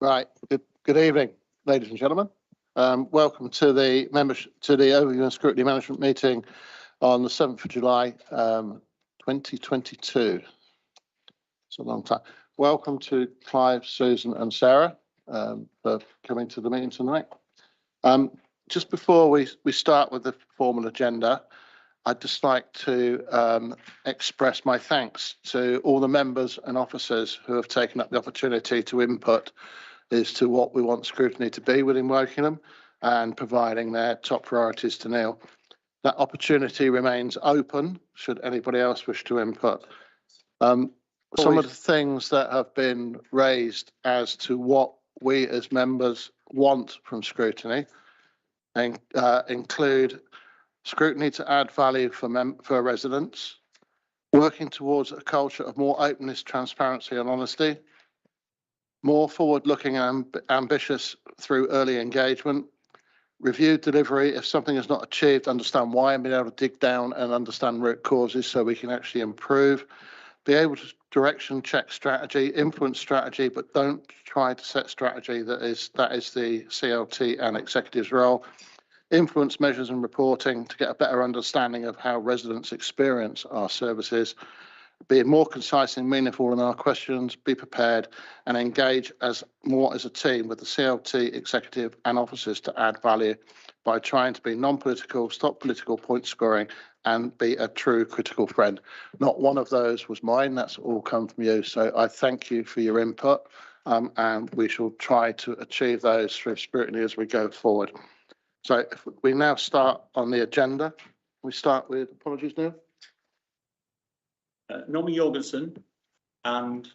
Right. Good evening, ladies and gentlemen. Welcome to the Overview and Scrutiny Management meeting on the 7th of July, 2022. It's a long time. Welcome to Clive, Susan and Sarah for coming to the meeting tonight. Just before we start with the formal agenda, I'd just like to express my thanks to all the members and officers who have taken up the opportunity to input as to what we want scrutiny to be within Wokingham and providing their top priorities to Neil. That opportunity remains open should anybody else wish to input. Some of the things that have been raised as to what we as members want from scrutiny include scrutiny to add value for residents, working towards a culture of more openness, transparency and honesty, more forward-looking and ambitious through early engagement, review delivery if something is not achieved, understand why and be able to dig down and understand root causes so we can actually improve, be able to direction check strategy, influence strategy, but don't try to set strategy that is the CLT and executive's role, influence measures and reporting to get a better understanding of how residents experience our services, be more concise and meaningful in our questions, be prepared and engage more as a team with the CLT, executive and officers to add value by trying to be non-political, stop political point scoring and be a true critical friend. Not one of those was mine, that's all come from you. So I thank you for your input and we shall try to achieve those through scrutiny as we go forward. So if we now start on the agenda, we start with, apologies Neil. Norman Jorgensen and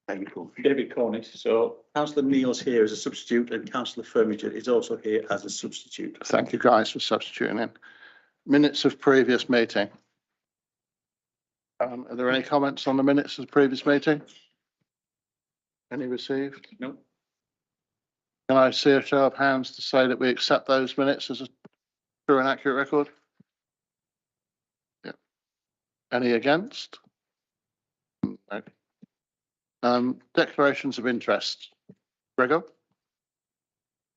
David Cornish. So Councillor Neil's here as a substitute and Councillor Firmage is also here as a substitute. Thank you guys for substituting in. Minutes of previous meeting. Are there any comments on the minutes of the previous meeting? Any received? No. Can I see a show of hands to say that we accept those minutes as a true and accurate record? Yeah. Any against? No. Declarations of interest. Gregor?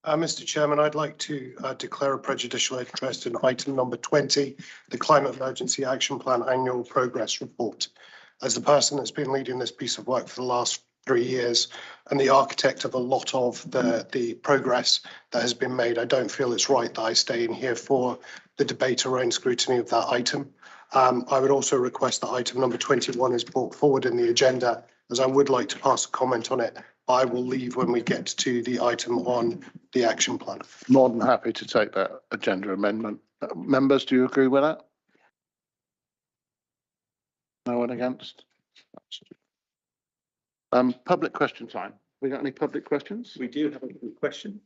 Mr. Chairman, I'd like to declare a prejudicial interest in item number 20, the Climate Emergency Action Plan Annual Progress Report. As the person that's been leading this piece of work for the last 3 years and the architect of a lot of the progress that has been made, I don't feel it's right that I stay in here for the debate around scrutiny of that item. I would also request that item number 21 is brought forward in the agenda, as I would like to pass a comment on it. I will leave when we get to the item on the action plan. More than happy to take that agenda amendment. Members, do you agree with that? No one against? Public question time. We got any public questions? We do have a question.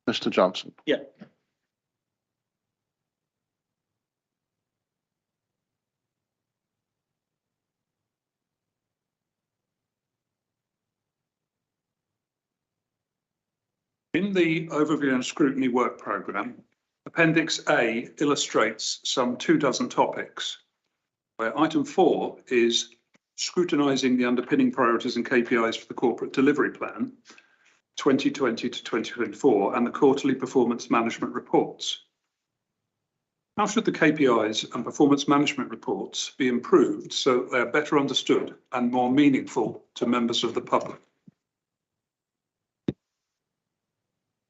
Mr. Johnson. Yeah. In the Overview and Scrutiny Work Programme, Appendix A illustrates some 24 topics, where item 4 is scrutinising the underpinning priorities and KPIs for the Corporate Delivery Plan 2020 to 2024 and the quarterly performance management reports. How should the KPIs and performance management reports be improved so that they are better understood and more meaningful to members of the public?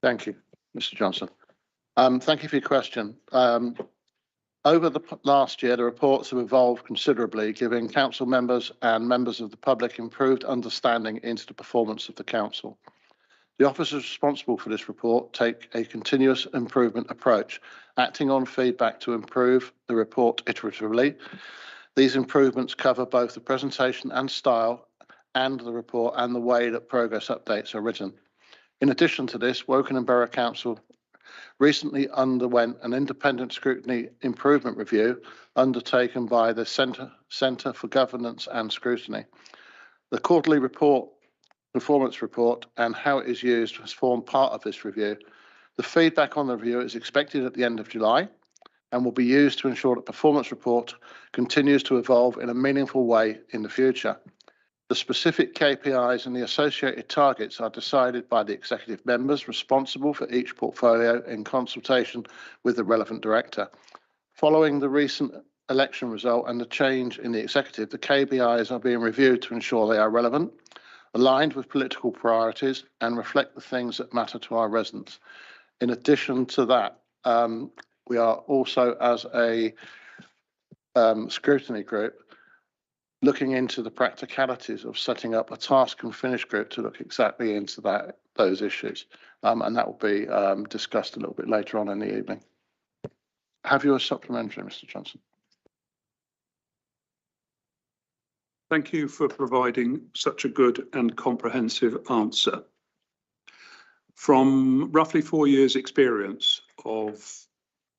Thank you, Mr. Johnson. Thank you for your question. Over the last year, the reports have evolved considerably, giving council members and members of the public improved understanding into the performance of the council. The officers responsible for this report take a continuous improvement approach, acting on feedback to improve the report iteratively. These improvements cover both the presentation and style and the report and the way that progress updates are written. In addition to this, Wokingham Borough Council recently underwent an independent scrutiny improvement review undertaken by the Centre for Governance and Scrutiny. The quarterly report, performance report and how it is used has formed part of this review. The feedback on the review is expected at the end of July and will be used to ensure that performance report continues to evolve in a meaningful way in the future. The specific KPIs and the associated targets are decided by the executive members responsible for each portfolio in consultation with the relevant director. Following the recent election result and the change in the executive, the KPIs are being reviewed to ensure they are relevant, aligned with political priorities, and reflect the things that matter to our residents. In addition to that, we are also, as a scrutiny group, looking into the practicalities of setting up a task and finish group to look exactly into those issues. And that will be discussed a little bit later on in the evening. Have you a supplementary, Mr. Johnson? Thank you for providing such a good and comprehensive answer. From roughly 4 years' experience of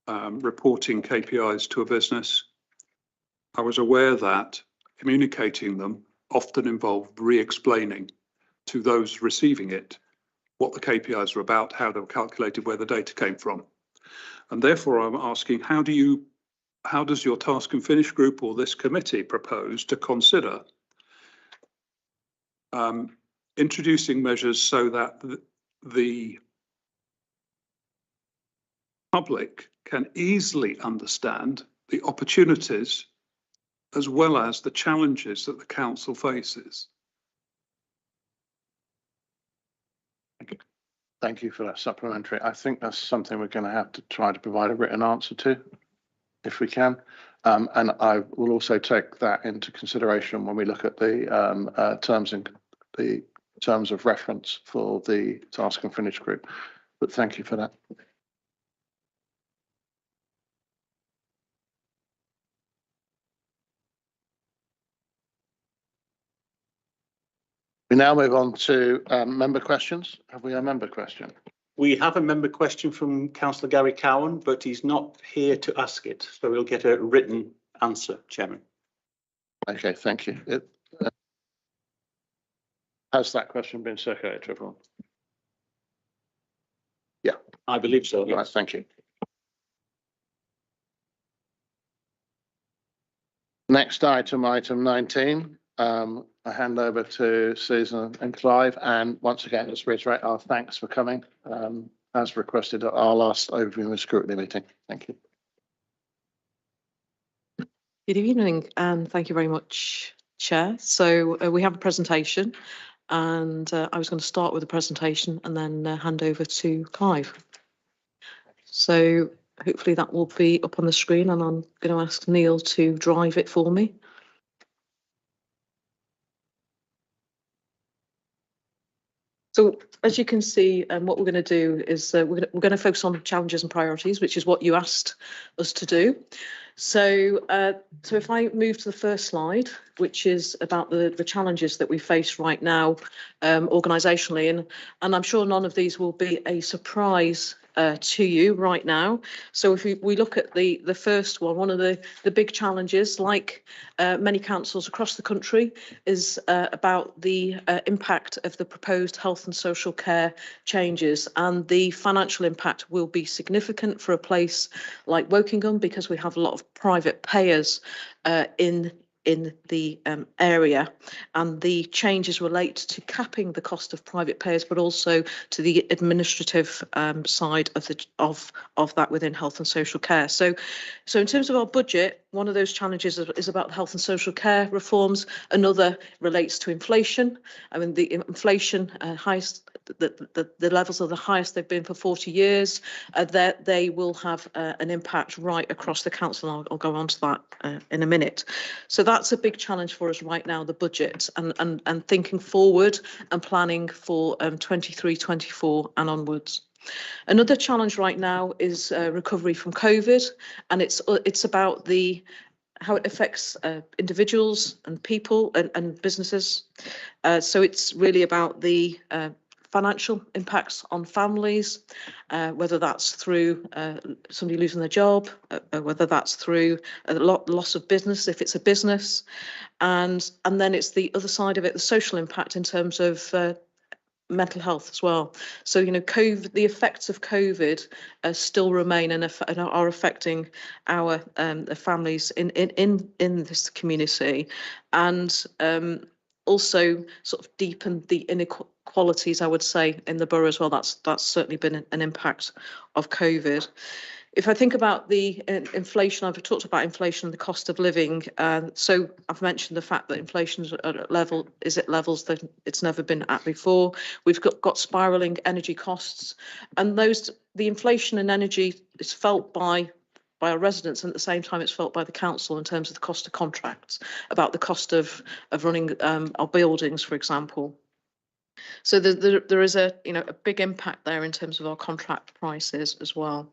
reporting KPIs to a business, I was aware that communicating them often involved re-explaining to those receiving it what the KPIs were about, how they were calculated, where the data came from. And therefore, I'm asking, how does your task and finish group or this committee propose to consider introducing measures so that the public can easily understand the opportunities as well as the challenges that the council faces? Thank you. Thank you for that supplementary. I think that's something we're going to have to try to provide a written answer to, if we can. And I will also take that into consideration when we look at the terms of reference for the task and finish group. But thank you for that. We now move on to member questions. Have we a member question? We have a member question from Councillor Gary Cowan, but he's not here to ask it, so we'll get a written answer, Chairman. Okay, thank you. Has that question been circulated to everyone? Yeah. I believe so, Right, yes. thank you. Next item 19. I hand over to Susan and Clive, and once again, let's reiterate our thanks for coming, as requested at our last overview and scrutiny meeting. Thank you. Good evening, and thank you very much, Chair. So we have a presentation, and I was going to start with the presentation and then hand over to Clive. So hopefully that will be up on the screen, and I'm going to ask Neil to drive it for me. So as you can see, what we're going to do is we're going to focus on challenges and priorities, which is what you asked us to do. So if I move to the first slide, which is about the challenges that we face right now organisationally, and I'm sure none of these will be a surprise to you right now. So if we look at the first one of the big challenges, like many councils across the country, is about the impact of the proposed health and social care changes, and the financial impact will be significant for a place like Wokingham because we have a lot of private payers in the area, and the changes relate to capping the cost of private payers, but also to the administrative side of that within health and social care. So in terms of our budget, one of those challenges is about health and social care reforms. Another relates to inflation. I mean, the inflation highest, the levels are the highest they've been for 40 years. That they will have an impact right across the council. I'll go on to that in a minute. So that's a big challenge for us right now, the budget, and thinking forward and planning for 23-24 and onwards. Another challenge right now is recovery from COVID, and it's about how it affects individuals and people and businesses. So it's really about the financial impacts on families, whether that's through somebody losing their job, whether that's through a loss of business if it's a business, and then it's the other side of it, the social impact in terms of mental health as well. So, you know, COVID, the effects of COVID still remain and are affecting our families in this community, and also sort of deepened the inequalities, I would say, in the borough as well. That's certainly been an impact of COVID. If I think about the inflation, I've talked about inflation and the cost of living. So I've mentioned the fact that inflation is at levels that it's never been at before. We've got spiralling energy costs, and the inflation in energy is felt by our residents, and at the same time it's felt by the council in terms of the cost of contracts, about the cost of running our buildings, for example. So there is a big impact there in terms of our contract prices as well.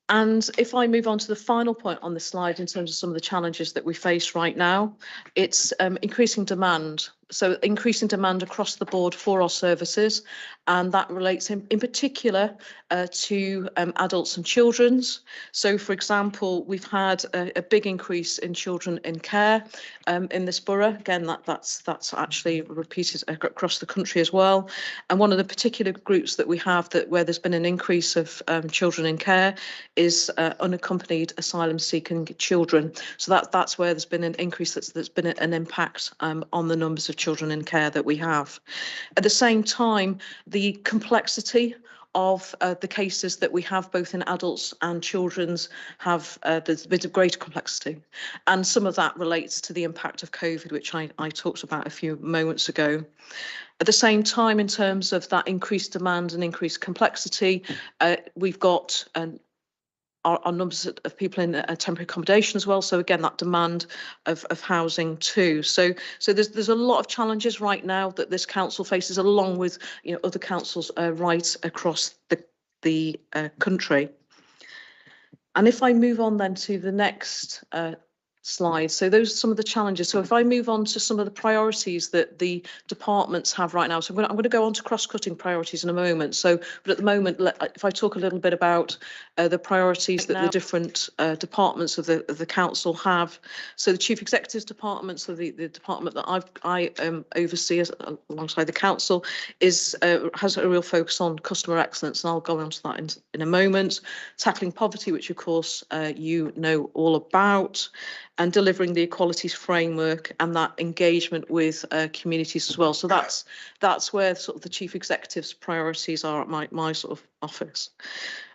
And if I move on to the final point on this slide, in terms of some of the challenges that we face right now, it's increasing demand. So increasing demand across the board for our services, and that relates in particular to adults and children's. So, for example, we've had a big increase in children in care in this borough. Again, that's actually repeated across the country as well. And one of the particular groups that we have where there's been an increase of children in care is unaccompanied asylum-seeking children. So that's where there's been an increase. That's been an impact on the numbers of children in care that we have. At the same time, the complexity of the cases that we have both in adults and children's there's a bit of greater complexity, and some of that relates to the impact of COVID, which I talked about a few moments ago. At the same time, in terms of that increased demand and increased complexity, we've got our numbers of people in temporary accommodation as well. So again, that demand of housing too. So there's a lot of challenges right now that this council faces, along with other councils right across the country. And if I move on then to the next slide. So those are some of the challenges. So if I move on to some of the priorities that the departments have right now. So I'm going to go on to cross-cutting priorities in a moment. So, but at the moment, if I talk a little bit about the priorities that the different departments of the council have. So the chief executive's department, so the department that I oversee alongside the council, has a real focus on customer excellence, and I'll go on to that in a moment. Tackling poverty, which of course you know all about, and delivering the equalities framework and that engagement with communities as well. So that's where sort of the chief executive's priorities are at my sort of office.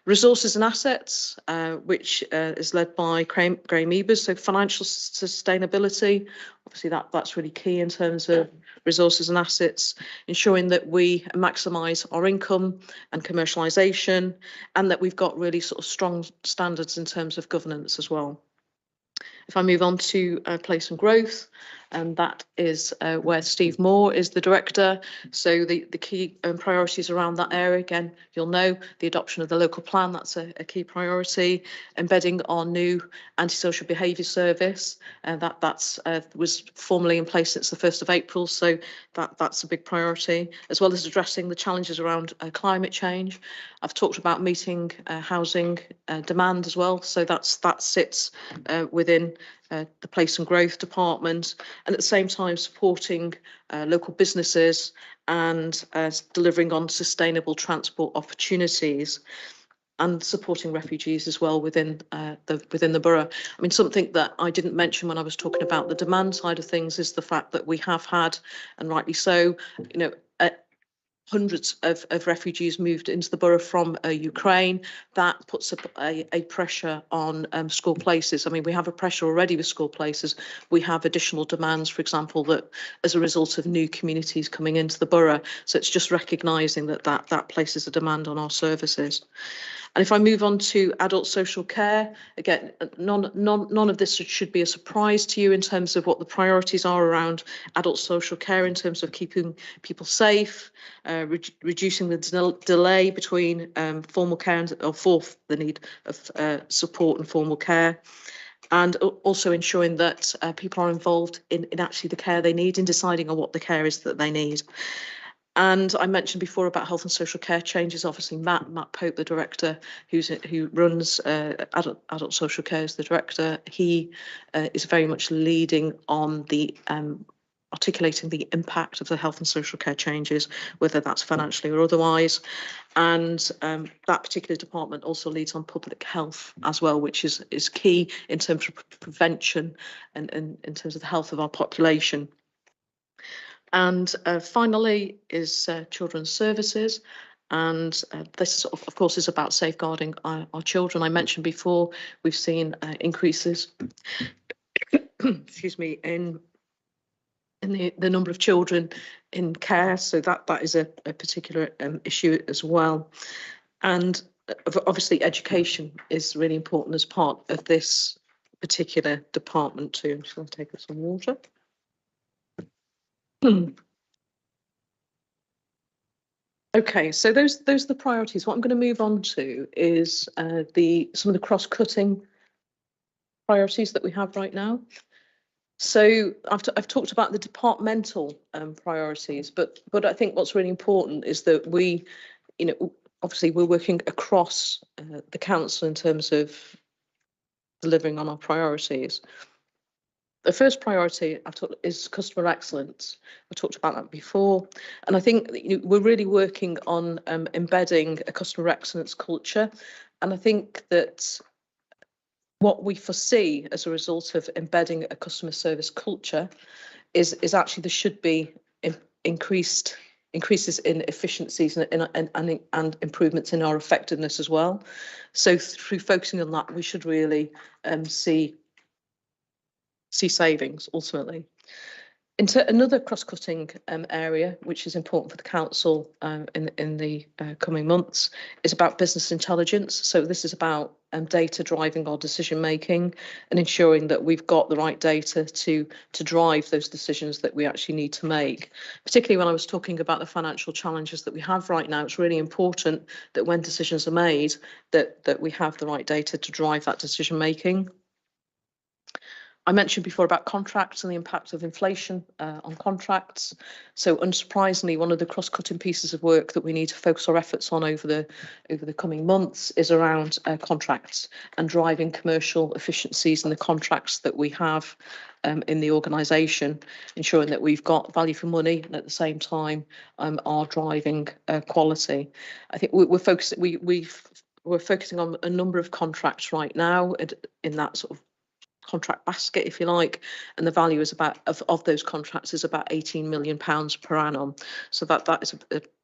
Resources and assets, which is led by Graham Ebers. So financial sustainability, obviously that's really key in terms of resources and assets, ensuring that we maximise our income and commercialisation, and that we've got really sort of strong standards in terms of governance as well. If I move on to place and growth, and that is where Steve Moore is the director. So the key priorities around that area, again, you'll know the adoption of the local plan, that's a key priority. Embedding our new antisocial behaviour service, that was formally in place since the 1st of April, so that's a big priority, as well as addressing the challenges around climate change. I've talked about meeting housing demand as well, so that sits within the place and growth department, and at the same time supporting local businesses and delivering on sustainable transport opportunities, and supporting refugees as well within the borough. I mean, something that I didn't mention when I was talking about the demand side of things is the fact that we have had, and rightly so, hundreds of refugees moved into the borough from Ukraine. That puts a pressure on school places. I mean, we have a pressure already with school places. We have additional demands, for example, that as a result of new communities coming into the borough. So it's just recognising that places a demand on our services. And if I move on to adult social care, again, none of this should be a surprise to you in terms of what the priorities are around adult social care, in terms of keeping people safe, reducing the delay between formal care or for the need of support and formal care, and also ensuring that people are involved in actually the care they need, in deciding on what the care is that they need. And I mentioned before about health and social care changes. Obviously, Matt Pope, the director, who runs adult social care, is the director. He is very much leading on the articulating the impact of the health and social care changes, whether that's financially or otherwise. And that particular department also leads on public health as well, which is key in terms of prevention and in terms of the health of our population. And finally is children's services. And this, of course, is about safeguarding our children. I mentioned before, we've seen increases, excuse me, in the number of children in care. So that is a particular issue as well. And obviously education is really important as part of this particular department too. I'm just going to take us some water. Okay, so those are the priorities. What I'm going to move on to is some of the cross-cutting priorities that we have right now. So I've talked about the departmental priorities, but I think what's really important is that we, obviously we're working across the council in terms of delivering on our priorities. The first priority I've talked is customer excellence. I talked about that before, and I think we're really working on embedding a customer excellence culture, and I think that what we foresee as a result of embedding a customer service culture is actually there should be increases in efficiencies and improvements in our effectiveness as well. So through focusing on that, we should really see savings ultimately. Into another cross-cutting area, which is important for the council in the coming months, is about business intelligence. So this is about data driving our decision making and ensuring that we've got the right data to drive those decisions that we actually need to make. Particularly when I was talking about the financial challenges that we have right now, it's really important that when decisions are made, that we have the right data to drive that decision making. I mentioned before about contracts and the impact of inflation on contracts. So unsurprisingly, one of the cross-cutting pieces of work that we need to focus our efforts on over the coming months is around contracts and driving commercial efficiencies in the contracts that we have in the organisation, ensuring that we've got value for money and at the same time are driving quality. I think we're focusing on a number of contracts right now in that sort of contract basket, if you like, and the value is of those contracts is about £18 million per annum. So that is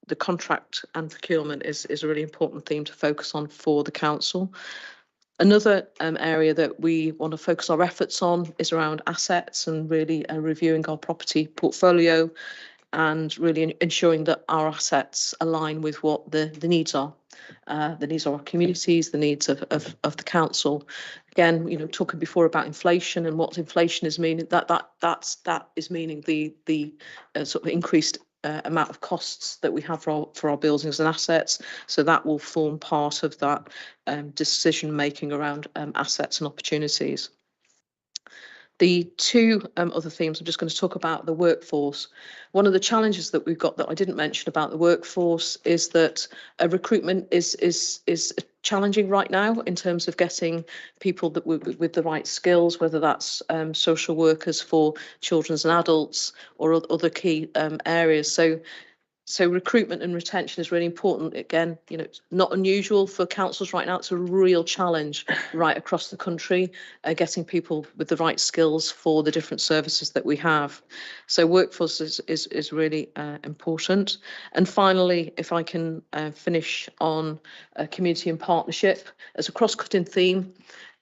the contract and procurement is a really important theme to focus on for the council. Another area that we want to focus our efforts on is around assets and really reviewing our property portfolio and really ensuring that our assets align with what the needs are. The needs of our communities, the needs of the council. Again, talking before about inflation and what inflation is meaning, that is meaning the sort of increased amount of costs that we have for our buildings and assets. So that will form part of that decision making around assets and opportunities. The two other themes, I'm just going to talk about the workforce. One of the challenges that we've got that I didn't mention about the workforce is that recruitment is challenging right now in terms of getting people that with the right skills, whether that's social workers for children and adults or other key areas. So recruitment and retention is really important. Again, it's not unusual for councils right now. It's a real challenge right across the country, getting people with the right skills for the different services that we have. So workforce is really important. And finally, if I can finish on community and partnership as a cross-cutting theme,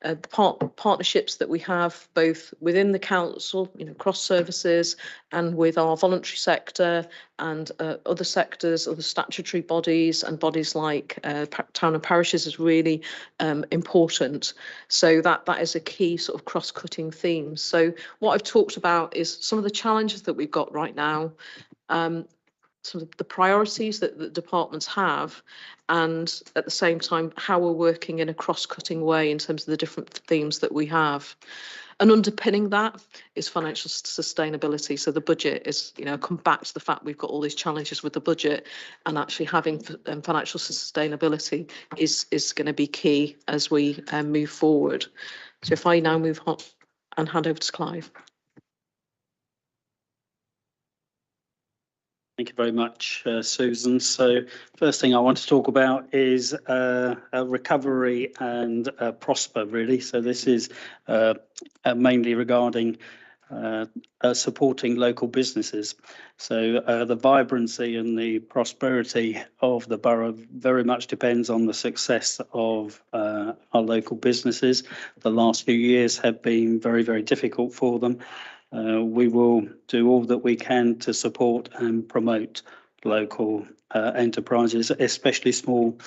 the partnerships that we have both within the council, cross services, and with our voluntary sector and other sectors, other statutory bodies and bodies like town and parishes is really important. So that is a key sort of cross-cutting theme. So what I've talked about is some of the challenges that we've got right now, some of the priorities that the departments have, and at the same time how we're working in a cross-cutting way in terms of the different themes that we have. And underpinning that is financial sustainability. So the budget is, come back to the fact we've got all these challenges with the budget, and actually having financial sustainability is going to be key as we move forward. So if I now move on and hand over to Clive. Thank you very much, Susan. So first thing I want to talk about is recovery and prosper, really. So this is mainly regarding supporting local businesses. So the vibrancy and the prosperity of the borough very much depends on the success of our local businesses. The last few years have been very, very difficult for them. We will do all that we can to support and promote local enterprises, especially small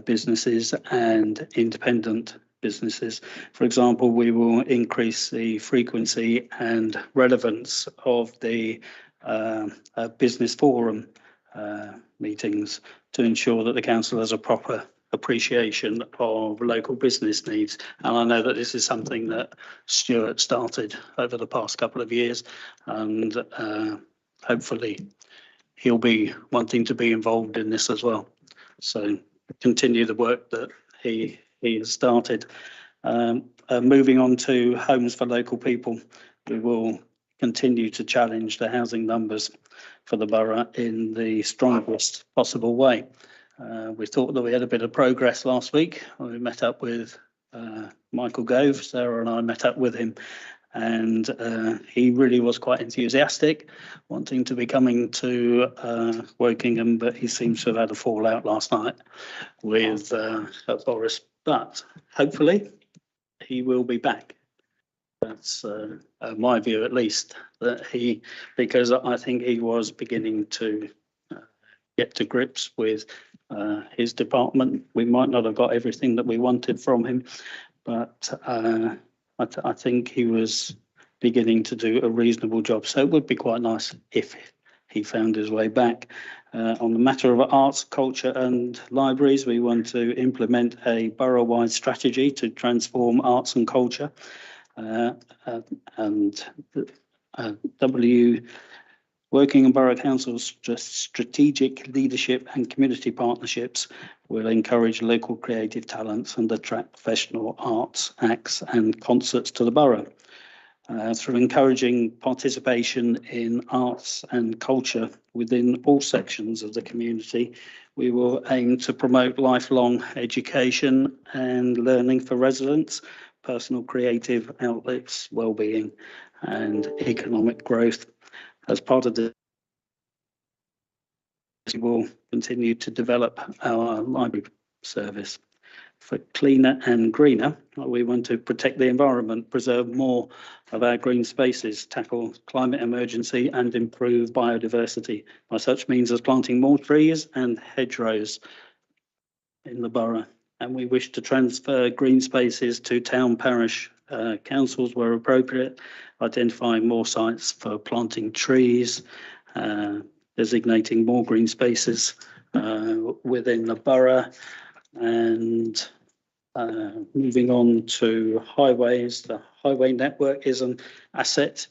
businesses and independent businesses. For example, we will increase the frequency and relevance of the business forum meetings to ensure that the council has a proper appreciation of local business needs. And I know that this is something that Stuart started over the past couple of years, and hopefully he'll be wanting to be involved in this as well. So continue the work that he has started. Moving on to homes for local people, we will continue to challenge the housing numbers for the borough in the strongest possible way. We thought that we had a bit of progress last week. We met up with Michael Gove. Sarah and I met up with him, and he really was quite enthusiastic, wanting to be coming to Wokingham, but he seems to have had a fallout last night with Boris. But hopefully he will be back. That's my view, at least, that because I think he was beginning to get to grips with his department. We might not have got everything that we wanted from him, but I think he was beginning to do a reasonable job. So it would be quite nice if he found his way back. On the matter of arts, culture and libraries, we want to implement a borough-wide strategy to transform arts and culture. Wokingham Borough Council's strategic leadership and community partnerships will encourage local creative talents and attract professional arts, acts and concerts to the borough. Through encouraging participation in arts and culture within all sections of the community, we will aim to promote lifelong education and learning for residents, personal creative outlets, well-being and economic growth. As part of this, we will continue to develop our library service. For cleaner and greener, we want to protect the environment, preserve more of our green spaces, tackle climate emergency and improve biodiversity by such means as planting more trees and hedgerows in the borough. And we wish to transfer green spaces to town parish councils where appropriate, identifying more sites for planting trees, designating more green spaces within the borough. And moving on to highways, the highway network is an asset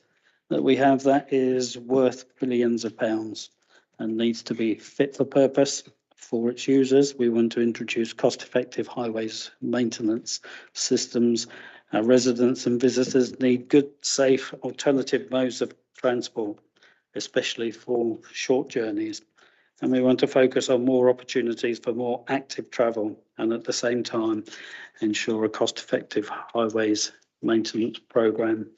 that we have that is worth billions of pounds and needs to be fit for purpose for its users. We want to introduce cost-effective highways maintenance systems. Our residents and visitors need good, safe, alternative modes of transport, especially for short journeys. And we want to focus on more opportunities for more active travel and at the same time ensure a cost-effective highways maintenance programme.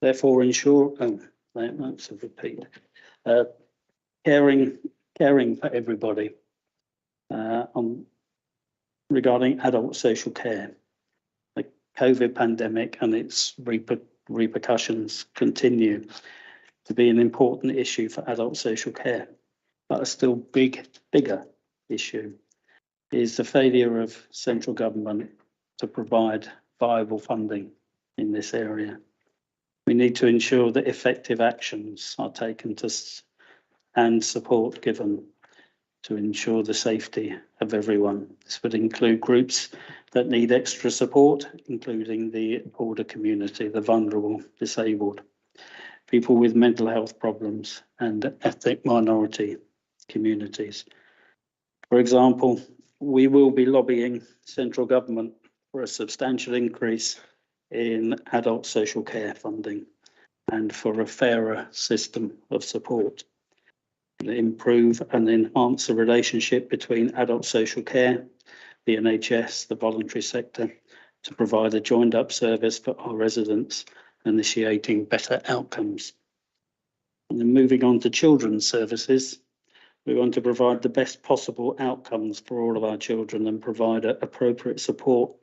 Therefore that's a repeat. Caring for everybody regarding adult social care. The COVID pandemic and its repercussions continue to be an important issue for adult social care, but a still bigger issue is the failure of central government to provide viable funding in this area. We need to ensure that effective actions are taken and support given to ensure the safety of everyone. This would include groups that need extra support, including the older community, the vulnerable, disabled, people with mental health problems and ethnic minority communities. For example, we will be lobbying central government for a substantial increase in adult social care funding and for a fairer system of support. Improve and enhance the relationship between adult social care, the NHS, the voluntary sector, to provide a joined up service for our residents initiating better outcomes. And then moving on to children's services, we want to provide the best possible outcomes for all of our children and provide appropriate support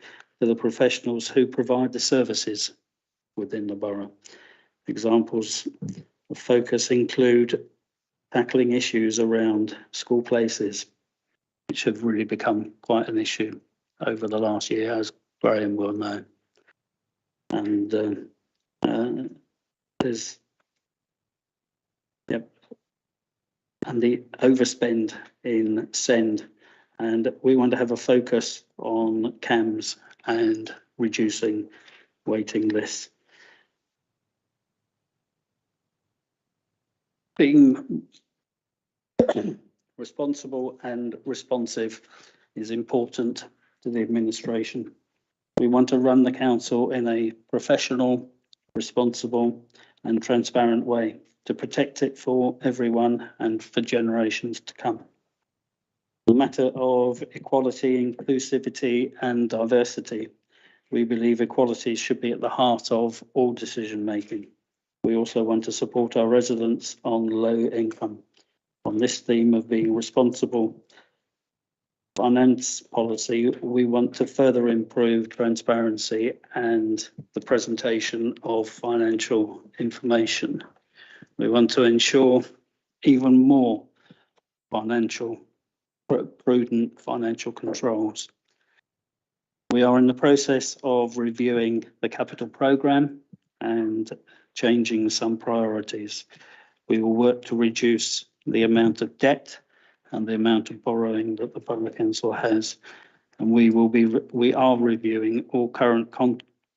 to the professionals who provide the services within the borough. Examples of focus include tackling issues around school places, which have really become quite an issue over the last year, as Graham will know. And there's and the overspend in SEND, and we want to have a focus on CAMS and reducing waiting lists. Being responsible and responsive is important to the administration. We want to run the council in a professional, responsible and transparent way to protect it for everyone and for generations to come. The matter of equality, inclusivity and diversity, we believe equality should be at the heart of all decision making. We also want to support our residents on low income. On this theme of being responsible finance policy, we want to further improve transparency and the presentation of financial information. We want to ensure even more prudent financial controls. We are in the process of reviewing the capital programme and changing some priorities. We will work to reduce the amount of debt and the amount of borrowing that the Borough Council has. And we are reviewing all current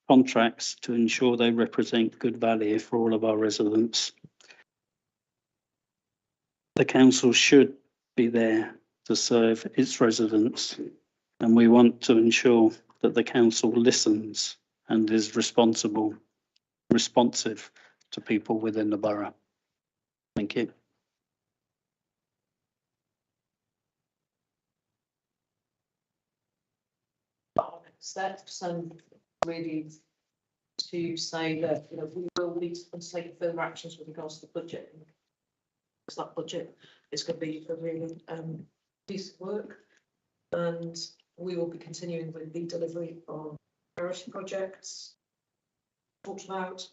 contracts to ensure they represent good value for all of our residents. The council should be there to serve its residents, and we want to ensure that the council listens and is responsive to people within the borough. Thank you. Our next steps, and really to say that we will need to take further actions with regards to the budget. Because that budget is going to be a really piece of work, and we will be continuing with the delivery of priority projects talked about,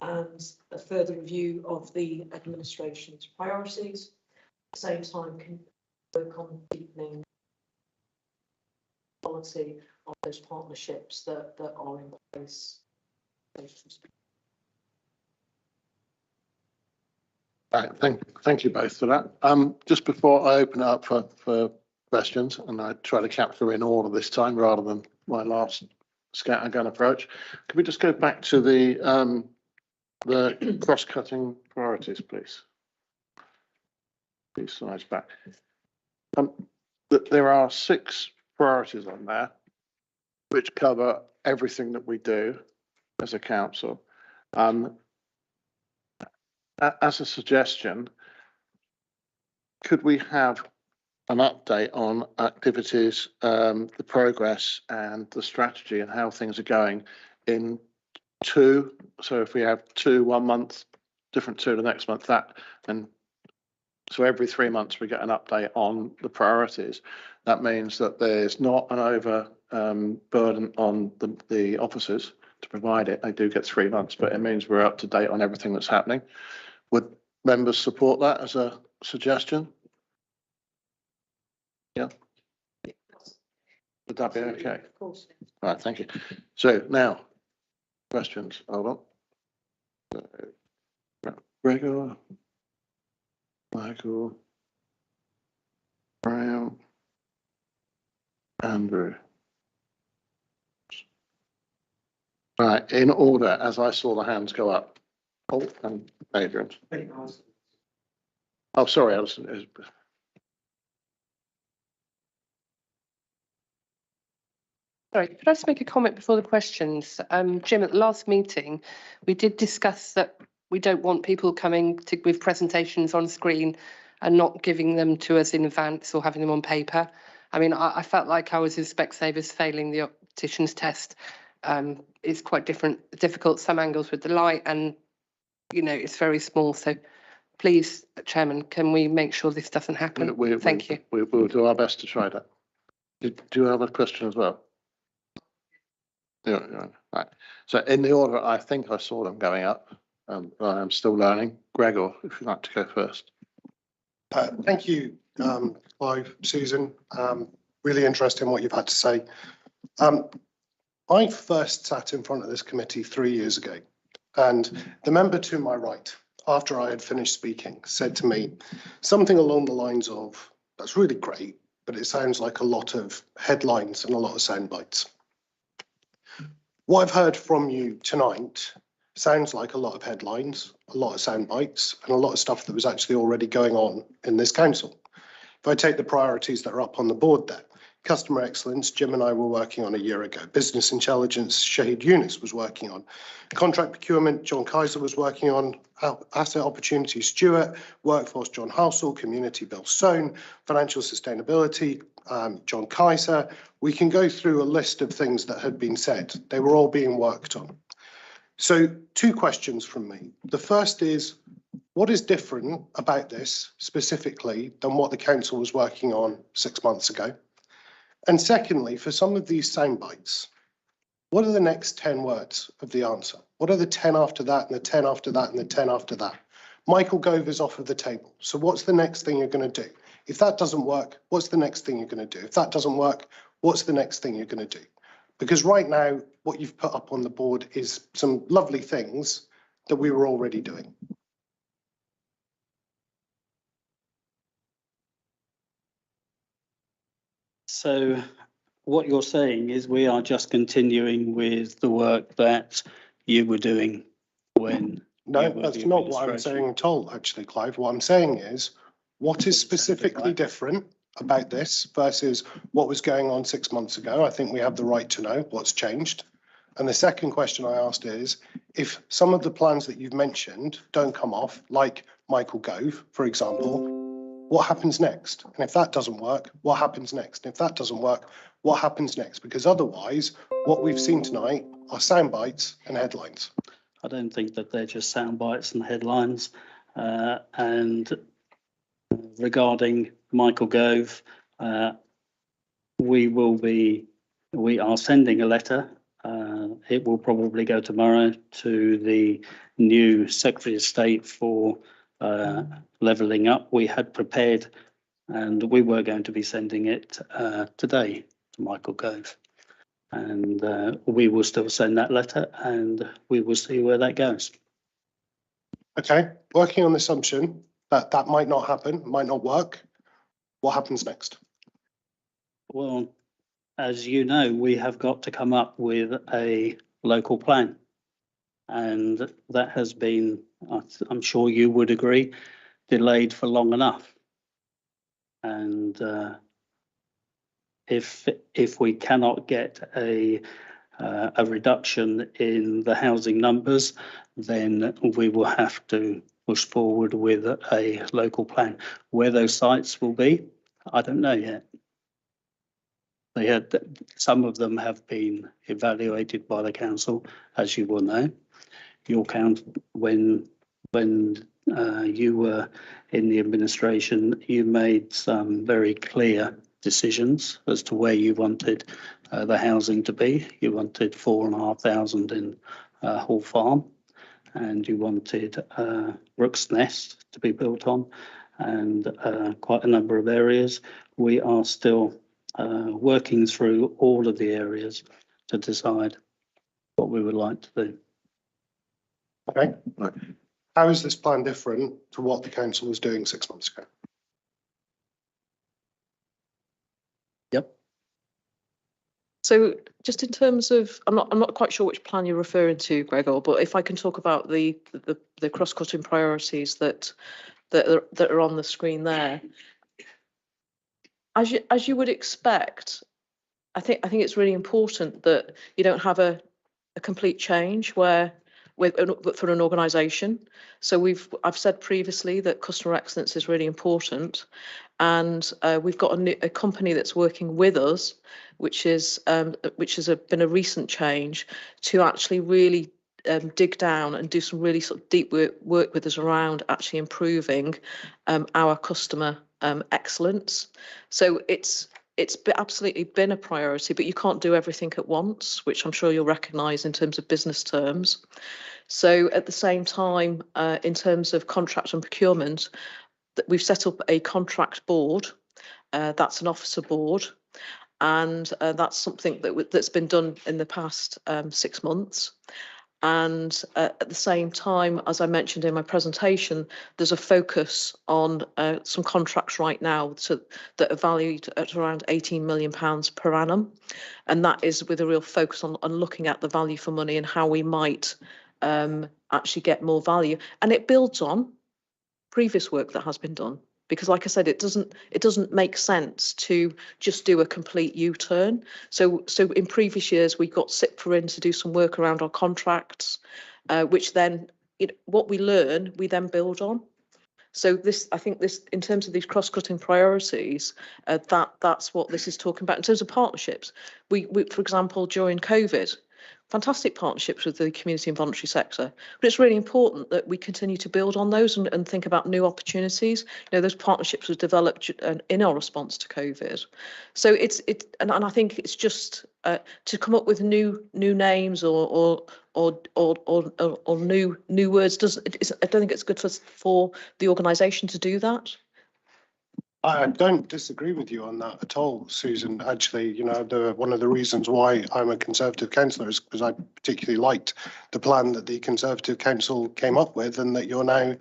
and a further review of the administration's priorities. At the same time, can work on deepening the quality of those partnerships that are in place. Right, thank you both for that. Just before I open it up for questions, and I try to capture in order this time rather than my last scattergun approach, can we just go back to the cross-cutting priorities, please? These slides back. There are 6 priorities on there, which cover everything that we do as a council. As a suggestion, could we have an update on activities, the progress and the strategy and how things are going in 2? So if we have 2 1 month, different 2 the next month, that, and so every 3 months we get an update on the priorities. That means that there's not an over burden on the officers to provide it. They do get 3 months, but it means we're up to date on everything that's happening. Would members support that as a suggestion? Yeah. Would that be okay? Of course. All right, thank you. So now, questions. Hold on. Gregor, Michael, Graham, Andrew. Right, in order as I saw the hands go up. Oh, and Adrian. Oh, sorry, Alison. Sorry, could I just make a comment before the questions? Jim, at the last meeting, we did discuss that we don't want people coming with presentations on screen and not giving them to us in advance or having them on paper. I mean, I felt like I was in Specsavers failing the optician's test. is quite difficult, some angles with the light, and, you know, it's very small. So please, Chairman, can we make sure this doesn't happen? Thank you. We'll do our best to try that. Do you have a question as well? Yeah, right. So in the order, I think I saw them going up. I am still learning. Gregor, if you'd like to go first. Thank you, Clive, Susan. Really interesting what you've had to say. I first sat in front of this committee 3 years ago, and the member to my right, after I had finished speaking, said to me something along the lines of, "That's really great, but it sounds like a lot of headlines and a lot of sound bites." What I've heard from you tonight sounds like a lot of headlines, a lot of sound bites, and a lot of stuff that was actually already going on in this council. If I take the priorities that are up on the board there, customer excellence, Jim and I were working on a year ago. Business intelligence, Shahid Yunus was working on. Contract procurement, John Kaiser was working on. Asset opportunity, Stuart. Workforce, John Halsall. Community, Bill Soane. Financial sustainability, John Kaiser. We can go through a list of things that had been said. They were all being worked on. So 2 questions from me. The first is, what is different about this specifically than what the council was working on 6 months ago? And secondly, for some of these sound bites, what are the next 10 words of the answer? What are the 10 after that and the 10 after that and the 10 after that? Michael Gove is off of the table. So what's the next thing you're going to do? If that doesn't work, what's the next thing you're going to do? If that doesn't work, what's the next thing you're going to do? Because right now, what you've put up on the board is some lovely things that we were already doing. So what you're saying is we are just continuing with the work that you were doing when. No, that's not what I'm saying at all, actually, Clive. What I'm saying is, what is specifically different about this versus what was going on 6 months ago? I think we have the right to know what's changed. And the second question I asked is, if some of the plans that you've mentioned don't come off, like Michael Gove, for example, what happens next? And if that doesn't work, what happens next? And if that doesn't work, what happens next? Because otherwise, what we've seen tonight are sound bites and headlines. I don't think that they're just sound bites and headlines. And regarding Michael Gove, we are sending a letter. It will probably go tomorrow to the new Secretary of State for levelling up. We had prepared, and we were going to be sending it today to Michael Gove. And we will still send that letter, and we will see where that goes. Okay, working on the assumption that that might not happen, might not work, what happens next? Well, as you know, we have got to come up with a local plan. And that has been, I'm sure you would agree, delayed for long enough. And if we cannot get a reduction in the housing numbers, then we will have to push forward with a local plan. Where those sites will be, I don't know yet. Some of them have been evaluated by the council, as you will know. Your count, when you were in the administration, you made some very clear decisions as to where you wanted the housing to be. You wanted 4,500 in Hall Farm, and you wanted Rook's Nest to be built on, and quite a number of areas. We are still working through all of the areas to decide what we would like to do. Okay. How is this plan different to what the council was doing 6 months ago? Yep. So just in terms of, I'm not quite sure which plan you're referring to, Gregor, but if I can talk about the cross-cutting priorities that are on the screen there. As you would expect, I think it's really important that you don't have a complete change where for an organisation. So I've said previously that customer excellence is really important, and we've got a company that's working with us, which has been a recent change to actually really dig down and do some really sort of deep work with us around actually improving our customer excellence. So it's absolutely been a priority, but you can't do everything at once, which I'm sure you'll recognise in terms of business terms. So at the same time, in terms of contract and procurement, that we've set up a contract board. That's an officer board, and that's something that's been done in the past 6 months. And at the same time, as I mentioned in my presentation, there's a focus on some contracts right now that are valued at around £18 million per annum. And that is with a real focus on looking at the value for money and how we might actually get more value. And it builds on previous work that has been done. Because like I said, it doesn't make sense to just do a complete U-turn. So in previous years, we got SIPFA in to do some work around our contracts, which then, what we learn, we then build on. So I think this, in terms of these cross-cutting priorities, that's what this is talking about. In terms of partnerships, we for example, during COVID, fantastic partnerships with the community and voluntary sector, but it's really important that we continue to build on those and think about new opportunities. Those partnerships were developed in our response to COVID. So and I think it's just to come up with new names or new words I don't think it's good for the organisation to do that. I don't disagree with you on that at all, Susan. Actually, one of the reasons why I'm a Conservative councillor is because I particularly liked the plan that the Conservative Council came up with and that you're now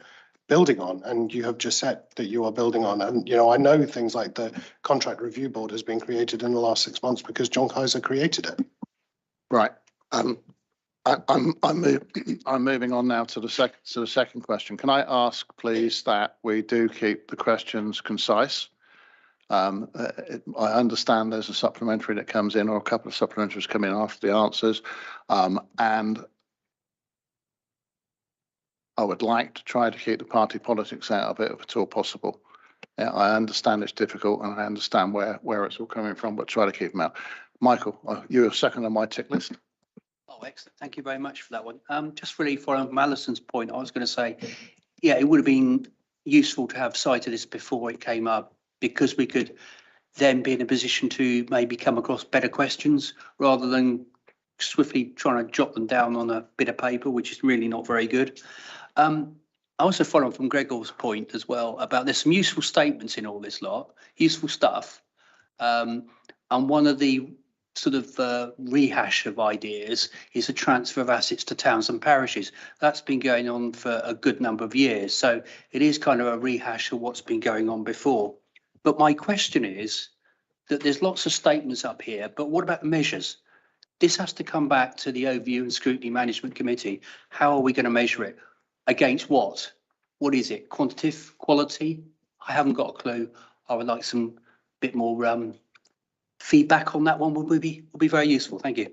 building on, and you have just said that you are building on. And, I know things like the Contract Review Board has been created in the last 6 months because John Kaiser created it. Right. I'm moving on now to the second question. Can I ask, please, that we do keep the questions concise? I understand there's a supplementary that comes in, or a couple of supplementaries come in after the answers, and I would like to try to keep the party politics out of it if at all possible. I understand it's difficult, and I understand where it's all coming from, but try to keep them out. Michael, you're second on my tick list. Oh, excellent. Thank you very much for that one. Just really following from Alison's point, I was going to say, yeah, it would have been useful to have sight of this before it came up, because we could then be in a position to maybe come across better questions rather than swiftly trying to jot them down on a bit of paper, which is really not very good. I also follow from Gregor's point as well about there's some useful statements in all this lot, useful stuff. And one of the sort of rehash of ideas is a transfer of assets to towns and parishes. That's been going on for a good number of years. So it is kind of a rehash of what's been going on before. But my question is that there's lots of statements up here, but what about the measures? This has to come back to the Overview and Scrutiny Management Committee. How are we going to measure it? Against what? What is it? Quantitative, quality? I haven't got a clue. I would like some bit more feedback on that one would be very useful. Thank you.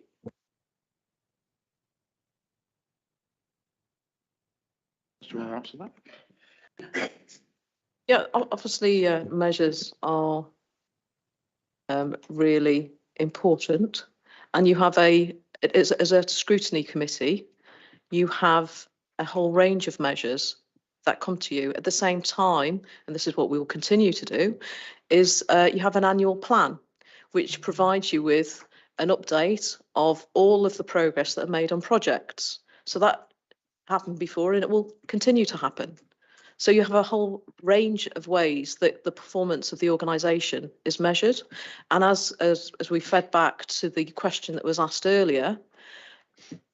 Do you want to answer that? Yeah, obviously measures are really important, and you have as a scrutiny committee, you have a whole range of measures that come to you at the same time, and this is what we will continue to do, is you have an annual plan which provides you with an update of all of the progress that are made on projects. So that happened before and it will continue to happen. So you have a whole range of ways that the performance of the organisation is measured. And as we fed back to the question that was asked earlier,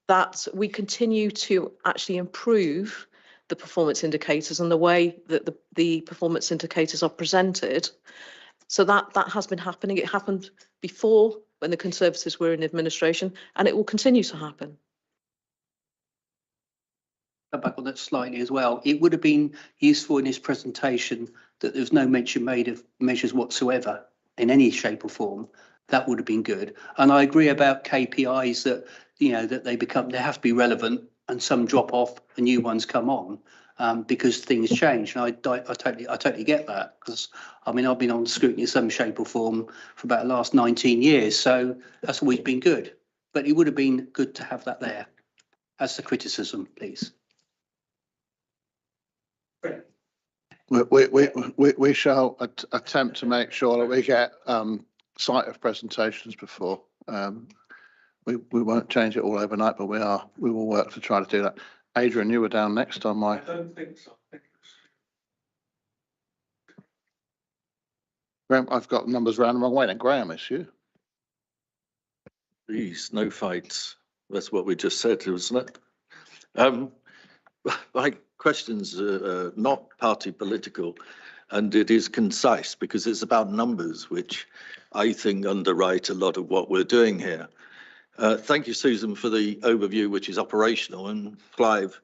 that we continue to actually improve the performance indicators and the way that the performance indicators are presented. So that has been happening. It happened before when the Conservatives were in administration, and it will continue to happen. Back on that slightly as well. It would have been useful in this presentation that there's no mention made of measures whatsoever in any shape or form. That would have been good. And I agree about KPIs that, that they have to be relevant and some drop off and new ones come on, because things change. And I totally get that, because I mean, I've been on scrutiny in some shape or form for about the last 19 years. So that's always been good, but it would have been good to have that there as the criticism, please. We shall attempt to make sure that we get sight of presentations before. We won't change it all overnight, but we will work to try to do that. Adrian, you were down next on my. I don't think so. Graham, I've got numbers round the wrong way. Then Graham, it's you. These no fights. That's what we just said, wasn't it? My question's not party political, and it is concise because it's about numbers, which I think underwrite a lot of what we're doing here. Thank you, Susan, for the overview, which is operational, and Clive,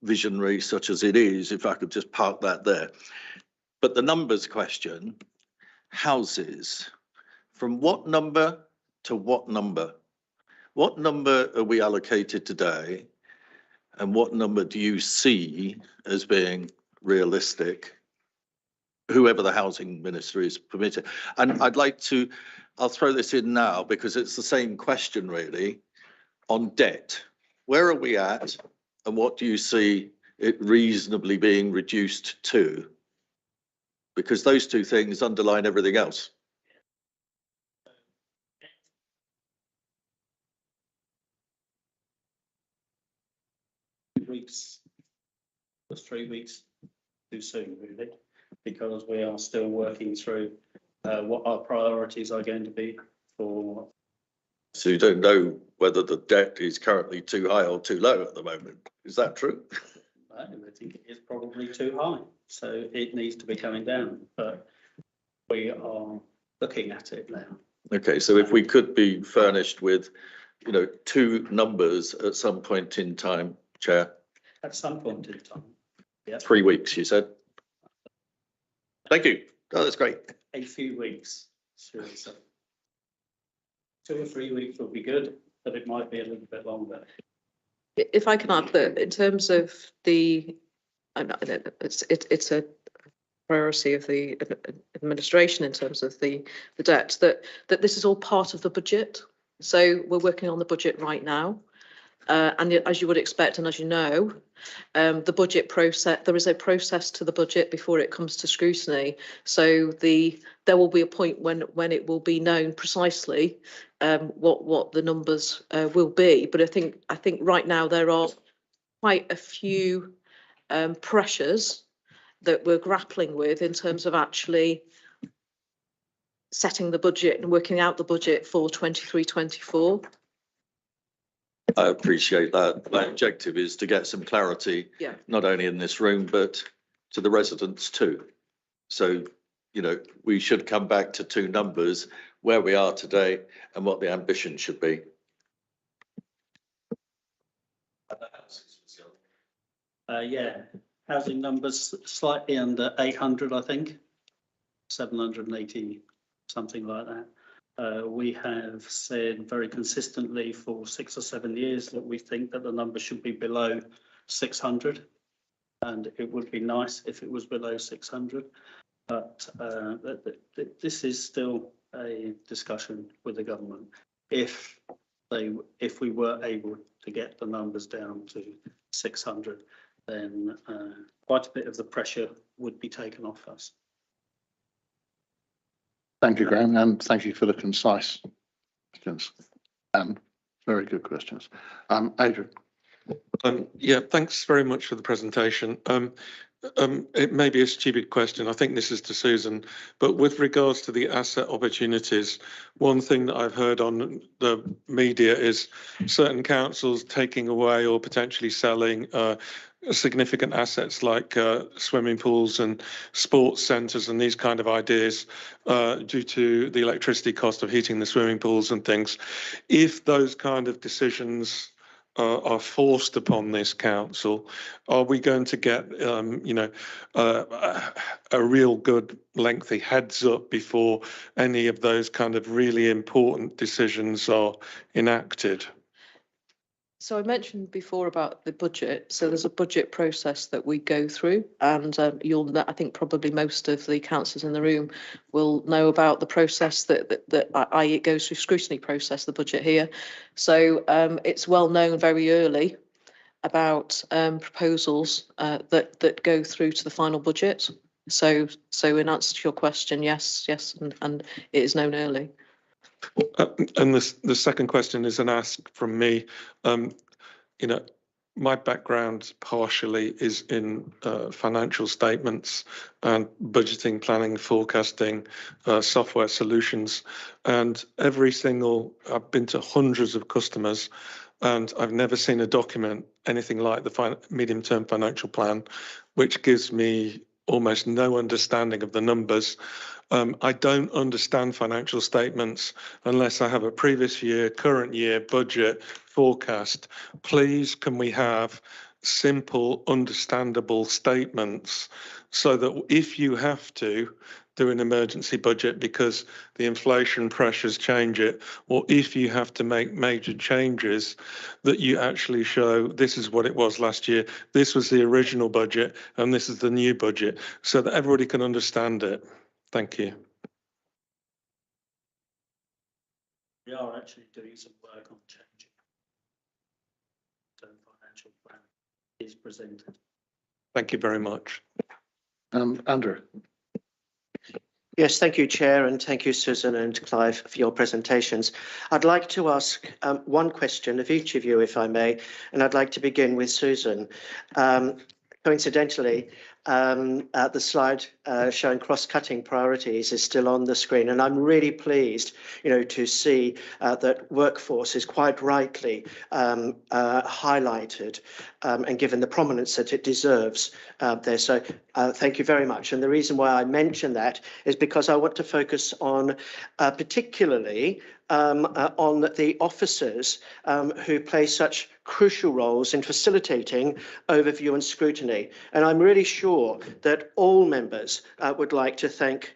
visionary such as it is, if I could just park that there. But the numbers question, houses, from what number to what number? What number are we allocated today? And what number do you see as being realistic? Whoever the housing minister is permitted. And I'll throw this in now because it's the same question really on debt. Where are we at and what do you see it reasonably being reduced to? Because those two things underline everything else. Weeks, just 3 weeks too soon, really, because we are still working through what our priorities are going to be for. So you don't know whether the debt is currently too high or too low at the moment. Is that true? I think it is probably too high, so it needs to be coming down, but we are looking at it now. Okay, so if we could be furnished with, two numbers at some point in time, Chair. At some point in time. Yeah. 3 weeks, you said. Thank you. Oh, that's great. A few weeks, seriously. 2 or 3 weeks will be good, but it might be a little bit longer. If I can add that in terms of it's a priority of the administration in terms of the debt, that this is all part of the budget. So we're working on the budget right now. And as you would expect, and as you know, the budget process, there is a process to the budget before it comes to scrutiny. So there will be a point when it will be known precisely what the numbers will be. But I think right now there are quite a few pressures that we're grappling with in terms of actually setting the budget and working out the budget for 23-24. I appreciate that. My objective is to get some clarity, not only in this room, but to the residents too. So, we should come back to two numbers, where we are today and what the ambition should be. Yeah, housing numbers slightly under 800, I think, 780, something like that. We have said very consistently for 6 or 7 years that we think that the number should be below 600, and it would be nice if it was below 600. But this is still a discussion with the government. If we were able to get the numbers down to 600, then quite a bit of the pressure would be taken off us. Thank you, Graham, and thank you for the concise questions and very good questions. Adrian. Yeah, thanks very much for the presentation. It may be a stupid question. I think this is to Susan, but with regards to the asset opportunities, one thing that I've heard on the media is certain councils taking away or potentially selling significant assets like swimming pools and sports centres and these kind of ideas due to the electricity cost of heating the swimming pools and things. If those kind of decisions are forced upon this council, are we going to get, a real good lengthy heads up before any of those kind of really important decisions are enacted? So I mentioned before about the budget. So there's a budget process that we go through, and I think probably most of the councillors in the room will know about the process that it goes through scrutiny process, the budget here. So it's well known very early about proposals that go through to the final budget. So in answer to your question, yes, and it is known early. And the second question is an ask from me. My background partially is in financial statements and budgeting, planning, forecasting, software solutions. And I've been to hundreds of customers, and I've never seen a document anything like the medium-term financial plan, which gives me almost no understanding of the numbers. I don't understand financial statements unless I have a previous year, current year budget forecast. Please, can we have simple, understandable statements so that if you have to do an emergency budget because the inflation pressures change it, or if you have to make major changes, that you actually show this is what it was last year, this was the original budget, and this is the new budget, so that everybody can understand it. Thank you. We are actually doing some work on changing. The financial plan is presented. Thank you very much. Andrew. Yes, thank you, Chair, and thank you, Susan and Clive, for your presentations. I'd like to ask one question of each of you, if I may, and I'd like to begin with Susan. Coincidentally, the slide showing cross-cutting priorities is still on the screen, and I'm really pleased, to see that workforce is quite rightly highlighted and given the prominence that it deserves there. So thank you very much. And the reason why I mention that is because I want to focus on particularly on the officers who play such crucial roles in facilitating overview and scrutiny. And I'm really sure that all members would like to thank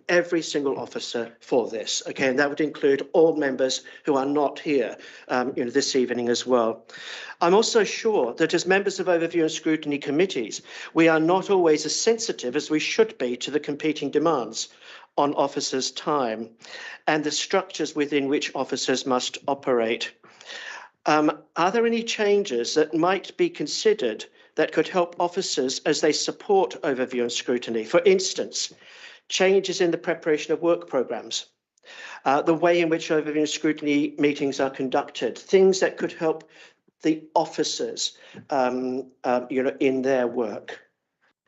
every single officer for this. Okay, and that would include all members who are not here this evening as well. I'm also sure that as members of overview and scrutiny committees, we are not always as sensitive as we should be to the competing demands on officers' time and the structures within which officers must operate. Are there any changes that might be considered that could help officers as they support overview and scrutiny? For instance, changes in the preparation of work programmes, the way in which overview and scrutiny meetings are conducted, things that could help the officers, in their work.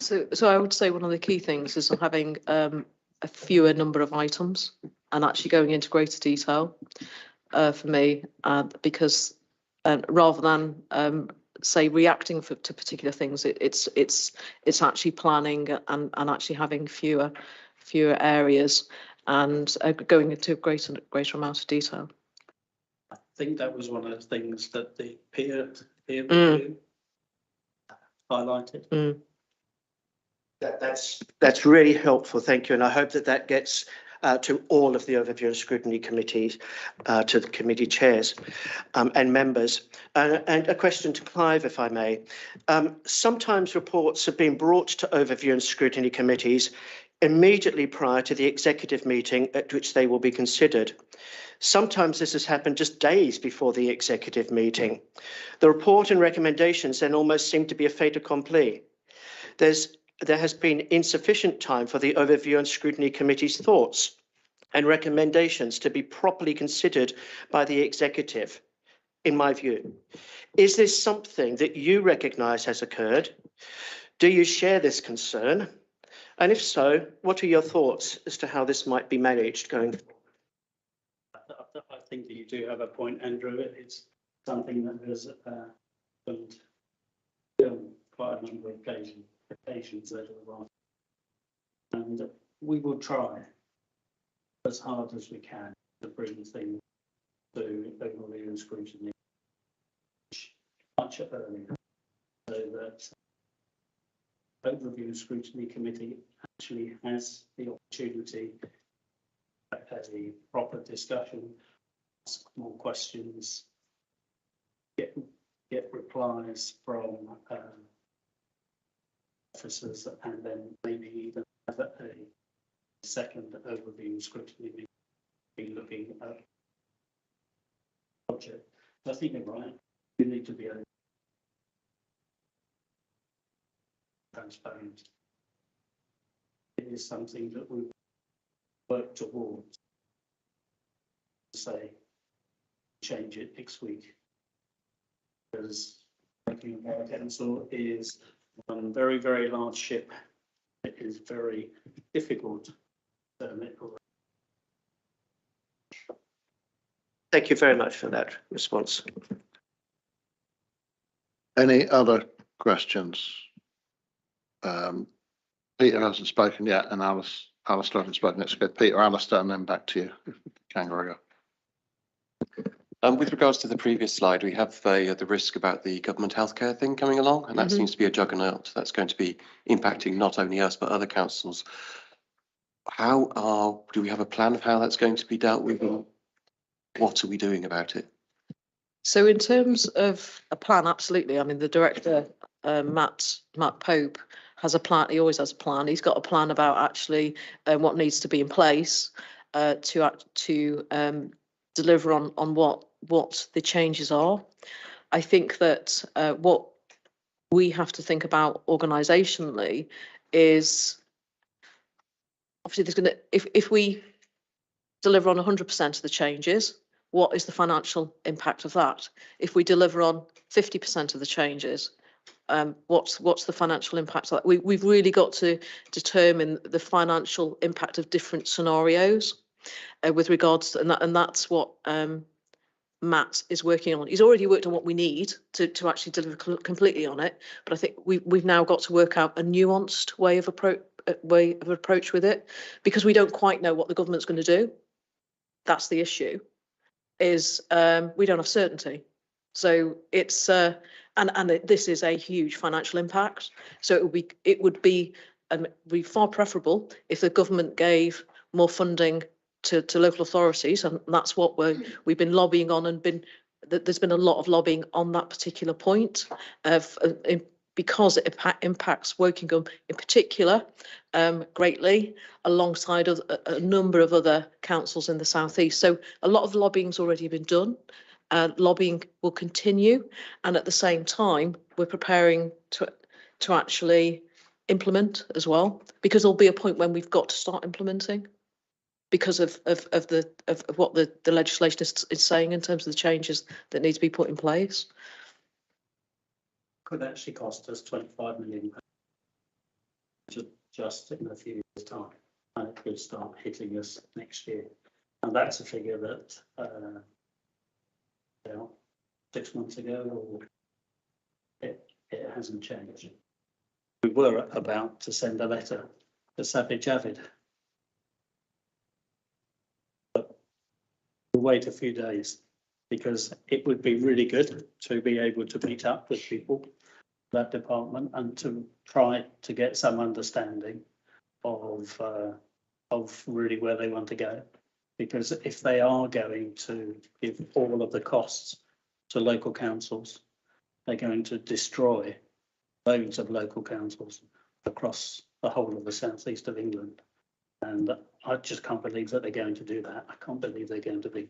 So I would say one of the key things is having a fewer number of items and actually going into greater detail for me, because rather than say reacting to particular things, it's actually planning and actually having fewer areas and going into a greater amount of detail. I think that was one of the things that the peer review highlighted. That's really helpful, thank you, and I hope that gets to all of the overview and scrutiny committees, to the committee chairs and members. And a question to Clive, if I may. Sometimes reports have been brought to overview and scrutiny committees immediately prior to the executive meeting at which they will be considered. Sometimes this has happened just days before the executive meeting. The report and recommendations then almost seem to be a fait accompli. There has been insufficient time for the overview and scrutiny committee's thoughts and recommendations to be properly considered by the executive, in my view. Is this something that you recognise has occurred? Do you share this concern? And if so, what are your thoughts as to how this might be managed going forward? I think that you do have a point, Andrew. It's something that has happened quite a number of occasions over the last, and we will try as hard as we can to bring things to overview and scrutiny much earlier, so that overview and scrutiny committee actually has the opportunity to have a proper discussion, ask more questions, get replies from officers, and then maybe even have a second overview scrutiny, be looking at project. I think you're right. You need to be transparent. It is something that we work towards. Say, change it next week. Because making a council is one very, very large ship. It is very difficult to turn it around. Thank you very much for that response. Any other questions? Peter hasn't spoken yet, and Alistair hasn't spoken. It's good. Peter, Alistair, and then back to you. Kangaroo. With regards to the previous slide, we have the risk about the government healthcare thing coming along, and that seems to be a juggernaut. That's going to be impacting not only us, but other councils. Do we have a plan of how that's going to be dealt with? And what are we doing about it? So in terms of a plan, absolutely. I mean, the director, Matt Pope, has a plan. He always has a plan. He's got a plan about actually what needs to be in place to deliver on what the changes are. I think that what we have to think about organisationally is obviously there's going to, if we deliver on 100% of the changes, what is the financial impact of that? If we deliver on 50% of the changes, what's the financial impact of that? We've really got to determine the financial impact of different scenarios with regards to, and that's what Matt is working on. He's already worked on what we need to actually deliver completely on it, but I think we've now got to work out a nuanced way of approach with it, because we don't quite know what the government's going to do. That's the issue. Is we don't have certainty. So it's this is a huge financial impact. So it would be far preferable if the government gave more funding to local authorities, and that's what we've been lobbying on, and there's been a lot of lobbying on that particular point because it impacts Wokingham in particular greatly, alongside a number of other councils in the southeast. So a lot of lobbying's already been done. Lobbying will continue, and at the same time, we're preparing to actually implement as well, because there'll be a point when we've got to start implementing because of what the legislation is saying in terms of the changes that need to be put in place. Could actually cost us 25 million just in a few years' time, and it could start hitting us next year. And that's a figure that 6 months ago, it hasn't changed. We were about to send a letter to Savage Avid, but we'll wait a few days, because it would be really good to be able to meet up with people, that department, and to try to get some understanding of really where they want to go. Because if they are going to give all of the costs to local councils, they're going to destroy loads of local councils across the whole of the southeast of England. And I just can't believe that they're going to do that. I can't believe they're going to be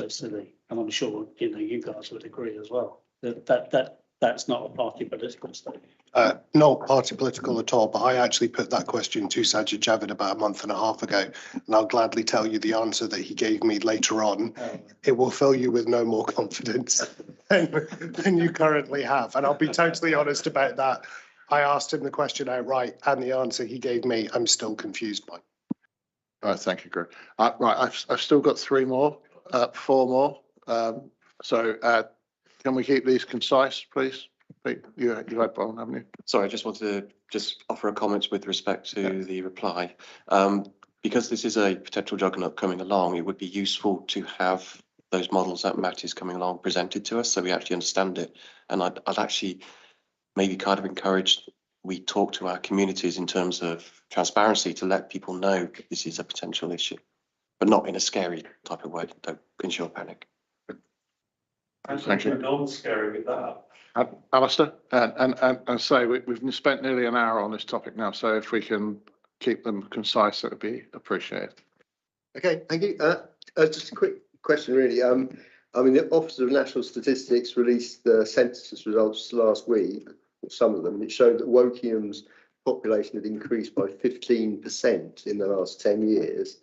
so silly. And I'm sure you guys would agree as well. That's not a party political statement. Not party political at all, but I actually put that question to Sajid Javid about a month and a half ago, and I'll gladly tell you the answer that he gave me later on. It will fill you with no more confidence than you currently have. And I'll be totally honest about that. I asked him the question outright, and the answer he gave me, I'm still confused by. All right, thank you, Greg. Right, I've still got four more. Can we keep these concise, please? You had one, haven't you? Sorry, I just wanted to offer a comment with respect to the reply. Because this is a potential juggernaut coming along, it would be useful to have those models that Matt is coming along presented to us, so we actually understand it. And I'd actually maybe kind of encourage we talk to our communities in terms of transparency to let people know that this is a potential issue, but not in a scary type of way. Don't ensure panic. Thank you. Non-scary with that. Alistair, and so we've spent nearly an hour on this topic now, so if we can keep them concise, that would be appreciated. Okay, thank you. Just a quick question, really. I mean, the Office of National Statistics released the census results last week, some of them, and it showed that Wokeham's population had increased by 15% in the last 10 years.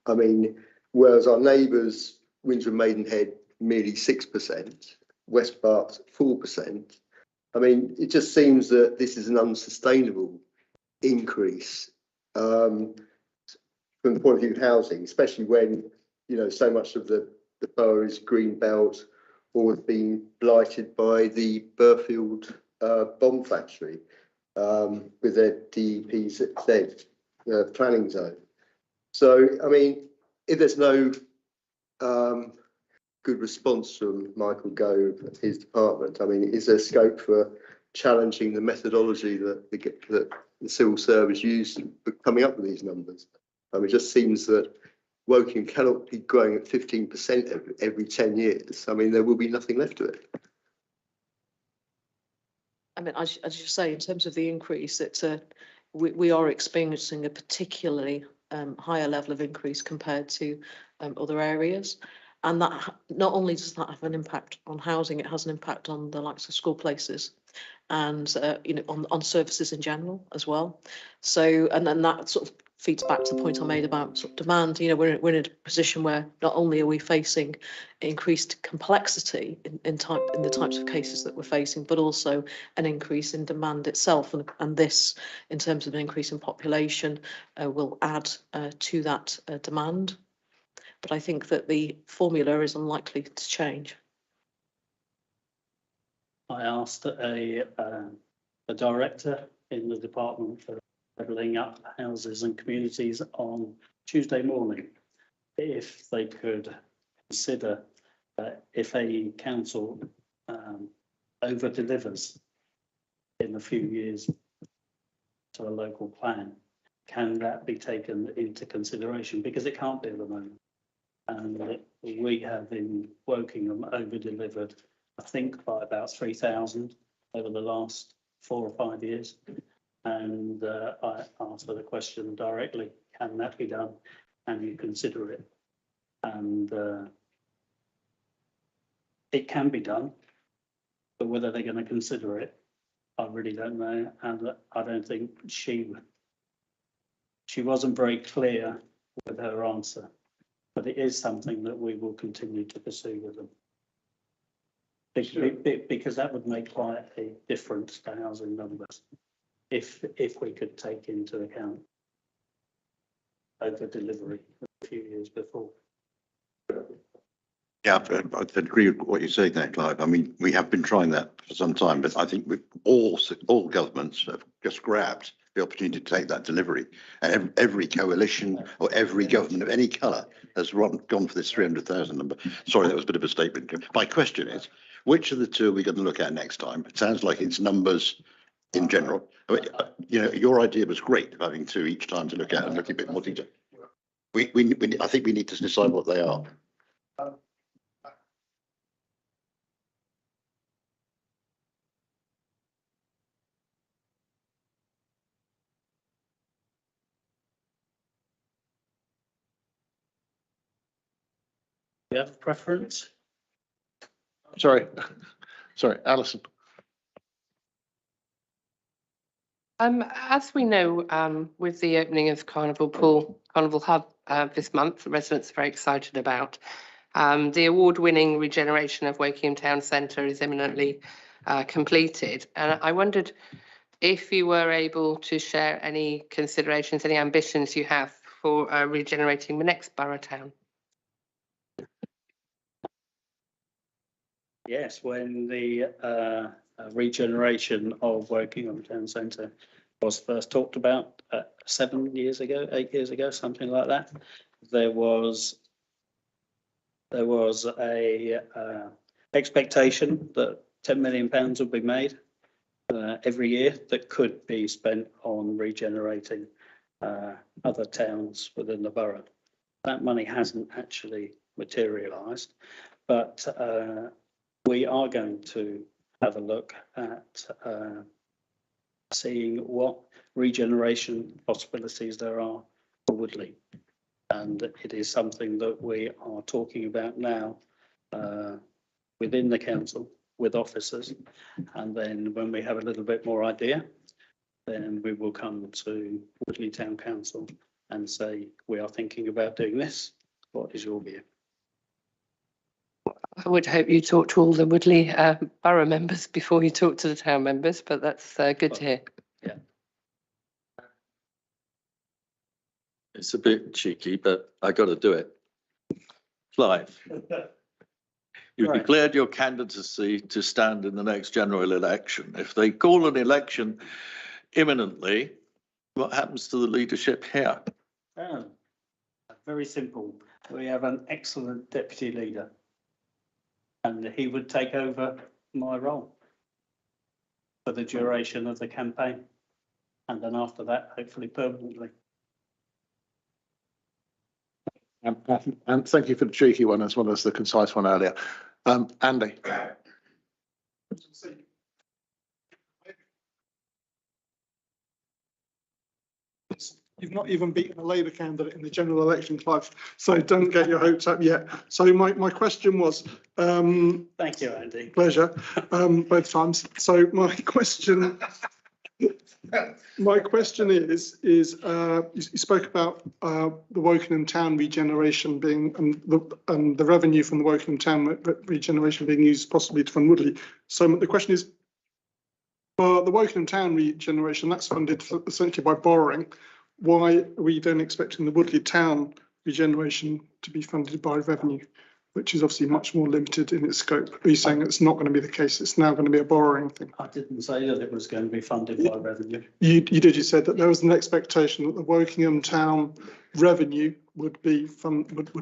I mean, whereas our neighbours, Windsor and Maidenhead, merely 6%, West Berks 4%. I mean, it just seems that this is an unsustainable increase from the point of view of housing, especially when, you know, so much of the borough is green belt or has been blighted by the Burfield bomb factory with their DEPZ planning zone. So, I mean, if there's no good response from Michael Gove and his department, I mean, is there scope for challenging the methodology that the civil service used for coming up with these numbers? I mean, it just seems that Woking cannot be growing at 15% every 10 years. I mean, there will be nothing left of it. I mean, as you say, in terms of the increase, we are experiencing a particularly higher level of increase compared to other areas. And that not only does that have an impact on housing, it has an impact on the likes of school places and you know, on services in general as well. So, and then that sort of feeds back to the point I made about sort of demand. You know, we're in a position where not only are we facing increased complexity in the types of cases that we're facing, but also an increase in demand itself. And this, in terms of an increase in population, will add to that demand. But I think that the formula is unlikely to change. I asked a director in the Department for Levelling Up Houses and Communities on Tuesday morning if they could consider if a council over delivers in a few years to a local plan, can that be taken into consideration? Because it can't be at the moment. And we have in Wokingham over delivered, I think, by about 3,000 over the last 4 or 5 years. And I asked the question directly, can that be done? Can you consider it? And it can be done, but whether they're going to consider it, I really don't know. And I don't think she wasn't very clear with her answer, but it is something that we will continue to pursue with them. Because that would make quite a difference to housing numbers if we could take into account over delivery a few years before. Yeah, I agree with what you're saying there, Clive. I mean, we have been trying that for some time, but I think all governments have just grabbed the opportunity to take that delivery, and every coalition or every government of any colour has gone for this 300,000 number. Sorry, that was a bit of a statement. My question is, which of the two are we going to look at next time? It sounds like it's numbers in general. I mean, you know, your idea was great, having two each time to look at and look a bit more detail. I think we need to decide what they are. Do you have a preference? Sorry, Alison. As we know, with the opening of Carnival Hub this month, the residents are very excited about. The award-winning regeneration of Wokingham Town Centre is imminently completed, and I wondered if you were able to share any considerations, any ambitions you have for regenerating the next borough town. Yes, when the regeneration of Wokingham Town Centre was first talked about 7 years ago, 8 years ago, something like that, there was a expectation that £10 million would be made every year that could be spent on regenerating other towns within the borough. That money hasn't actually materialised, but We are going to have a look at seeing what regeneration possibilities there are for Woodley. And it is something that we are talking about now within the council with officers. And then when we have a little bit more idea, then we will come to Woodley Town Council and say, we are thinking about doing this. What is your view? I would hope you talk to all the Woodley borough members before you talk to the town members, but that's good to hear. Yeah. It's a bit cheeky, but I got to do it. Clive, you've Right. declared your candidacy to stand in the next general election. If they call an election imminently, what happens to the leadership here? Oh, very simple. We have an excellent deputy leader. And he would take over my role for the duration of the campaign. And then after that, hopefully permanently. And thank you for the cheeky one as well as the concise one earlier. Andy. You've not even beaten a Labour candidate in the general election, Clive, so don't get your hopes up yet. So my question was, Thank you, Andy. pleasure, both times. So my question is, you spoke about the Wokingham Town regeneration being, and the revenue from the Wokingham Town regeneration being used possibly to fund Woodley. So the question is, for the Wokingham Town regeneration, that's funded essentially by borrowing. Why are we then expecting the Woodley Town regeneration to be funded by revenue, which is obviously much more limited in its scope? Are you saying it's not going to be the case? It's now going to be a borrowing thing? I didn't say that it was going to be funded by revenue. You did. You said that there was an expectation that the Wokingham Town revenue would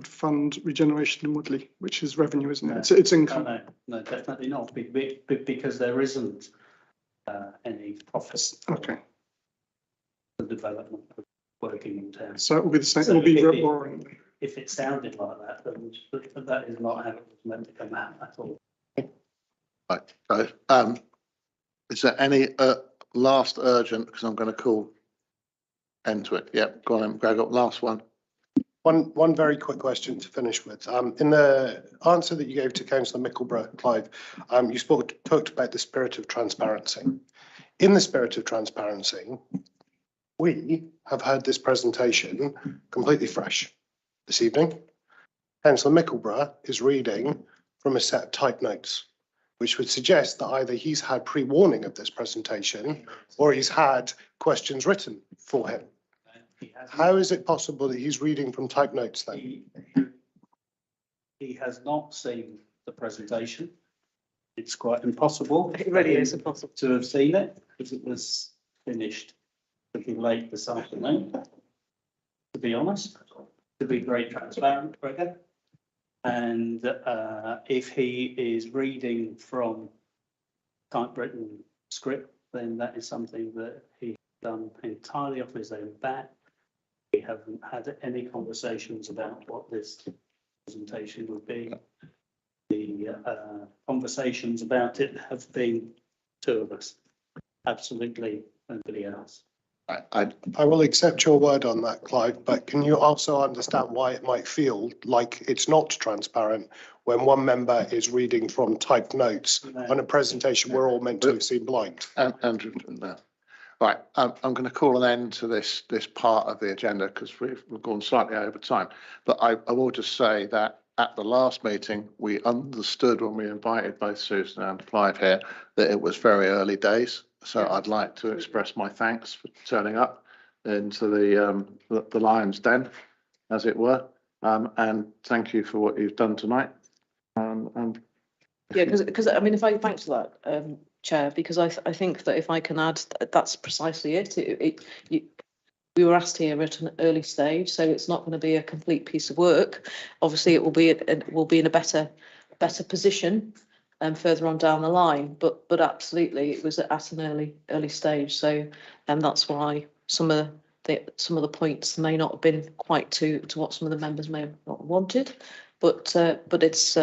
fund regeneration in Woodley, which is revenue, isn't it? No. It's income. No, definitely not, because there isn't any profit. Okay. The development of Wokingham Town. So it will be the same. So it will be if borrowing. If it sounded like that, then that is not how it was meant to come out at all. Right. So, is there any last urgent, because I'm going to call end to it. Yep, go on, Gregor, last one. One very quick question to finish with. In the answer that you gave to Councillor Mickleborough, Clive, you talked about the spirit of transparency. In the spirit of transparency, we have heard this presentation completely fresh this evening. Councillor Mickleborough is reading from a set of type notes, which would suggest that either he's had pre-warning of this presentation or he's had questions written for him. How is it possible that he's reading from type notes then? He has not seen the presentation. It's quite impossible. It really is impossible to have seen it because it was finished pretty late this afternoon. To be honest, to be very transparent, Gregor. And if he is reading from typewritten script, then that is something that he's done entirely off his own bat. We haven't had any conversations about what this presentation would be. The conversations about it have been two of us, absolutely nobody else. I will accept your word on that, Clive, but can you also understand why it might feel like it's not transparent when one member is reading from typed notes on a presentation we're all meant to have seen blind? Andrew, no. Right, I'm going to call an end to this part of the agenda because we've gone slightly over time. But I will just say that at the last meeting, we understood when we invited both Susan and Clive here that it was very early days. So I'd like to express my thanks for turning up into the lion's den, as it were. And thank you for what you've done tonight. And yeah, because I mean, if I thanks for that, Chair, because I think that if I can add, that's precisely it. We were asked here at an early stage, so it's not going to be a complete piece of work. Obviously, it will be in a better position further on down the line. But absolutely, it was at an early stage. So, and that's why some of the points may not have been quite to what some of the members may have not wanted. But it's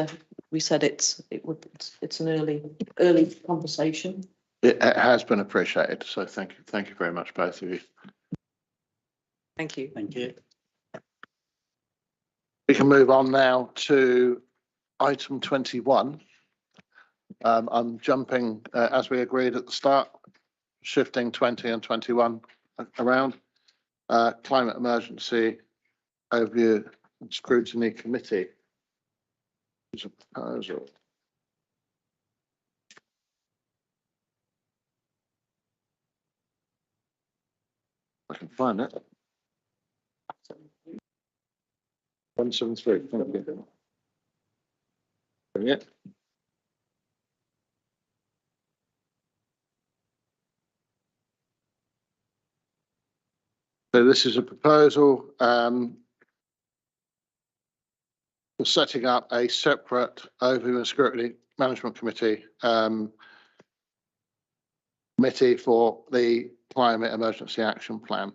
we said it's an early conversation. It has been appreciated, so thank you very much, both of you. Thank you. Thank you. We can move on now to item 21. I'm jumping, as we agreed at the start, shifting 20 and 21 around. Climate emergency overview and scrutiny committee. There's a proposal. I can find it. 173. Thank you. Bring it. So this is a proposal for setting up a separate overview and scrutiny management committee committee for the climate emergency action plan.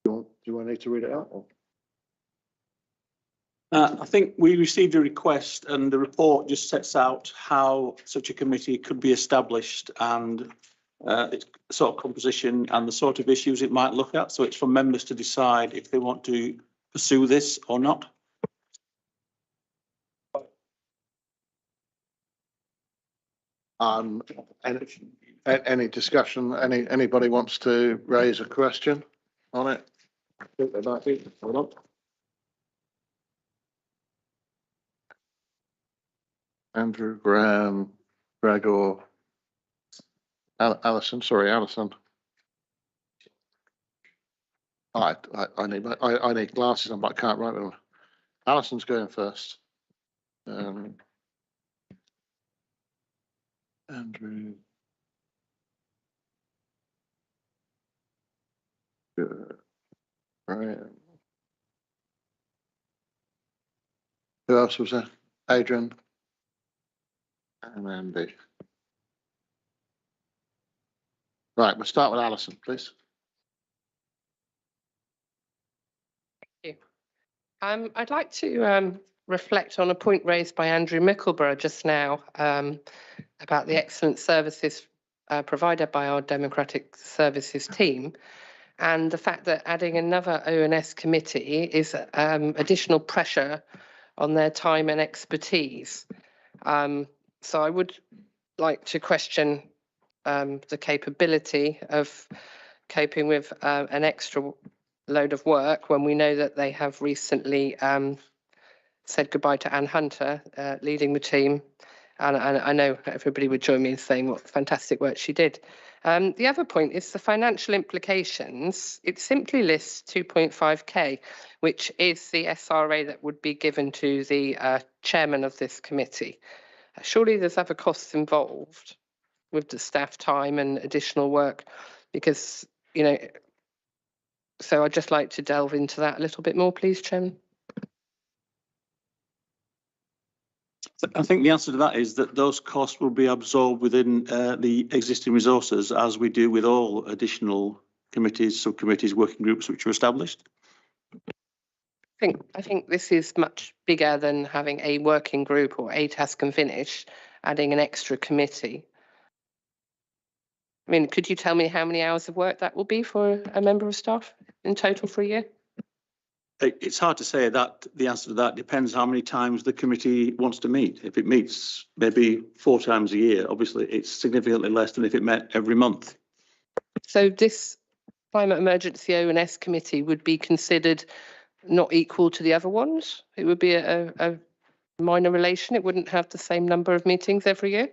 Do you need to read it out? Or? I think we received a request and the report just sets out how such a committee could be established and its sort of composition and the sort of issues it might look at. So it's for members to decide if they want to pursue this or not. Any discussion? Anybody wants to raise a question on it? I think there might be, or not. Andrew, Graham, Gregor, Alison. Sorry, Alison. I need glasses on, but I can't write with them. Alison's going first. Andrew. Right. Who else was there? Adrian. And Andy. Right, we'll start with Alison, please. Thank you. I'd like to reflect on a point raised by Andrew Mickleborough just now about the excellent services provided by our Democratic Services team, and the fact that adding another ONS committee is additional pressure on their time and expertise. So I would like to question the capability of coping with an extra load of work when we know that they have recently said goodbye to Anne Hunter leading the team. And I know everybody would join me in saying what fantastic work she did. The other point is the financial implications. It simply lists 2.5k, which is the SRA that would be given to the chairman of this committee. Surely there's other costs involved with the staff time and additional work, because, you know, so I'd just like to delve into that a little bit more, please, Chairman. I think the answer to that is that those costs will be absorbed within the existing resources, as we do with all additional committees, subcommittees, working groups which are established. I think this is much bigger than having a working group or a task and finish, adding an extra committee. I mean, could you tell me how many hours of work that will be for a member of staff in total for a year? It's hard to say that. The answer to that depends how many times the committee wants to meet. If it meets maybe 4 times a year, obviously it's significantly less than if it met every month. So this climate emergency ONS committee would be considered not equal to the other ones? It would be a minor relation? It wouldn't have the same number of meetings every year?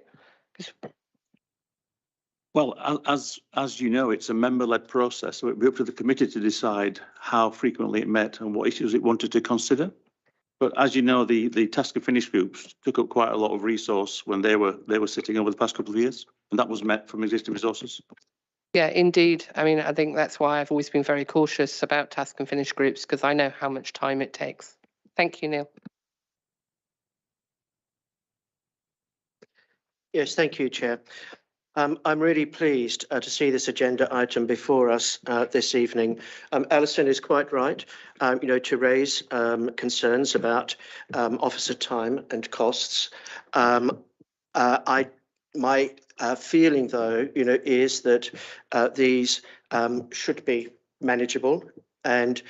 Well, as you know, it's a member-led process, so it'd be up to the committee to decide how frequently it met and what issues it wanted to consider. But as you know, the task and finish groups took up quite a lot of resource when they were sitting over the past couple of years, and that was met from existing resources. Yeah, indeed. I mean, I think that's why I've always been very cautious about task and finish groups, because I know how much time it takes. Thank you, Neil. Yes, thank you, Chair. I'm really pleased to see this agenda item before us this evening. Alison is quite right, to raise concerns about officer time and costs. My feeling, though, is that these should be manageable and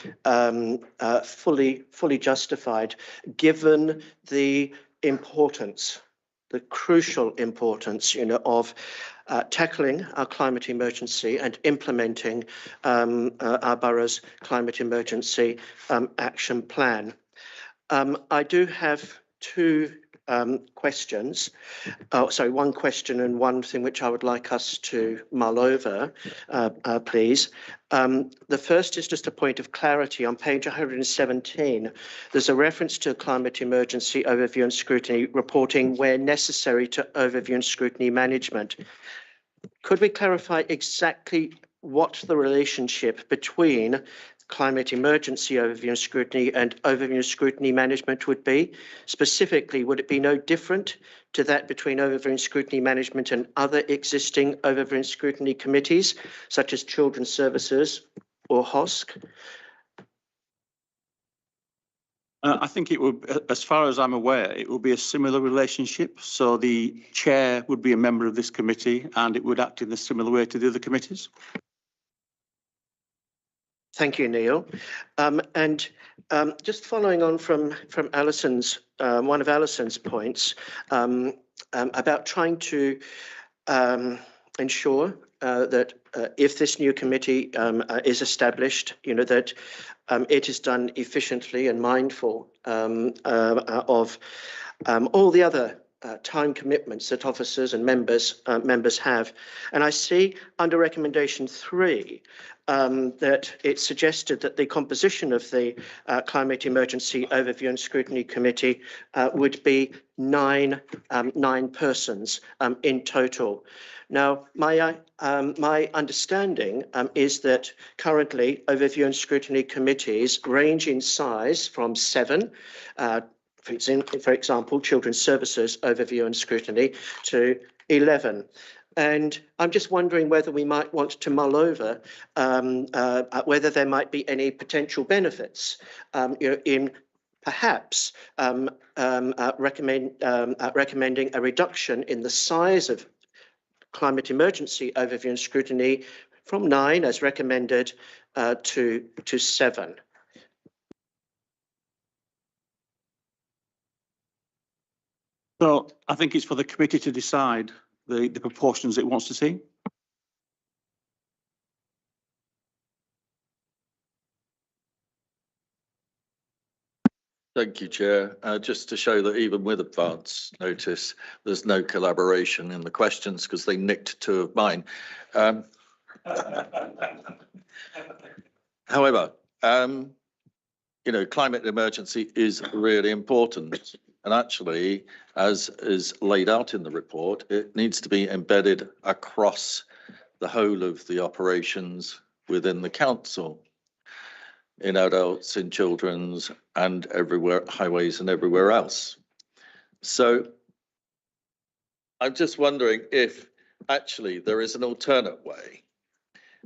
fully justified, given the importance, the crucial importance, of tackling our climate emergency and implementing our borough's climate emergency action plan. I do have two questions. Oh, sorry, one question and one thing which I would like us to mull over, please. The first is just a point of clarity. On page 117, there's a reference to climate emergency overview and scrutiny reporting where necessary to overview and scrutiny management. Could we clarify exactly what the relationship between climate emergency overview and overview and scrutiny management would be? Specifically, would it be no different to that between overview and scrutiny management and other existing overview and scrutiny committees, such as Children's Services or HOSC? I think it would, as far as I'm aware, it will be a similar relationship. So the chair would be a member of this committee and it would act in a similar way to the other committees. Thank you, Neil. And just following on from Alison's, one of Alison's points about trying to ensure that if this new committee is established, that it is done efficiently and mindful of all the other time commitments that officers and members have. And I see under recommendation 3 that it's suggested that the composition of the Climate Emergency Overview and Scrutiny Committee would be nine persons in total. Now, my understanding is that currently Overview and Scrutiny Committees range in size from 7, for example, Children's Services Overview and Scrutiny, to 11. And I'm just wondering whether we might want to mull over whether there might be any potential benefits in perhaps recommending a reduction in the size of Climate Emergency Overview and Scrutiny from 9, as recommended, to 7. So I think it's for the committee to decide the proportions it wants to see. Thank you, Chair. Just to show that even with advance notice, there's no collaboration in the questions because they nicked 2 of mine. However, climate emergency is really important. And actually, as is laid out in the report, it needs to be embedded across the whole of the operations within the council, in adults, in children's, and everywhere, highways and everywhere else. So I'm just wondering if actually there is an alternate way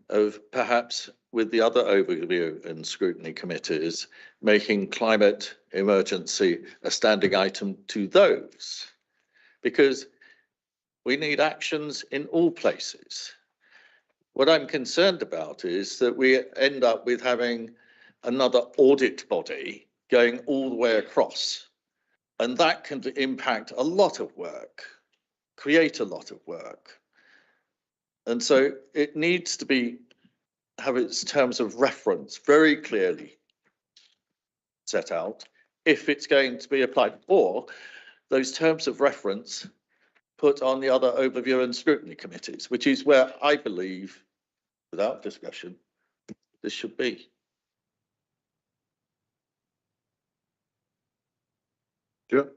of perhaps with the other overview and scrutiny committees, making climate emergency a standing item to those, because we need actions in all places. What I'm concerned about is that we end up with having another audit body going all the way across, and that can impact a lot of work, create a lot of work. And so it needs to have its terms of reference very clearly set out if it's going to be applied, or those terms of reference put on the other overview and scrutiny committees, which is where I believe, without discussion, this should be. Sure.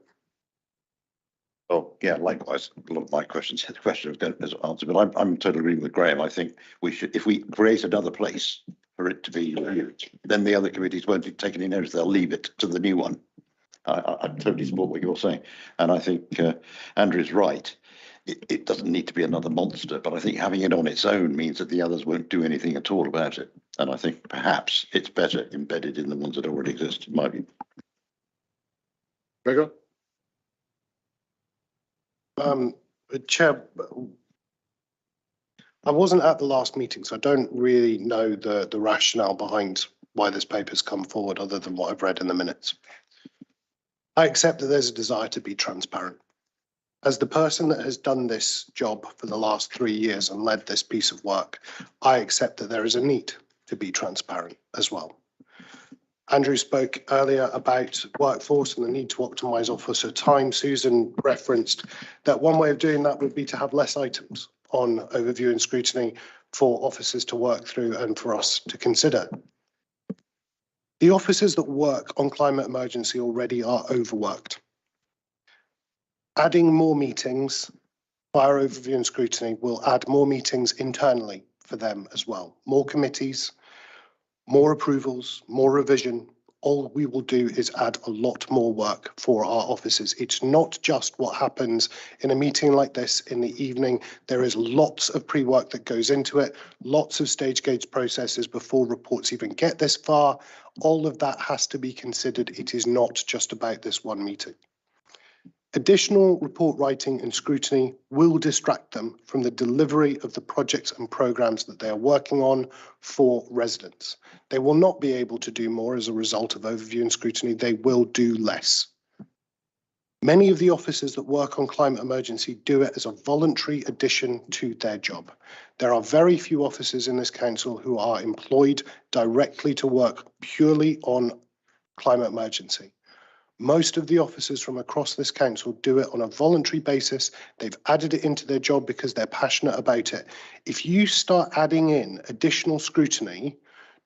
Oh, yeah, likewise, a lot of my questions, the question was going to answer, but I'm totally agreeing with Graham. I think we should, if we create another place for it to be reviewed, then the other committees won't be taken in notice, they'll leave it to the new one. I totally support what you're saying. And I think Andrew's right. it doesn't need to be another monster, but I think having it on its own means that the others won't do anything at all about it. And I think perhaps it's better embedded in the ones that already exist, in my view. Gregor? Chair, I wasn't at the last meeting, so I don't really know the rationale behind why this paper's come forward, other than what I've read in the minutes. I accept that there's a desire to be transparent. As the person that has done this job for the last 3 years and led this piece of work, I accept that there is a need to be transparent as well. Andrew spoke earlier about workforce and the need to optimise officer time. Susan referenced that one way of doing that would be to have less items on overview and scrutiny for officers to work through and for us to consider. The officers that work on climate emergency already are overworked. Adding more meetings via overview and scrutiny will add more meetings internally for them as well. More committees, more approvals, more revision. All we will do is add a lot more work for our officers. It's not just what happens in a meeting like this in the evening. There is lots of pre-work that goes into it, lots of stage gate processes before reports even get this far. All of that has to be considered. It is not just about this one meeting. Additional report writing and scrutiny will distract them from the delivery of the projects and programmes that they are working on for residents. They will not be able to do more as a result of overview and scrutiny. They will do less. Many of the officers that work on climate emergency do it as a voluntary addition to their job. There are very few officers in this council who are employed directly to work purely on climate emergency. Most of the officers from across this council do it on a voluntary basis. They've added it into their job because they're passionate about it. If you start adding in additional scrutiny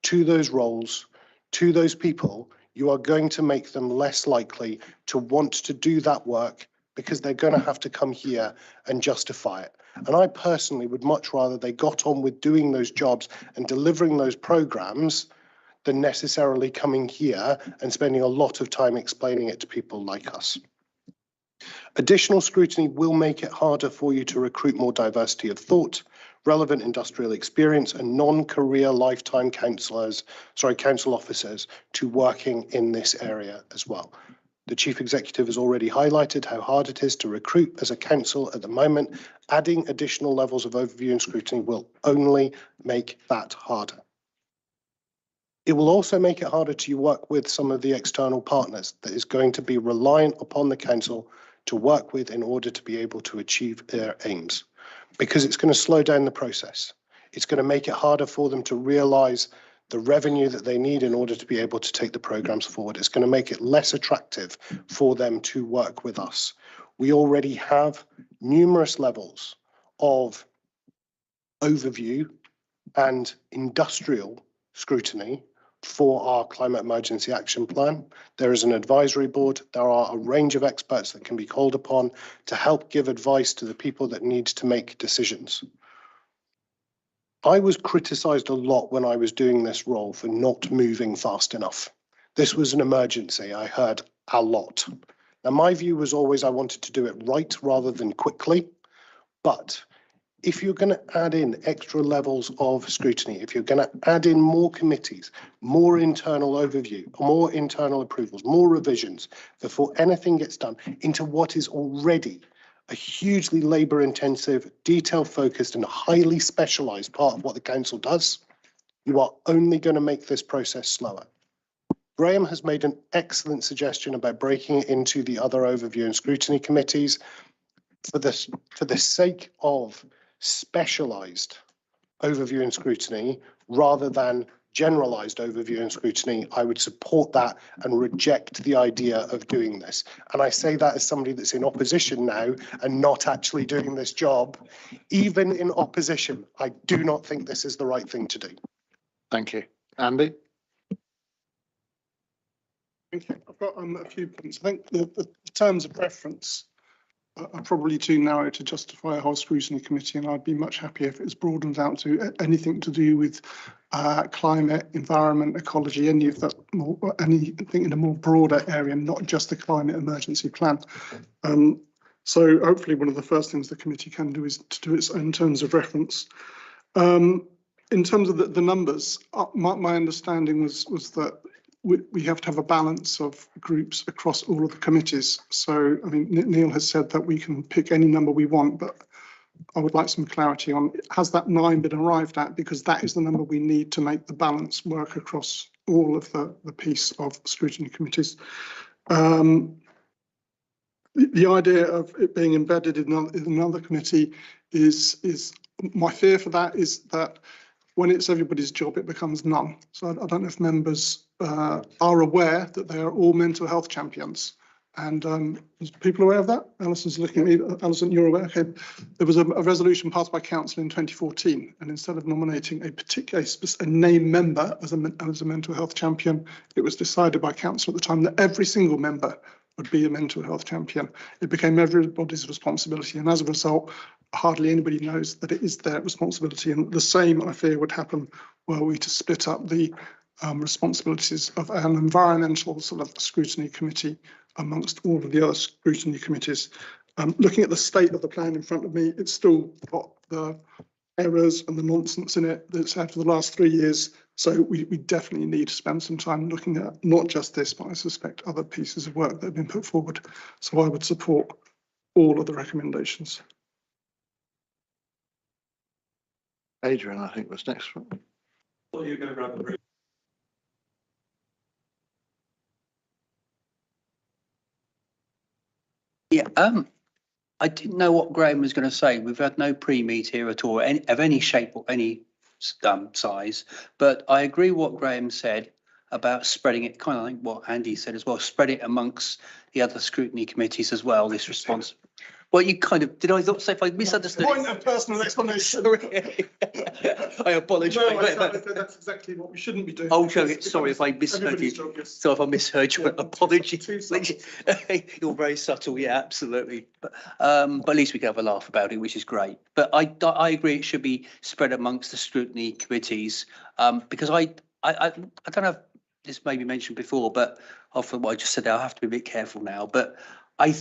to those roles, to those people, you are going to make them less likely to want to do that work because they're going to have to come here and justify it. And I personally would much rather they got on with doing those jobs and delivering those programmes than necessarily coming here and spending a lot of time explaining it to people like us. Additional scrutiny will make it harder for you to recruit more diversity of thought, relevant industrial experience and non-career lifetime council officers to working in this area as well. The Chief Executive has already highlighted how hard it is to recruit as a council at the moment. Adding additional levels of overview and scrutiny will only make that harder. It will also make it harder to work with some of the external partners that is going to be reliant upon the council to work with in order to be able to achieve their aims, because it's going to slow down the process. It's going to make it harder for them to realise the revenue that they need in order to be able to take the programmes forward. It's going to make it less attractive for them to work with us. We already have numerous levels of overview and industrial scrutiny for our climate emergency action plan. There is an advisory board. There are a range of experts that can be called upon to help give advice to the people that need to make decisions. I was criticised a lot when I was doing this role for not moving fast enough. This was an emergency. I heard a lot. Now, my view was always I wanted to do it right rather than quickly, but if you're going to add in extra levels of scrutiny, if you're going to add in more committees, more internal overview, more internal approvals, more revisions before anything gets done into what is already a hugely labour-intensive, detail-focused and highly specialised part of what the council does, you are only going to make this process slower. Graham has made an excellent suggestion about breaking it into the other overview and scrutiny committees. For the sake of specialised overview and scrutiny rather than generalised overview and scrutiny, I would support that and reject the idea of doing this. And I say that as somebody that's in opposition now and not actually doing this job. Even in opposition, I do not think this is the right thing to do. Thank you. Andy? Thank you. I've got a few points. I think the terms of reference are probably too narrow to justify a whole scrutiny committee, and I'd be much happier if it was broadened out to anything to do with climate, environment, ecology, any of that, anything in a more broader area, not just the climate emergency plan. So hopefully one of the first things the committee can do is to do its own terms of reference. In terms of the numbers, my understanding was that we have to have a balance of groups across all of the committees. So, I mean, Neil has said that we can pick any number we want, but I would like some clarity on, has that 9 been arrived at? Because that is the number we need to make the balance work across all of the piece of scrutiny committees. The idea of it being embedded in another committee is my fear for that is that when it's everybody's job, it becomes none. So I don't know if members are aware that they are all mental health champions. And is people aware of that? Alison's looking at me. Alison, you're aware? Okay. There was a resolution passed by council in 2014, and instead of nominating a named member as a mental health champion, it was decided by council at the time that every single member would be a mental health champion. It became everybody's responsibility, and as a result, hardly anybody knows that it is their responsibility. And the same, I fear, would happen were we to split up the responsibilities of an environmental sort of scrutiny committee amongst all of the other scrutiny committees. Looking at the state of the plan in front of me, it's still got the errors and the nonsense in it that's had for the last 3 years. So we definitely need to spend some time looking at not just this, but I suspect other pieces of work that have been put forward. So I would support all of the recommendations. Adrian, I think was next. Well, you go around the room. Yeah, I didn't know what Graham was going to say. We've had no pre-meet here at all, of any shape or any size. But I agree what Graham said about spreading it, kind of like what Andy said as well, spread it amongst the other scrutiny committees as well, this response. Well, you kind of, did I not say if I misunderstood? Point of personal explanation. I apologise. No, that's exactly what we shouldn't be doing. Oh, sorry if I misheard you. So if I misheard you, apologies. You're very subtle, yeah, absolutely. But at least we can have a laugh about it, which is great. But I agree it should be spread amongst the scrutiny committees, because I don't know if this may be mentioned before, but after what I just said, I'll have to be a bit careful now. But I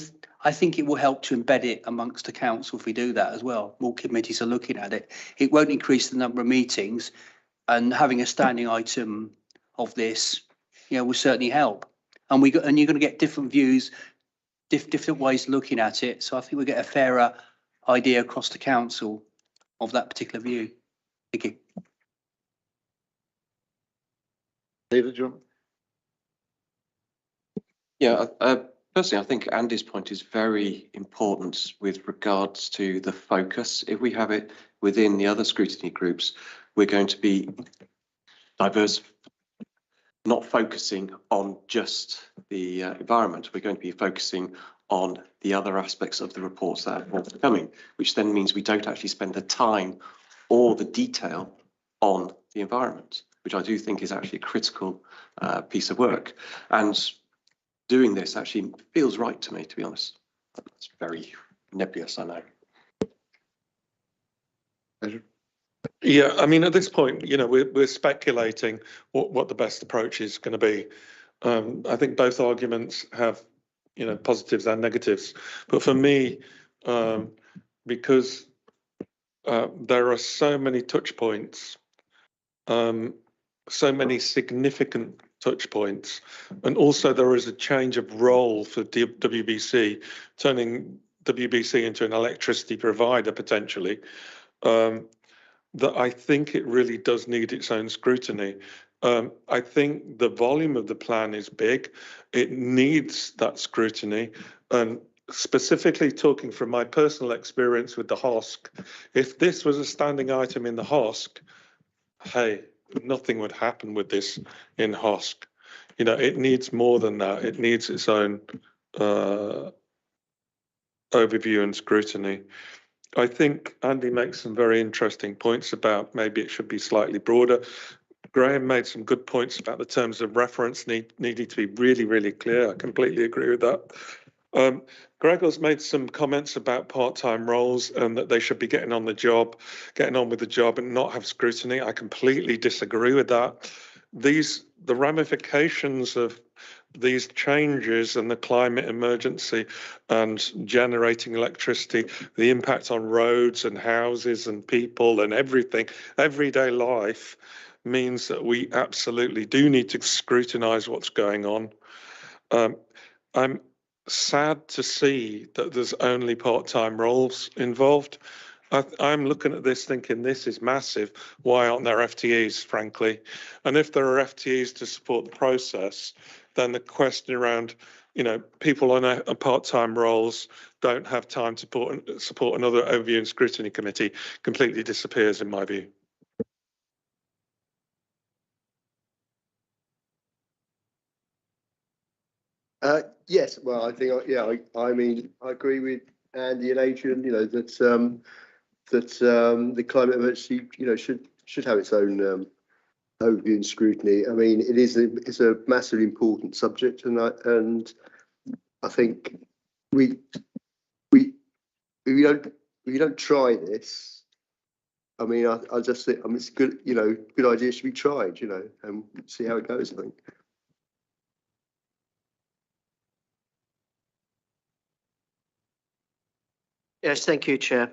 think it will help to embed it amongst the council if we do that as well. More committees are looking at it. It won't increase the number of meetings, and having a standing item of this, will certainly help. And you're going to get different views, different ways of looking at it. So I think we get a fairer idea across the council of that particular view. Thank you. David, do you want? Yeah, personally, I think Andy's point is very important with regards to the focus. If we have it within the other scrutiny groups, we're going to be diverse, not focusing on just the environment. We're going to be focusing on the other aspects of the reports that are forthcoming, which then means we don't actually spend the time or the detail on the environment, which I do think is actually a critical piece of work. And doing this actually feels right to me, to be honest. It's very nebulous, I know. Yeah, I mean, at this point, we're speculating what the best approach is going to be. I think both arguments have, positives and negatives. But for me, because there are so many touch points, so many significant touch points, and also there is a change of role for WBC, turning WBC into an electricity provider potentially, that I think it really does need its own scrutiny. I think the volume of the plan is big. It needs that scrutiny. And specifically talking from my personal experience with the HOSC, if this was a standing item in the HOSC, hey, nothing would happen with this in HOSC. It needs more than that. It needs its own overview and scrutiny. I think Andy makes some very interesting points about maybe it should be slightly broader. Graham made some good points about the terms of reference needing to be really, really clear. I completely agree with that. Gregor's made some comments about part-time roles and that they should be getting on with the job and not have scrutiny. I completely disagree with that. The ramifications of these changes and the climate emergency and generating electricity, the impact on roads and houses and people and everything, everyday life, means that we absolutely do need to scrutinise what's going on. I'm sad to see that there's only part-time roles involved. I'm looking at this thinking this is massive. Why aren't there FTEs, frankly? And if there are FTEs to support the process, then the question around, you know, people on a part-time roles don't have time to support another overview and scrutiny committee completely disappears, in my view. Yes, well, I think, yeah, I mean, I agree with Andy and Adrian, you know, that the climate emergency, you know, should have its own overview and scrutiny. I mean, it's a massively important subject, and I think we don't try this. I mean, I just think, I mean, it's good, you know, good idea should be tried, you know, and see how it goes, I think. Yes, thank you, Chair.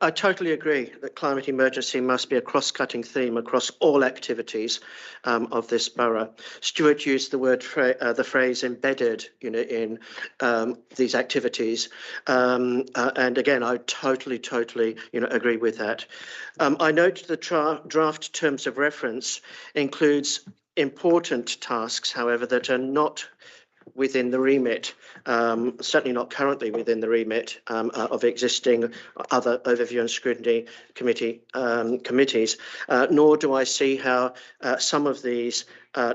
I totally agree that climate emergency must be a cross-cutting theme across all activities of this borough. Stuart used the phrase embedded, you know, in these activities, and again, I totally, you know, agree with that. I note the draft terms of reference includes important tasks, however, that are not within the remit, certainly not currently within the remit of existing other overview and scrutiny committees, nor do I see how some of these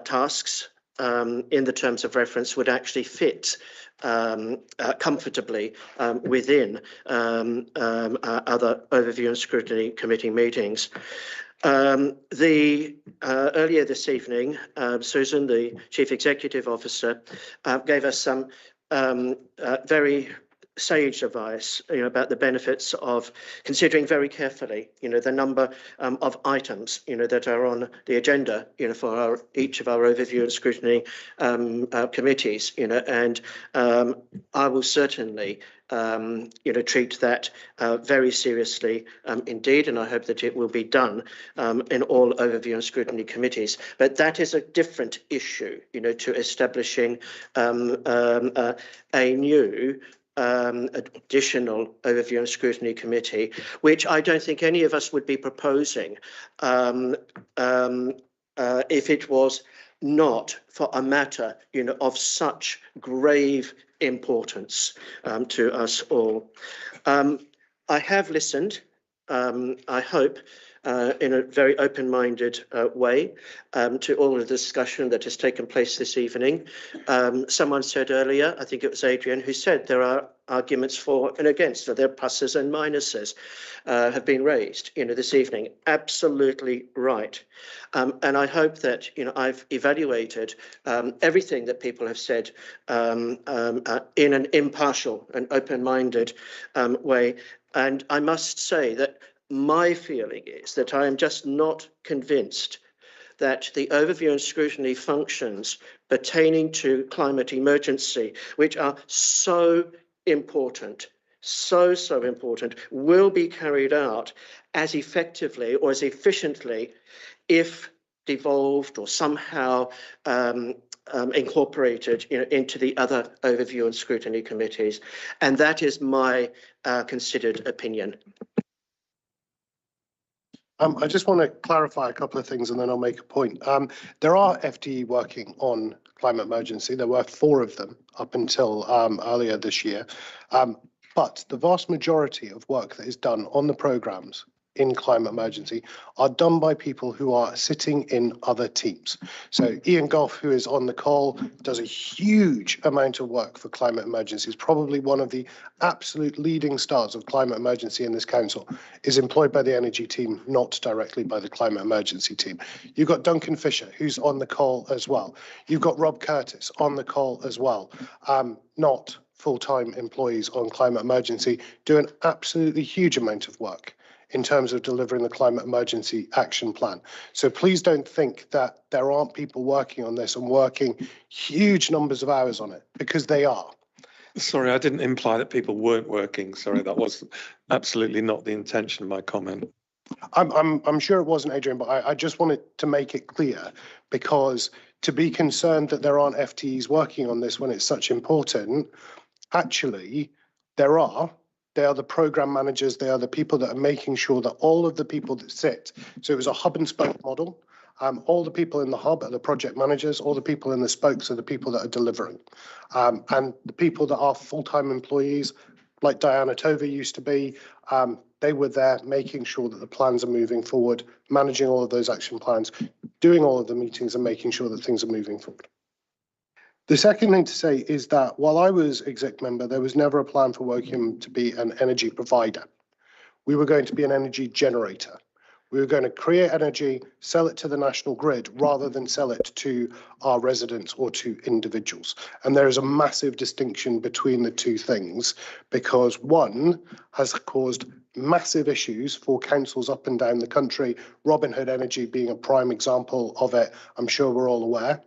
tasks in the terms of reference would actually fit comfortably within other overview and scrutiny committee meetings. Earlier this evening, Susan, the Chief Executive Officer, gave us some very sage advice, you know, about the benefits of considering very carefully, you know, the number of items, you know, that are on the agenda, you know, for each of our overview and scrutiny committees, you know, and I will certainly you know, treat that very seriously indeed, and I hope that it will be done in all overview and scrutiny committees. But that is a different issue, you know, to establishing a new additional overview and scrutiny committee, which I don't think any of us would be proposing if it was not for a matter, you know, of such grave importance to us all. I have listened, I hope, in a very open-minded way to all of the discussion that has taken place this evening. Someone said earlier, I think it was Adrian, who said there are arguments for and against, so there are pluses and minuses have been raised, you know, this evening. Absolutely right. And I hope that, you know, I've evaluated everything that people have said in an impartial and open-minded way. And I must say that my feeling is that I am just not convinced that the overview and scrutiny functions pertaining to climate emergency, which are so important, so important, will be carried out as effectively or as efficiently if devolved or somehow incorporated, you know, into the other overview and scrutiny committees. And that is my considered opinion. I just want to clarify a couple of things and then I'll make a point. There are FTE working on climate emergency. There were 4 of them up until earlier this year. But the vast majority of work that is done on the programmes in climate emergency are done by people who are sitting in other teams. So Ian Goff, who is on the call, does a huge amount of work for climate emergency. Is probably one of the absolute leading stars of climate emergency in this council, is employed by the energy team, not directly by the climate emergency team. You've got Duncan Fisher, who's on the call as well. You've got Rob Curtis on the call as well. Not full-time employees on climate emergency, do an absolutely huge amount of work in terms of delivering the climate emergency action plan. So please don't think that there aren't people working on this and working huge numbers of hours on it, because they are. Sorry, I didn't imply that people weren't working. Sorry, that was absolutely not the intention of my comment. I'm sure it wasn't, Adrian, but I just wanted to make it clear, because to be concerned that there aren't FTEs working on this when it's such important, actually, there are. They are the program managers. They are the people that are making sure that all of the people that sit. So it was a hub and spoke model. All the people in the hub are the project managers. All the people in the spokes are the people that are delivering. And the people that are full-time employees, like Diana Tova used to be, they were there making sure that the plans are moving forward, managing all of those action plans, doing all of the meetings and making sure that things are moving forward. The second thing to say is that while I was exec member, there was never a plan for Woking to be an energy provider. We were going to be an energy generator. We were going to create energy, sell it to the national grid rather than sell it to our residents or to individuals. And there is a massive distinction between the two things, because one has caused massive issues for councils up and down the country, Robin Hood Energy being a prime example of it, I'm sure we're all aware.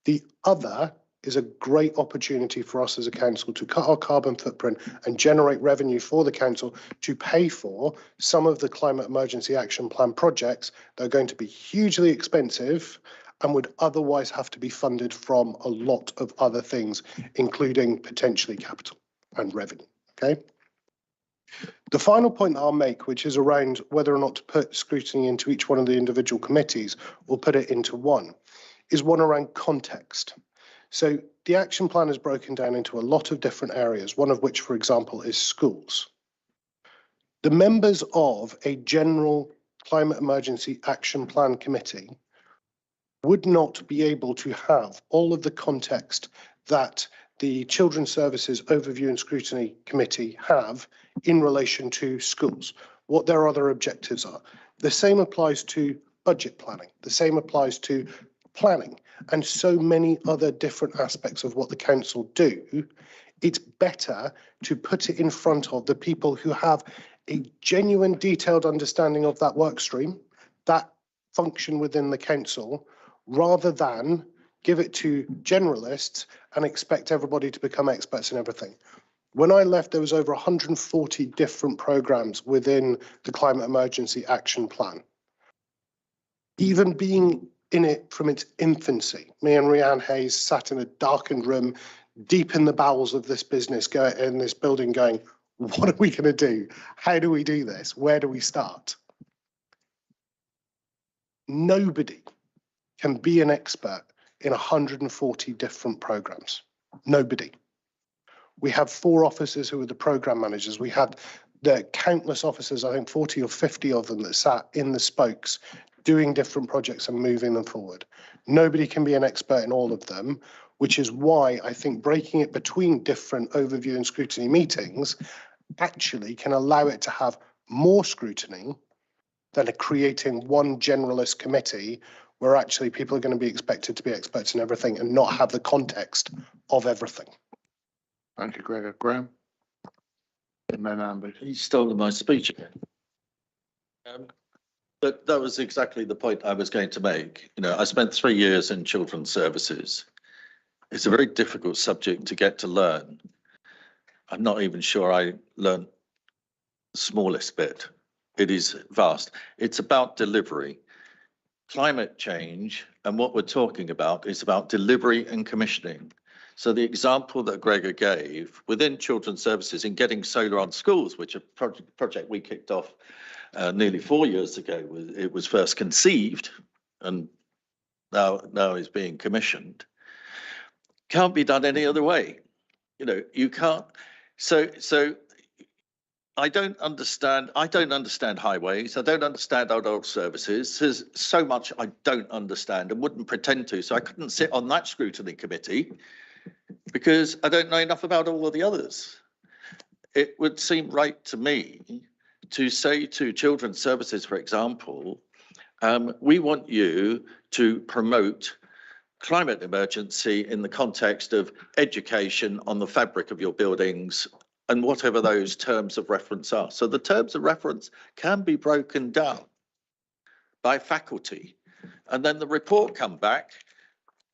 The other is a great opportunity for us as a council to cut our carbon footprint and generate revenue for the council to pay for some of the climate emergency action plan projects that are going to be hugely expensive and would otherwise have to be funded from a lot of other things, including potentially capital and revenue. Okay. The final point that I'll make, which is around whether or not to put scrutiny into each one of the individual committees or put it into one, is one around context. So the action plan is broken down into a lot of different areas, one of which, for example, is schools. The members of a general climate emergency action plan committee would not be able to have all of the context that the Children's Services Overview and Scrutiny Committee have in relation to schools, what their other objectives are. The same applies to budget planning. The same applies to planning and so many other different aspects of what the council do. It's better to put it in front of the people who have a genuine detailed understanding of that work stream, that function within the council, rather than give it to generalists and expect everybody to become experts in everything. When I left, there was over 140 different programs within the Climate Emergency Action Plan. Even being in it from its infancy, me and Rhiannon Hayes sat in a darkened room deep in the bowels of this business, in this building going, what are we going to do? How do we do this? Where do we start? Nobody can be an expert in 140 different programs. Nobody. We have 4 officers who are the program managers. We had the countless officers, I think 40 or 50 of them, that sat in the spokes doing different projects and moving them forward. Nobody can be an expert in all of them, which is why I think breaking it between different overview and scrutiny meetings actually can allow it to have more scrutiny than creating one generalist committee where actually people are going to be expected to be experts in everything and not have the context of everything. Thank you, Gregor. Graham? And then Amber. He stole my speech again. But that was exactly the point I was going to make. You know, I spent 3 years in children's services. It's a very difficult subject to get to learn. I'm not even sure I learned the smallest bit. It is vast. It's about delivery. Climate change and what we're talking about is about delivery and commissioning. So the example that Gregor gave within children's services in getting solar on schools, which a project we kicked off nearly 4 years ago, it was first conceived and now is being commissioned, can't be done any other way. You know, you can't. So I don't understand highways. I don't understand adult services. There's so much I don't understand and wouldn't pretend to. So I couldn't sit on that scrutiny committee because I don't know enough about all of the others. It would seem right to me to say to children's services, for example, we want you to promote climate emergency in the context of education on the fabric of your buildings and whatever those terms of reference are. So the terms of reference can be broken down by faculty, and then the report come back,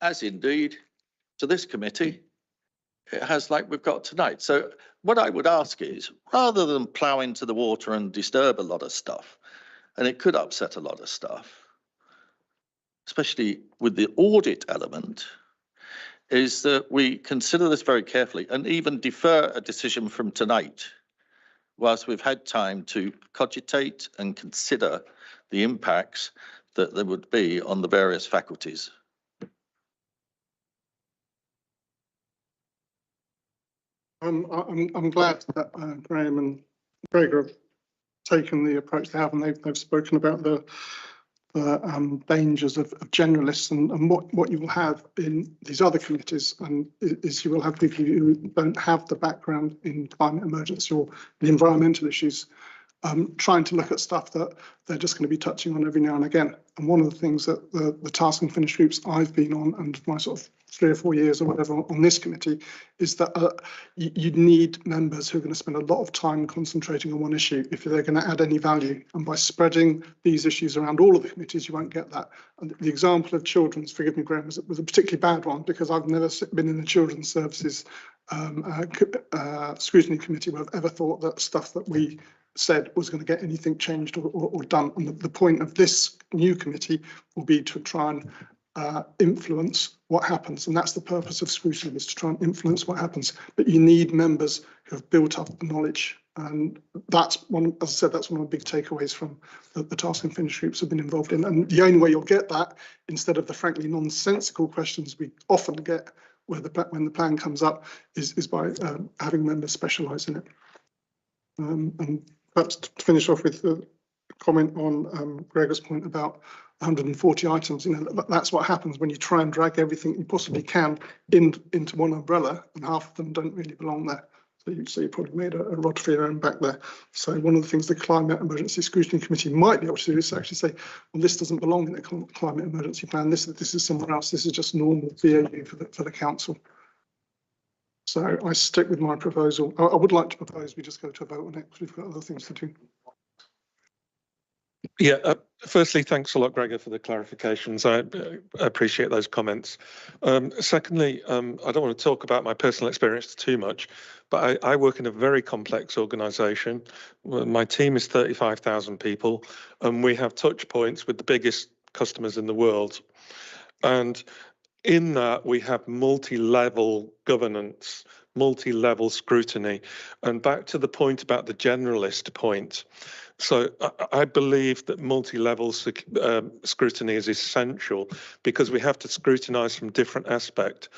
as indeed to this committee, it has like we've got tonight. So what I would ask is, rather than plough into the water and disturb a lot of stuff, and it could upset a lot of stuff, especially with the audit element, is that we consider this very carefully and even defer a decision from tonight whilst we've had time to cogitate and consider the impacts that there would be on the various faculties. I'm glad that Graham and Gregor have taken the approach they have, and they've spoken about the dangers of generalists, and what you will have in these other committees, and is you will have people who don't have the background in climate emergency or the environmental issues, trying to look at stuff that they're just going to be touching on every now and again. And one of the things that the task and finish groups I've been on, and my sort of 3 or 4 years or whatever on this committee, is that you need members who are going to spend a lot of time concentrating on one issue if they're going to add any value. And by spreading these issues around all of the committees, you won't get that. And the example of children's, forgive me, Graham, was a particularly bad one, because I've never been in the Children's Services Scrutiny Committee where I've ever thought that stuff that we said was going to get anything changed or done. And the point of this new committee will be to try and influence what happens, and that's the purpose of scrutiny, is to try and influence what happens. But you need members who have built up knowledge, and that's one, as I said, that's one of the big takeaways from the task and finish groups have been involved in. And the only way you'll get that, instead of the frankly nonsensical questions we often get when the plan comes up, is by having members specialise in it. And perhaps to finish off with a comment on Gregor's point about 140 items, that's what happens when you try and drag everything you possibly can into one umbrella, and half of them don't really belong there. So you probably made a rod for your own back there. So one of the things the Climate Emergency Scrutiny Committee might be able to do is actually say, well, this doesn't belong in the climate emergency plan. This is somewhere else. This is just normal BAU for the council. So I stick with my proposal. I would like to propose we just go to a vote on it because we've got other things to do. Yeah, firstly, thanks a lot, Gregor, for the clarifications. I appreciate those comments. Secondly, I don't want to talk about my personal experience too much, but I work in a very complex organisation. My team is 35,000 people, and we have touch points with the biggest customers in the world. And in that, we have multi-level governance, multi-level scrutiny. And back to the point about the generalist point. So I believe that multi-level scrutiny is essential because we have to scrutinise from different aspects.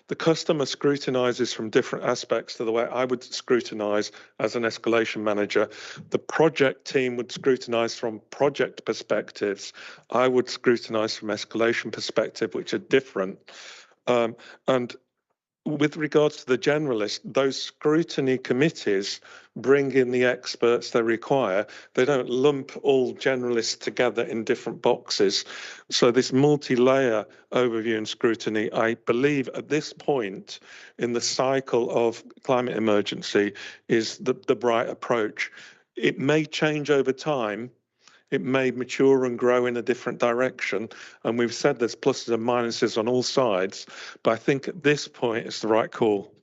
The customer scrutinises from different aspects to the way I would scrutinise as an escalation manager. The project team would scrutinise from project perspectives. I would scrutinise from escalation perspective, which are different. And with regards to the generalist, those scrutiny committees bring in the experts they require. They don't lump all generalists together in different boxes. So this multi-layer overview and scrutiny, I believe at this point in the cycle of climate emergency, is the bright approach. It may change over time. It may mature and grow in a different direction. And we've said there's pluses and minuses on all sides, but I think at this point it's the right call.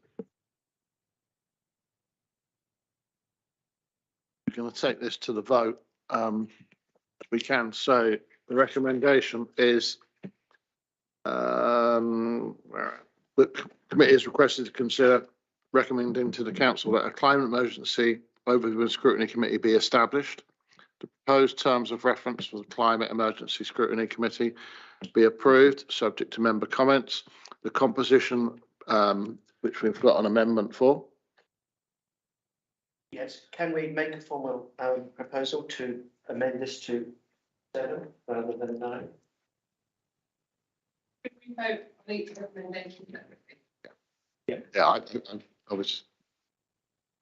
We're going to take this to the vote. We can. So the recommendation is the committee is requested to consider recommending to the council that a climate emergency overview and scrutiny committee be established. The proposed terms of reference for the Climate Emergency Scrutiny Committee be approved, subject to member comments. The composition, which we've got an amendment for. Yes, can we make a formal proposal to amend this to 7 rather than 9? Could we vote on each recommendation separately? Yeah, I was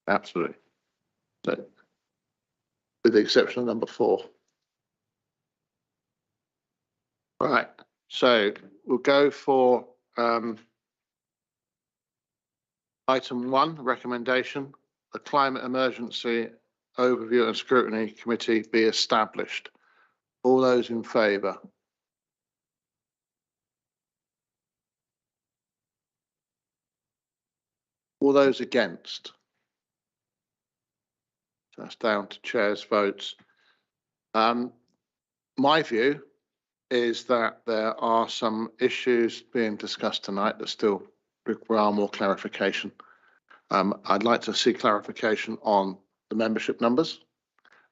absolutely. So, with the exception of number 4. Right, so we'll go for item 1, recommendation a climate emergency overview and scrutiny committee be established. All those in favour? All those against? So that's down to chair's votes. My view is that there are some issues being discussed tonight that still require more clarification. I'd like to see clarification on the membership numbers.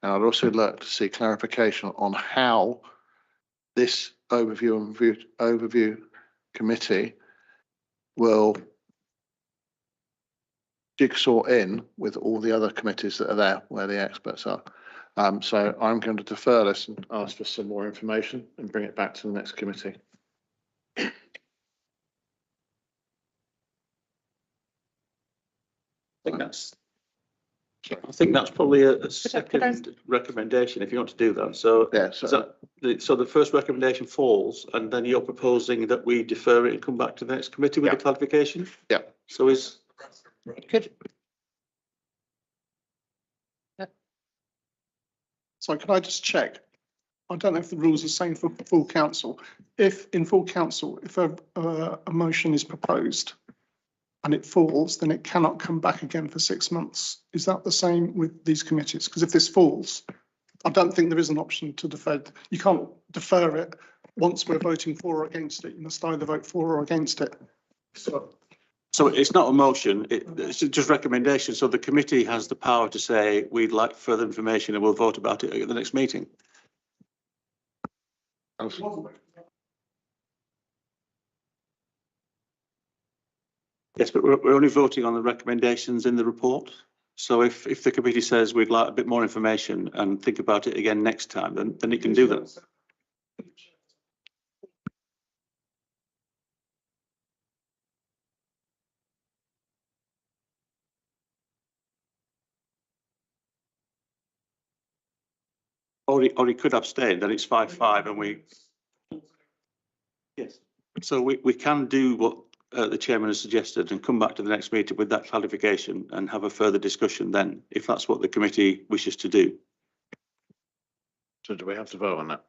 And I'd also like to see clarification on how this overview committee will jigsaw in with all the other committees that are there where the experts are. So I'm going to defer this and ask for some more information and bring it back to the next committee. I think that's probably a second recommendation if you want to do that. So, yeah, so the first recommendation falls, and then you're proposing that we defer it and come back to the next committee with the clarification? Yeah. So is Good. So can I just check? I don't know if the rules are the same for full council. If in full council, if a motion is proposed and it falls, then it cannot come back again for 6 months. Is that the same with these committees? Because if this falls, I don't think there is an option to defer. You can't defer it once we're voting for or against it. You must either vote for or against it. so it's not a motion, it's just recommendation. So the committee has the power to say, we'd like further information and we'll vote about it at the next meeting. Yes, but we're only voting on the recommendations in the report. So if the committee says we'd like a bit more information and think about it again next time, then it can do that. Or he could abstain, then it's 5-5 and we. Yes. So we can do what the chairman has suggested and come back to the next meeting with that clarification and have a further discussion then, if that's what the committee wishes to do. So do we have to vote on that?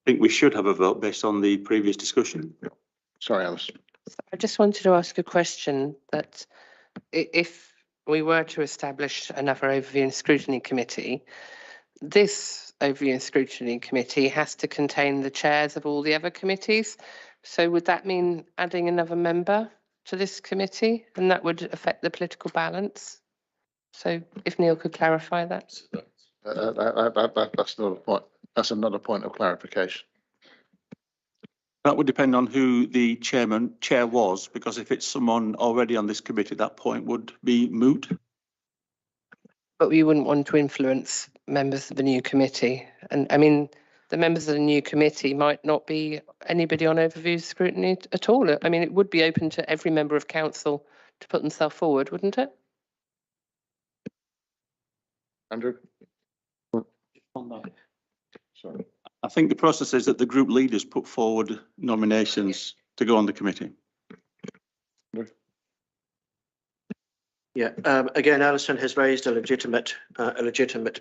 I think we should have a vote based on the previous discussion. Sorry, Alice. I just wanted to ask a question that if we were to establish another overview and scrutiny committee, this overview and scrutiny committee has to contain the chairs of all the other committees. So would that mean adding another member to this committee, and that would affect the political balance? So if Neil could clarify that. That's not a point. That's another point of clarification. That would depend on who the chair was, because if it's someone already on this committee, that point would be moot. But we wouldn't want to influence members of the new committee. And I mean, the members of the new committee might not be anybody on overview scrutiny at all. I mean, it would be open to every member of council to put themselves forward, wouldn't it? Andrew? Sorry. I think the process is that the group leaders put forward nominations to go on the committee. Yeah, again, Alison has raised a legitimate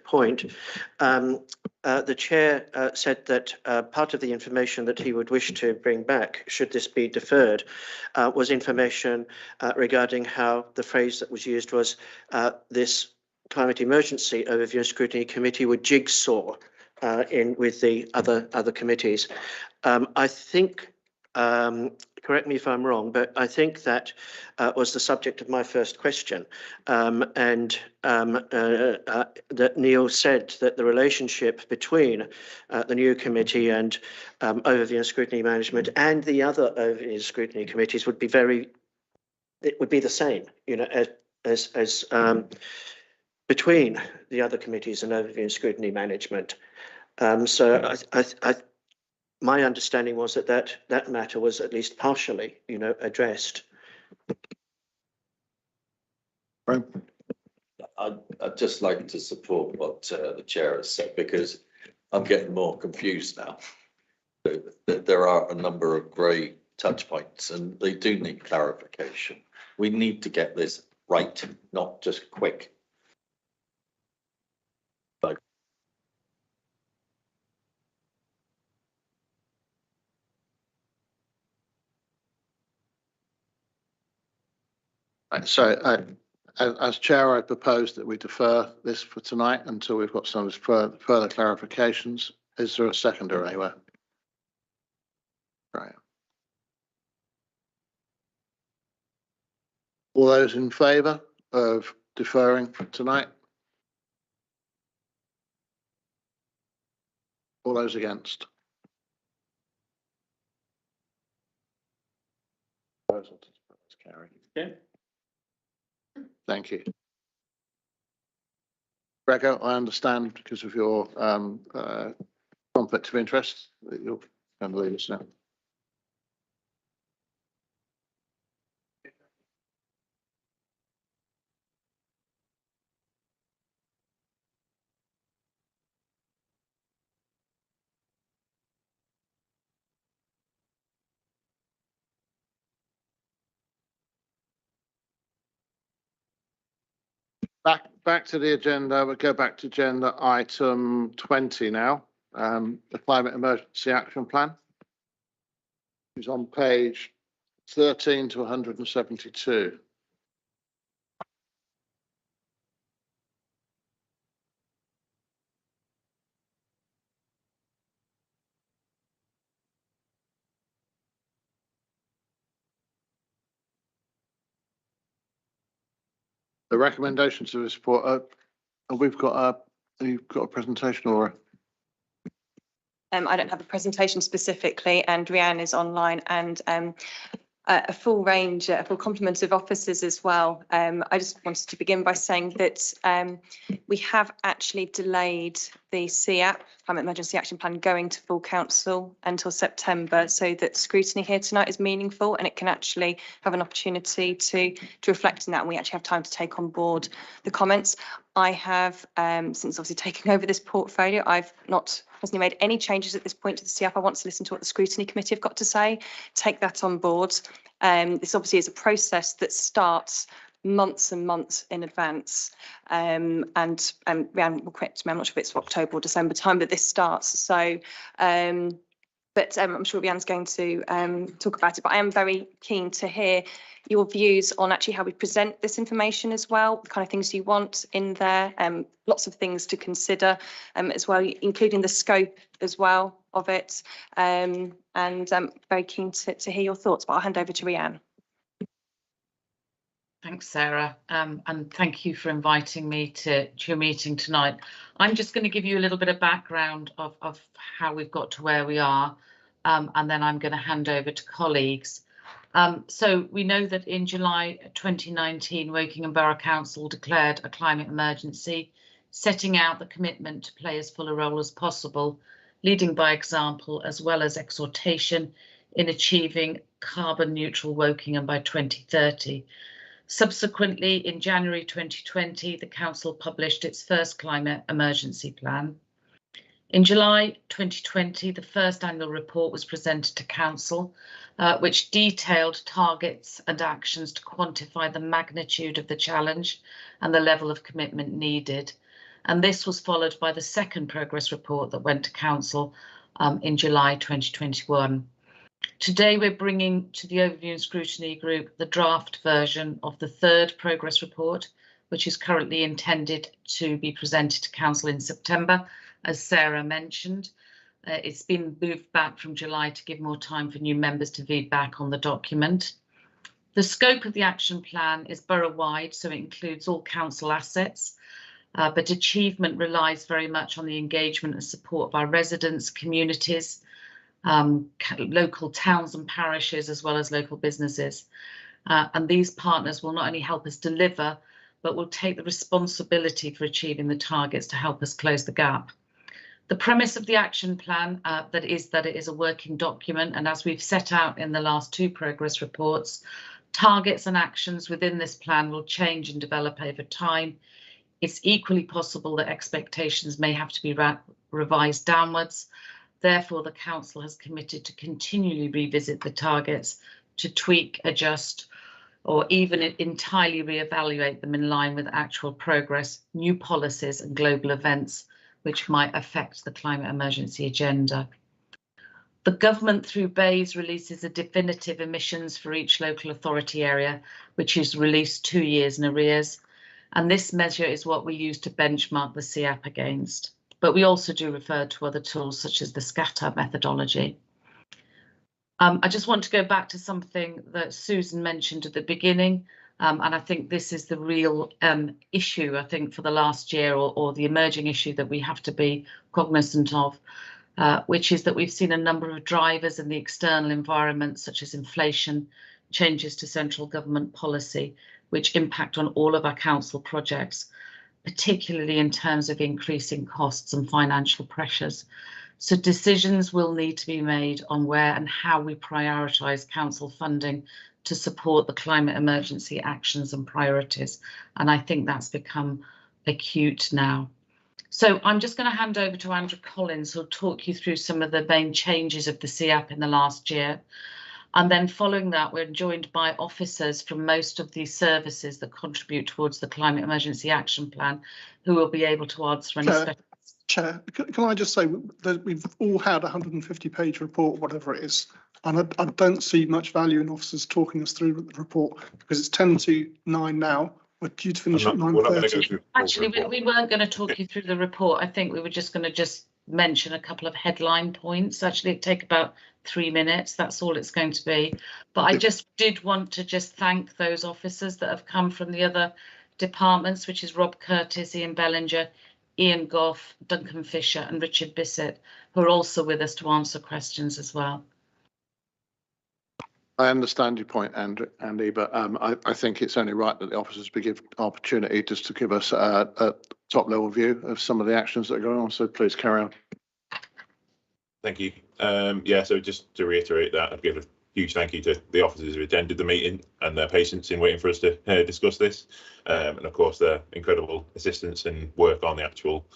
point. The chair said that part of the information that he would wish to bring back, should this be deferred, was information regarding how the phrase that was used was this climate emergency overview and scrutiny committee would jigsaw in with the other committees. I think. Correct me if I'm wrong, but I think that was the subject of my first question. And that Neil said that the relationship between the new committee and overview and scrutiny management and the other overview and scrutiny committees would be it would be the same, you know, as between the other committees and overview and scrutiny management. So my understanding was that matter was at least partially, you know, addressed. I'd just like to support what the chair has said, because I'm getting more confused now. There are a number of grey touch points and they do need clarification. We need to get this right, not just quick. Right, so as chair, I propose that we defer this for tonight until we've got some further clarifications. Is there a seconder anywhere? Right. All those in favour of deferring for tonight? All those against? Okay. Thank you. Gregor, I understand because of your conflict of interest that you're going to leave us now. Back to the agenda. We'll go back to agenda item 20 now. The Climate Emergency Action Plan is on page 13 to 172. The recommendations of this report, you've got a presentation, Laura. I don't have a presentation specifically, and Rhiannon is online, and a full range, a full complement of officers as well. I just wanted to begin by saying that we have actually delayed the CAP, Climate Emergency Action Plan, going to full council until September, so that scrutiny here tonight is meaningful and it can actually have an opportunity to reflect on that, and we actually have time to take on board the comments. I have, since obviously taking over this portfolio, I've not personally made any changes at this point to the CAP. I want to listen to what the Scrutiny Committee have got to say, take that on board. This obviously is a process that starts months and months in advance. And Rhiannon will correct me, I'm not sure if it's October or December time that this starts. So, but I'm sure Rhiannon's going to talk about it. But I am very keen to hear your views on actually how we present this information as well, the kind of things you want in there, lots of things to consider as well, including the scope as well of it. And I'm very keen to hear your thoughts, but I'll hand over to Rhiannon. Thanks, Sarah, and thank you for inviting me to your meeting tonight. I'm just going to give you a little bit of background of how we've got to where we are, and then I'm going to hand over to colleagues. So we know that in July 2019, Wokingham Borough Council declared a climate emergency, setting out the commitment to play as full a role as possible, leading by example as well as exhortation in achieving carbon neutral Wokingham by 2030. Subsequently, in January 2020, the Council published its first climate emergency plan. In July 2020, the first annual report was presented to Council, which detailed targets and actions to quantify the magnitude of the challenge and the level of commitment needed. And this was followed by the second progress report that went to Council in July 2021. Today, we're bringing to the Overview and Scrutiny Group the draft version of the third progress report, which is currently intended to be presented to Council in September, as Sarah mentioned. It's been moved back from July to give more time for new members to feedback on the document. The scope of the action plan is borough-wide, so it includes all council assets, but achievement relies very much on the engagement and support of our residents, communities, local towns and parishes, as well as local businesses. And these partners will not only help us deliver, but will take the responsibility for achieving the targets to help us close the gap. The premise of the action plan that it is a working document, and as we've set out in the last two progress reports, targets and actions within this plan will change and develop over time. It's equally possible that expectations may have to be revised downwards. Therefore, the Council has committed to continually revisit the targets to tweak, adjust, or even entirely reevaluate them in line with actual progress, new policies and global events which might affect the climate emergency agenda. The government, through BEIS, releases a definitive emissions for each local authority area, which is released 2 years in arrears. And this measure is what we use to benchmark the CAP against. But we also do refer to other tools such as the scatter methodology. I just want to go back to something that Susan mentioned at the beginning, and I think this is the real issue, I think, for the last year, or the emerging issue that we have to be cognizant of, which is that we've seen a number of drivers in the external environment, such as inflation, changes to central government policy, which impact on all of our council projects, particularly in terms of increasing costs and financial pressures. So decisions will need to be made on where and how we prioritise council funding to support the climate emergency actions and priorities. And I think that's become acute now. So I'm just going to hand over to Andrew Collins, who'll talk you through some of the main changes of the CAP in the last year. And then following that, we're joined by officers from most of the services that contribute towards the Climate Emergency Action Plan, who will be able to answer any questions. Chair, can I just say that we've all had a 150-page report, whatever it is, and I don't see much value in officers talking us through the report because it's 10 to 9 now. We're due to finish at 9:30. Actually, we weren't going to talk you through the report. I think we were just going to mention a couple of headline points. Actually, it'd take about 3 minutes. That's all it's going to be. But I just did want to thank those officers that have come from the other departments, which is Rob Curtis, Ian Bellinger, Ian Goff, Duncan Fisher and Richard Bissett, who are also with us to answer questions as well. I understand your point, Andy, but I think it's only right that the officers be given opportunity just to give us a top level view of some of the actions that are going on. So please carry on. Thank you. Yeah, so just to reiterate that, I'd give a huge thank you to the officers who attended the meeting and their patience in waiting for us to discuss this. And of course, their incredible assistance and work on the actual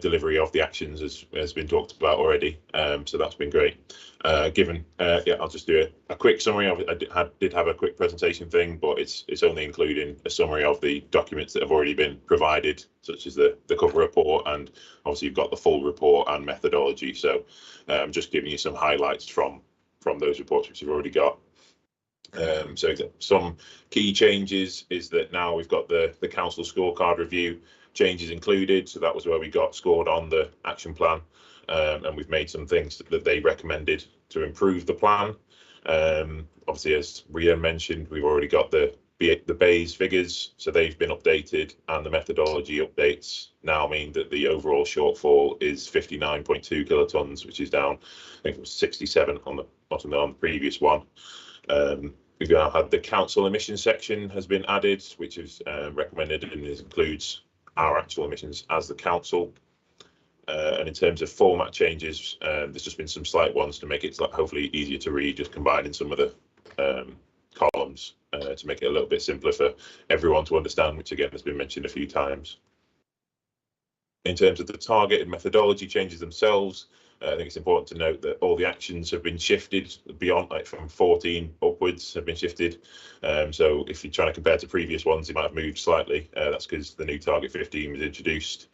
delivery of the actions has been talked about already. So that's been great. Yeah, I'll just do a quick summary of it. I did have a quick presentation thing, but it's only including a summary of the documents that have already been provided, such as the cover report, and obviously you've got the full report and methodology. So I'm just giving you some highlights from those reports which you've already got. So some key changes is that now we've got the council scorecard review changes included. So that was where we got scored on the action plan, and we've made some things that they recommended to improve the plan. Obviously, as Ria mentioned, we've already got the BEIS figures, so they've been updated, and the methodology updates now mean that the overall shortfall is 59.2 kilotons, which is down, I think it was 67 on the bottom on the previous one. We've now had the council emissions section has been added, which is recommended, and it includes our actual emissions as the council. And in terms of format changes, there's just been some slight ones to make it hopefully easier to read, just combining some of the columns to make it a little bit simpler for everyone to understand, which again has been mentioned a few times. In terms of the target and methodology changes themselves, I think it's important to note that all the actions have been shifted beyond, like from 14 upwards have been shifted. So if you're trying to compare to previous ones, it might have moved slightly. That's because the new target 15 was introduced.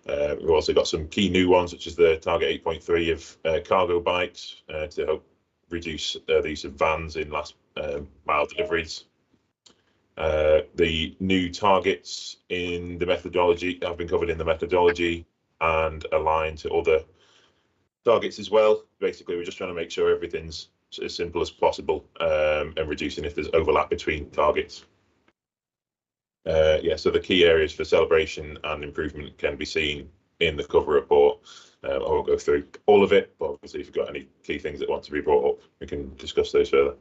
We've also got some key new ones, such as the target 8.3 of cargo bikes to help reduce the use of vans in last mile deliveries. The new targets in the methodology have been covered in the methodology and aligned to other targets as well. Basically, we're just trying to make sure everything's as simple as possible and reducing if there's overlap between targets. Yeah, so the key areas for celebration and improvement can be seen in the cover report. I won't go through all of it, but obviously if you've got any key things that want to be brought up, we can discuss those further.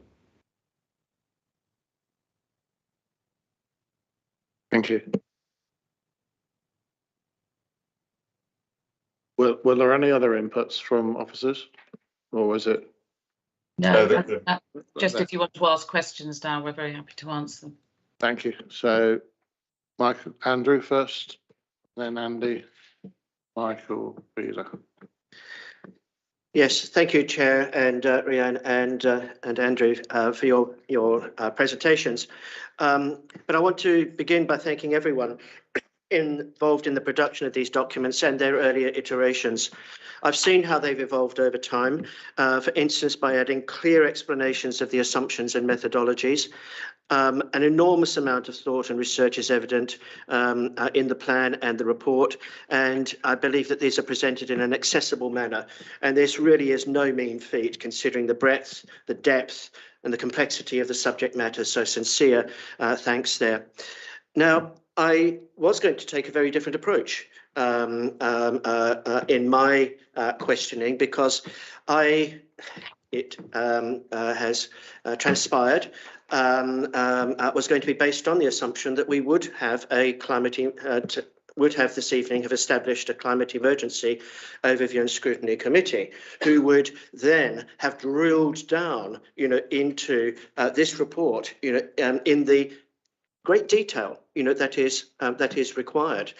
Thank you. Were there any other inputs from officers, or was it? No, just if you want to ask questions now, we're very happy to answer them. Thank you. So, Andrew first, then Andy, Michael, Peter. Yes, thank you, Chair, and Rhiannon and Andrew for your presentations. But I want to begin by thanking everyone involved in the production of these documents and their earlier iterations. I've seen how they've evolved over time, for instance, by adding clear explanations of the assumptions and methodologies. An enormous amount of thought and research is evident in the plan and the report, and I believe that these are presented in an accessible manner. And this really is no mean feat, considering the breadth, the depth, and the complexity of the subject matter. So sincere thanks there. Now, I was going to take a very different approach in my questioning, because it has transpired was going to be based on the assumption that we would have this evening have established a climate emergency overview and scrutiny committee, who would then have drilled down, into this report, in the great detail, that is required.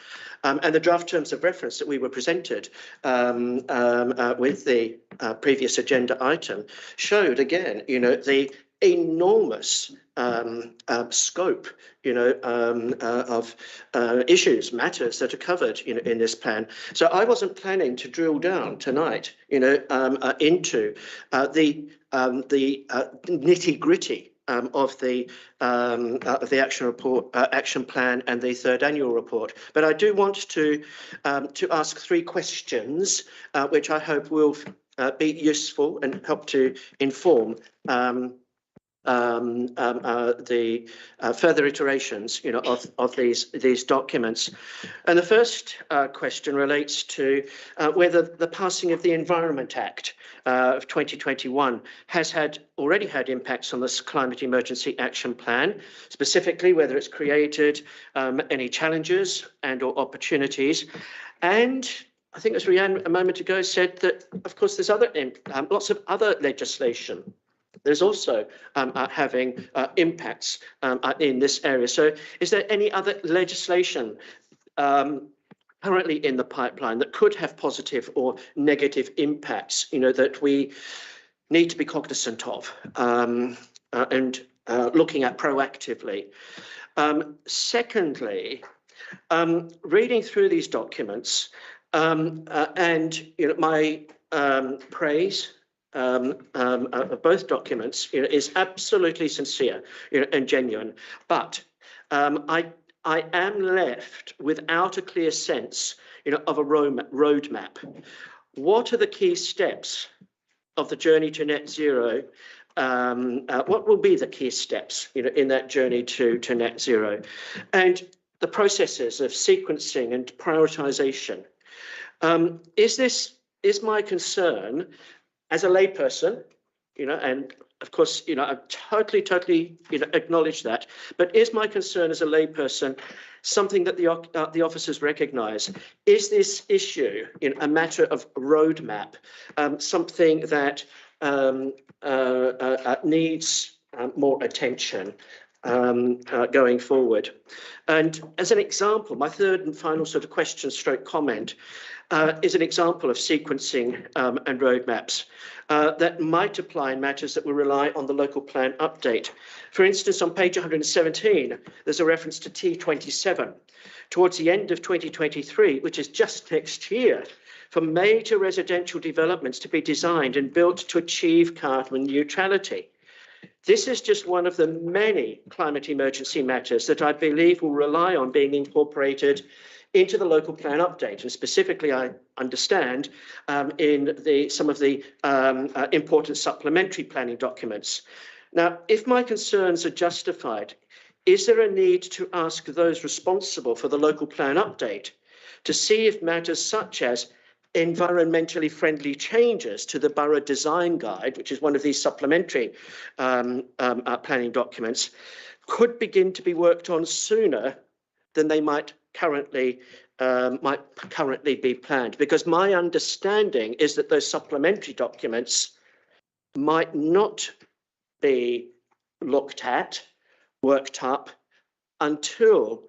And the draft terms of reference that we were presented with the previous agenda item showed again, the enormous scope, of issues, matters that are covered, in this plan. So I wasn't planning to drill down tonight, into the nitty-gritty of the action plan and the third annual report. But I do want to ask three questions, which I hope will be useful and help to inform the further iterations, of these documents. And the first question relates to whether the passing of the Environment Act of 2021 has already had impacts on this Climate Emergency Action Plan, specifically whether it's created any challenges and or opportunities. And I think, as Rhiannon a moment ago said, that of course there's lots of other legislation. There's also having impacts in this area. So is there any other legislation currently in the pipeline that could have positive or negative impacts, that we need to be cognizant of and looking at proactively? Secondly, reading through these documents and my praise of both documents is absolutely sincere and genuine, but I am left without a clear sense of a roadmap. What are the key steps of the journey to net zero? What will be the key steps in that journey to net zero, and the processes of sequencing and prioritization? Is my concern as a layperson, and of course, I totally, acknowledge that, but is my concern as a layperson something that the officers recognise? Is this issue a matter of roadmap, something that needs more attention going forward? And as an example, my third and final sort of question stroke comment is an example of sequencing and roadmaps that might apply in matters that will rely on the local plan update. For instance, on page 117, there's a reference to T27 towards the end of 2023, which is just next year, for major residential developments to be designed and built to achieve carbon neutrality. This is just one of the many climate emergency matters that I believe will rely on being incorporated into the local plan update, and specifically, I understand, in some of the important supplementary planning documents. Now, if my concerns are justified, is there a need to ask those responsible for the local plan update to see if matters such as environmentally friendly changes to the borough design guide, which is one of these supplementary planning documents, could begin to be worked on sooner than they might currently be planned? Because my understanding is that those supplementary documents might not be looked at, worked up, until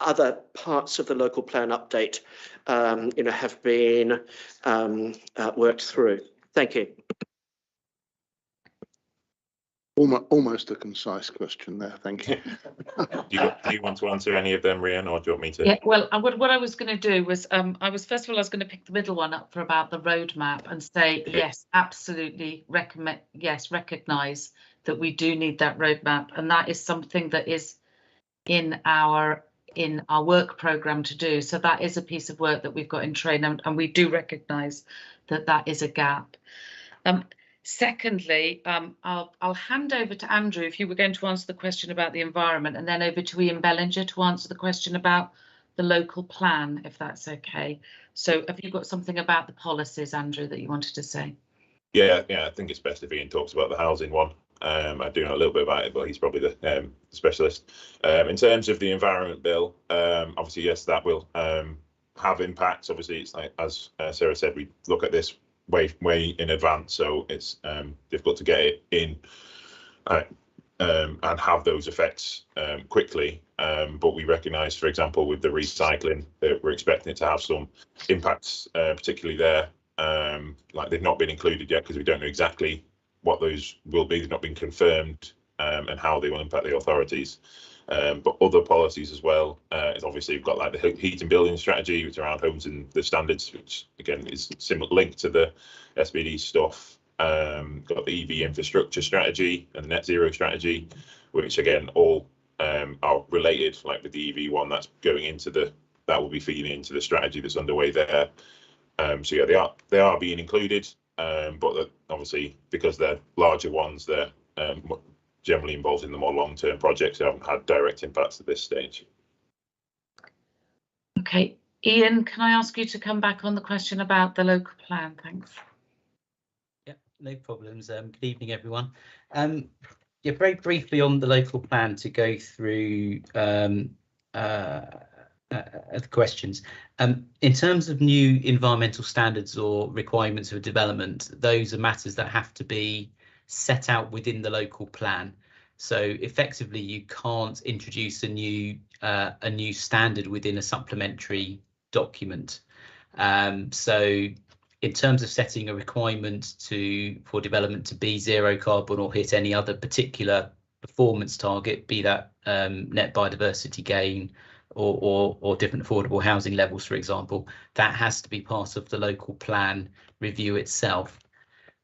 other parts of the local plan update, have been worked through. Thank you. Almost a concise question there, thank you. Do you want to answer any of them, Rhian, or do you want me to? Yeah, well, what I was going to do was, I was going to pick the middle one up for about the roadmap and say, yes, absolutely recognise that we do need that roadmap, and that is something that is in our work programme to do. So that is a piece of work that we've got in train, and we do recognise that that is a gap. Secondly, I'll hand over to Andrew if you were going to answer the question about the environment, and then over to Ian Bellinger to answer the question about the local plan, if that's okay. So have you got something about the policies, Andrew, that you wanted to say? Yeah, I think it's best if Ian talks about the housing one. I do know a little bit about it, but he's probably the specialist. In terms of the environment bill, obviously, yes, that will have impacts. Obviously, it's like, as Sarah said, we look at this way in advance, so it's difficult to get it in and have those effects quickly. But we recognise, for example, with the recycling, that we're expecting it to have some impacts, particularly there. Like they've not been included yet because we don't know exactly what those will be. They've not been confirmed and how they will impact the authorities. But other policies as well is obviously we've got like the heat and building strategy, which is around homes and the standards, which again is similar linked to the SPD stuff. Got the EV infrastructure strategy and the net zero strategy, which again all are related. Like with the EV one, that's going into that will be feeding into the strategy that's underway there. So yeah, they are being included, but obviously because they're larger ones, they're generally involved in the more long-term projects. They haven't had direct impacts at this stage. Okay, Ian, can I ask you to come back on the question about the local plan? Thanks. Yeah, no problems. Good evening, everyone. Yeah, very briefly on the local plan to go through the questions. In terms of new environmental standards or requirements for development, those are matters that have to be set out within the local plan. So effectively, you can't introduce a new standard within a supplementary document. So in terms of setting a requirement for development to be zero carbon or hit any other particular performance target, be that net biodiversity gain or different affordable housing levels, for example, that has to be part of the local plan review itself.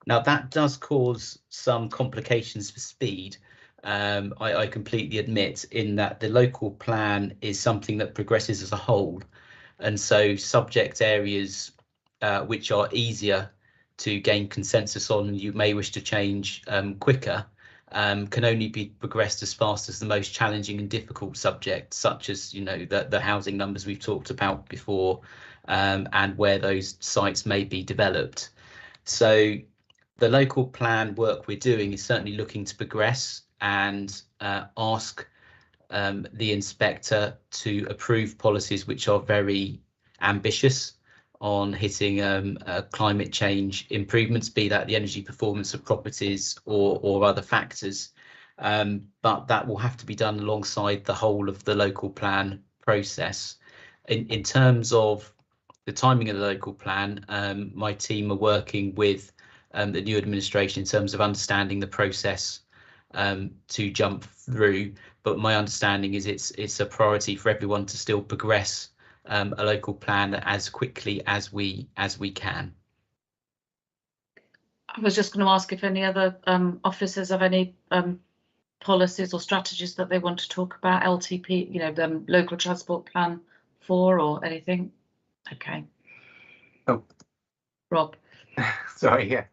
Now, that does cause some complications for speed. I completely admit in that the local plan is something that progresses as a whole. And so subject areas which are easier to gain consensus on, you may wish to change quicker, can only be progressed as fast as the most challenging and difficult subjects, such as, the housing numbers we've talked about before, and where those sites may be developed. So the local plan work we're doing is certainly looking to progress and ask the inspector to approve policies which are very ambitious on hitting climate change improvements, be that the energy performance of properties or other factors. But that will have to be done alongside the whole of the local plan process. In terms of the timing of the local plan, my team are working with the new administration in terms of understanding the process to jump through. But my understanding is it's a priority for everyone to still progress a local plan as quickly as we can. I was just going to ask if any other officers have any policies or strategies that they want to talk about, LTP, the local transport plan 4 or anything. Okay. Oh, Rob. Sorry, yeah.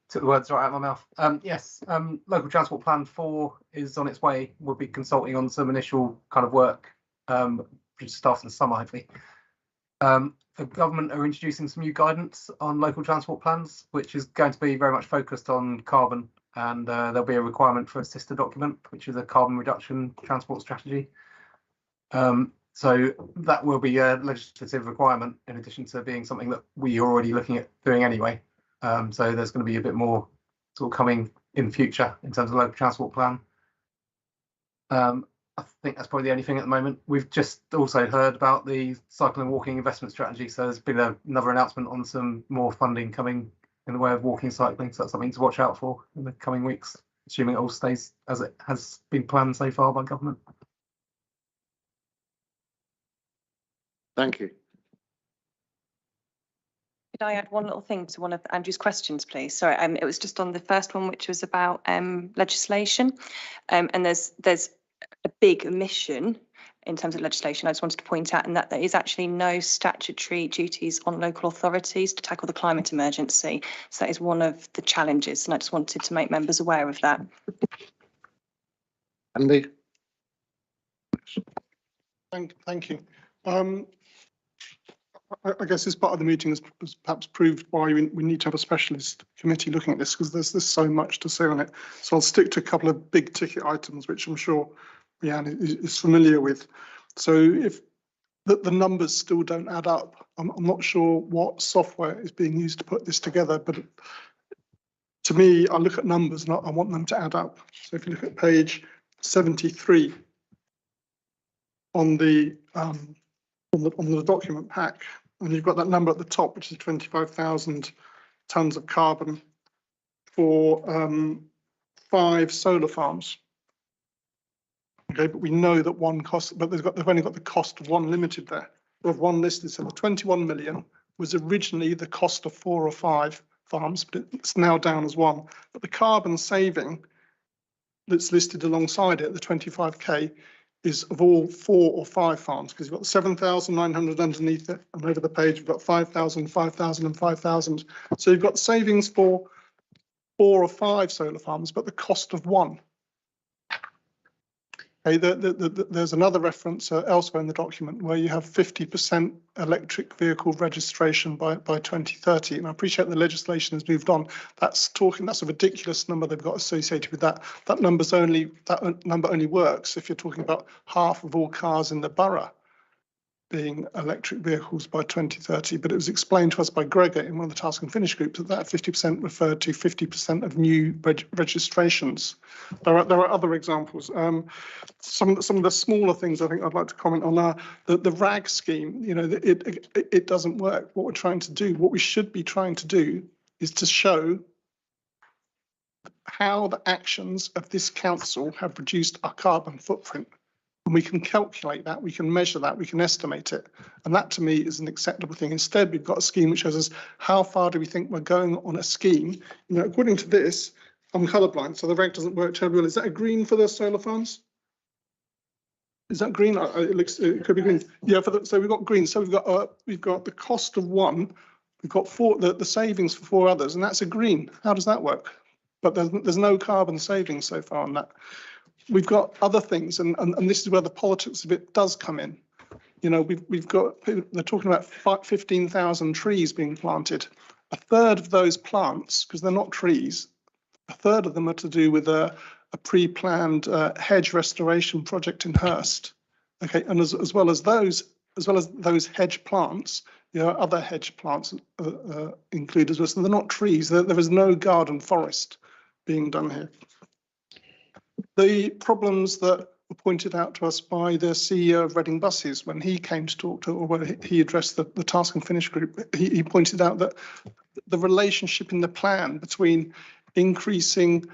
Took the words right out of my mouth. Yes, local transport plan 4 is on its way. We'll be consulting on some initial kind of work, which starts in the summer, hopefully. The government are introducing some new guidance on local transport plans, which is going to be very much focused on carbon, and there'll be a requirement for a sister document, which is a carbon reduction transport strategy. So that will be a legislative requirement in addition to being something that we are already looking at doing anyway. So there's going to be a bit more sort of coming in future in terms of local transport plan. I think that's probably the only thing at the moment. We've just also heard about the cycling and walking investment strategy. So there's been another announcement on some more funding coming in the way of walking and cycling. So that's something to watch out for in the coming weeks, assuming it all stays as it has been planned so far by government. Thank you. Could I add one little thing to one of Andrew's questions, please? Sorry, it was just on the first one, which was about legislation. And there's a big omission in terms of legislation. I just wanted to point out, and that there is actually no statutory duties on local authorities to tackle the climate emergency. So that is one of the challenges, and I just wanted to make members aware of that. Andy? Thank you. I guess this part of the meeting has perhaps proved why we need to have a specialist committee looking at this, because there's so much to say on it. So I'll stick to a couple of big ticket items, which I'm sure Rhiannon is familiar with. So if the numbers still don't add up, I'm not sure what software is being used to put this together, but to me, I look at numbers and I want them to add up. So if you look at page 73 on the document pack, and you've got that number at the top, which is 25,000 tonnes of carbon for 5 solar farms. Okay, but we know that one cost, but they've only got the cost of one limited there. We have one listed, so the 21 million was originally the cost of 4 or 5 farms, but it's now down as 1. But the carbon saving that's listed alongside it, the 25k, is of all 4 or 5 farms, because you've got 7,900 underneath it, and over the page you've got 5,000, 5,000 and 5,000. So you've got savings for 4 or 5 solar farms, but the cost of 1. Okay, there's another reference elsewhere in the document where you have 50% electric vehicle registration by 2030. And I appreciate the legislation has moved on. That's a ridiculous number they've got associated with that. That number only works if you're talking about half of all cars in the borough being electric vehicles by 2030. But it was explained to us by Gregor in one of the task and finish groups that 50% referred to 50% of new registrations. There are other examples. Some of the smaller things I think I'd like to comment on are the RAG scheme. You know, it doesn't work. What we're trying to do, what we should be trying to do, is to show how the actions of this council have reduced our carbon footprint. And we can calculate that, we can measure that, we can estimate it. And that to me is an acceptable thing. Instead, we've got a scheme which shows us how far do we think we're going on a scheme. You know, according to this, I'm colourblind, so the reg doesn't work terribly well. Is that a green for the solar farms? Is that green? It could be green. Yeah, so we've got green. So we've got the cost of 1, we've got 4, the savings for 4 others, and that's a green. How does that work? But there's no carbon savings so far on that. We've got other things, and this is where the politics of it does come in. You know, we've got, they're talking about 15,000 trees being planted. A third of those plants, because they're not trees, a third of them are to do with a pre-planned hedge restoration project in Hurst. Okay, and as well as those hedge plants, you know, other hedge plants included as well. So they're not trees. There is no garden forest being done here. The problems that were pointed out to us by the CEO of Reading Buses when he came to talk to, or when he addressed the task and finish group, he pointed out that the relationship in the plan between increasing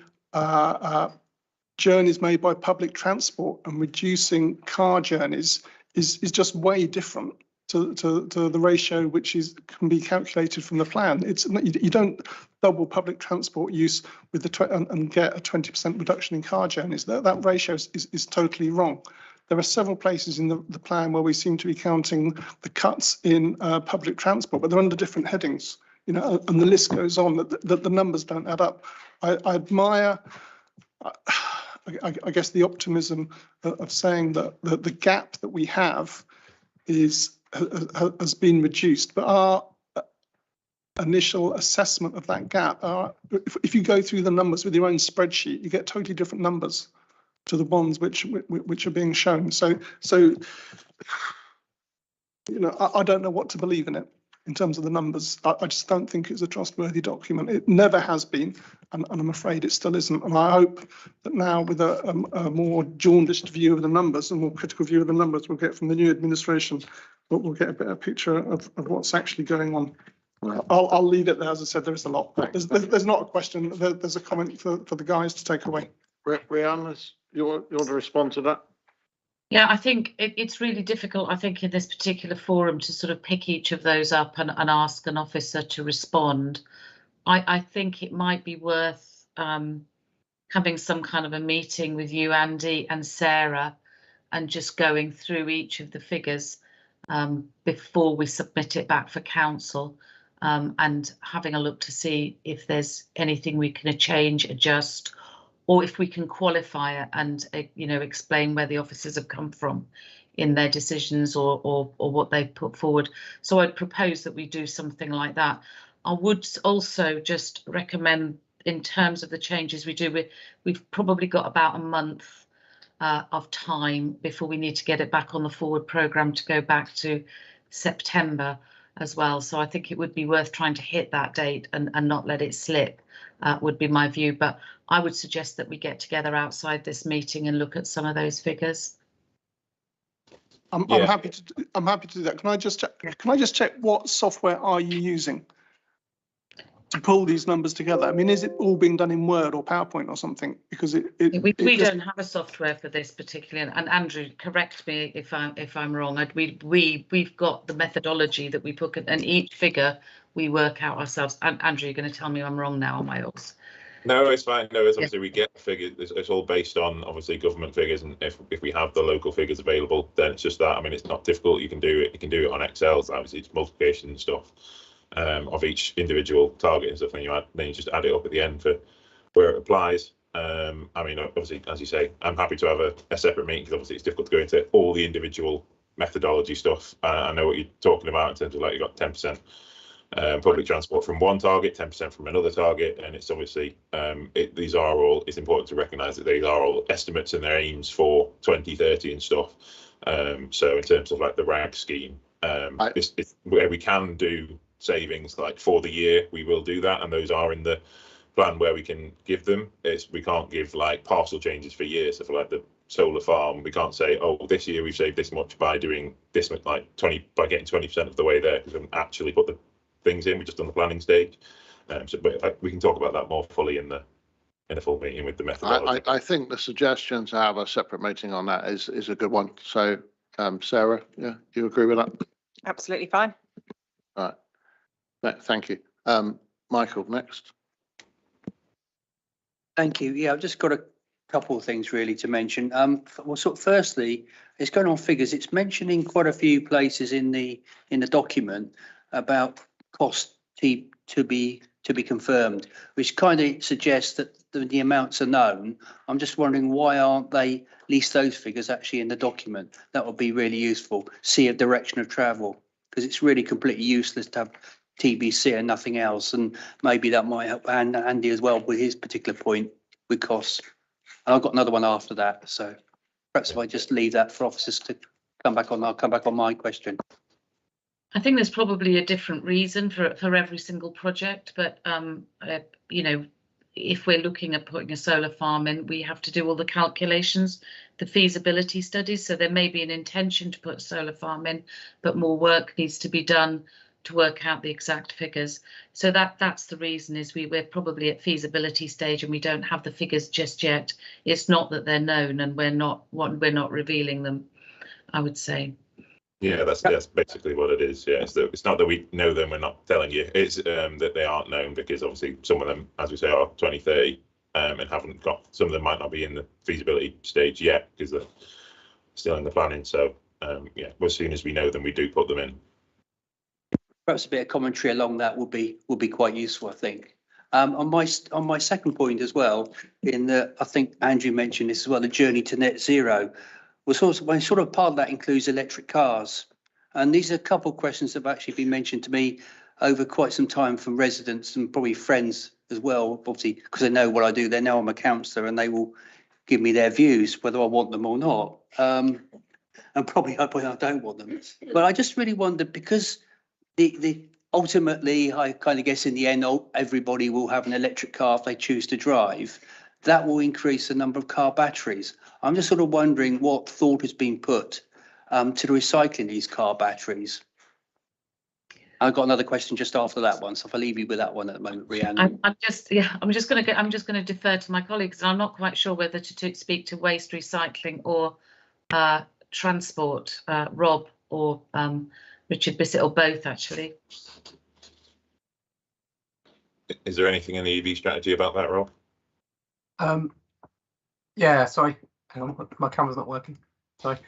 journeys made by public transport and reducing car journeys is just way different to the ratio which can be calculated from the plan. You don't double public transport use with and get a 20% reduction in car journeys. That ratio is totally wrong. There are several places in the plan where we seem to be counting the cuts in public transport, but they're under different headings. You know, and the list goes on. That the numbers don't add up. I admire, I guess, the optimism of saying that the gap that we have has been reduced, but our initial assessment of that gap if you go through the numbers with your own spreadsheet, you get totally different numbers to the ones which are being shown. So you know, I don't know what to believe in it. in terms of the numbers. I just don't think it's a trustworthy document. It never has been, and I'm afraid it still isn't. And I hope that now, with a more jaundiced view of the numbers, a more critical view of the numbers we'll get from the new administration, but we'll get a better picture of what's actually going on. I'll leave it there. As I said, there is a lot. There's not a question. There's a comment for the guys to take away. Rhiannon, you want to respond to that? Yeah, I think it's really difficult, I think, in this particular forum to sort of pick each of those up and ask an officer to respond. I think it might be worth having some kind of a meeting with you, Andy, and Sarah, and just going through each of the figures before we submit it back for council, and having a look to see if there's anything we can change, adjust, or if we can qualify it and, you know, explain where the officers have come from in their decisions or what they've put forward. So I'd propose that we do something like that. I would also just recommend, in terms of the changes we do, we've probably got about a month of time before we need to get it back on the forward programme to go back to September as well. So I think it would be worth trying to hit that date and not let it slip, would be my view. But I would suggest that we get together outside this meeting and look at some of those figures. I'm happy to do that. Can I just check what software are you using to pull these numbers together? I mean, is it all being done in Word or PowerPoint or something? Because we don't have a software for this particularly, and Andrew, correct me if I'm wrong. We've got the methodology that we put, and each figure we work out ourselves. And Andrew, you're going to tell me I'm wrong now on my odds. No, it's fine. No, it's obviously we get figures. It's all based on obviously government figures, and if we have the local figures available, then it's just that. I mean, it's not difficult. You can do it. You can do it on Excel. So obviously, it's multiplication and stuff of each individual target and stuff. And then you just add it up at the end for where it applies. I mean, obviously, as you say, I'm happy to have a separate meeting because obviously it's difficult to go into all the individual methodology stuff. I know what you're talking about in terms of like you got 10%. Public transport from one target, 10% from another target, and it's obviously these are all. It's important to recognise that these are all estimates and their aims for 2030 and stuff. So in terms of like the RAG scheme, it's where we can do savings like for the year, we will do that, and those are in the plan where we can give them. We can't give like parcel changes for years. So for like the solar farm, we can't say, oh, this year we've saved this much by doing this much, like by getting 20% of the way there, because we haven't actually put the things in. We're just on the planning stage. But we can talk about that more fully in a full meeting with the methodology. I think the suggestion to have a separate meeting on that is a good one. So, Sarah, yeah, do you agree with that? Absolutely fine. All right. Thank you. Michael, next. Thank you. Yeah, I've just got a couple of things really to mention. Well, firstly, it's going on figures. It's mentioning quite a few places in the document about cost to be confirmed, which kind of suggests that the amounts are known. I'm just wondering, why aren't they at least those figures actually in the document? That would be really useful. See a direction of travel, because it's really completely useless to have TBC and nothing else. And maybe that might help Andy as well with his particular point with costs. And I've got another one after that. So perhaps if I just leave that for officers to come back on, I'll come back on my question. I think there's probably a different reason for every single project, but you know, if we're looking at putting a solar farm in, we have to do all the calculations, the feasibility studies. So there may be an intention to put a solar farm in, but more work needs to be done to work out the exact figures. So that's the reason, is we're probably at feasibility stage and we don't have the figures just yet. It's not that they're known and we're not revealing them, I would say. Yeah, that's basically what it is. Yeah, it's not that we know them, we're not telling you. It's that they aren't known, because obviously some of them, as we say, are 2030 and haven't got. Some of them might not be in the feasibility stage yet because they're still in the planning. So yeah, as soon as we know them, we do put them in. Perhaps a bit of commentary along that would be quite useful, I think. On my second point as well, I think Andrew mentioned this as well, the journey to net zero. Well, sort of part of that includes electric cars. And these are a couple of questions that have actually been mentioned to me over quite some time from residents and probably friends as well, obviously, because they know what I do. They know I'm a councillor and they will give me their views, whether I want them or not. And probably I don't want them. But I just really wondered, because the ultimately, I kind of guess in the end, everybody will have an electric car if they choose to drive. That will increase the number of car batteries. I'm just sort of wondering what thought has been put to the recycling these car batteries. I've got another question just after that one, so if I leave you with that one at the moment, Rhiannon. I'm just going to defer to my colleagues, and I'm not quite sure whether to speak to waste recycling or transport, Rob or Richard Bissett, or both actually. Is there anything in the EV strategy about that, Rob? Yeah, sorry, hang on, my camera's not working. Sorry.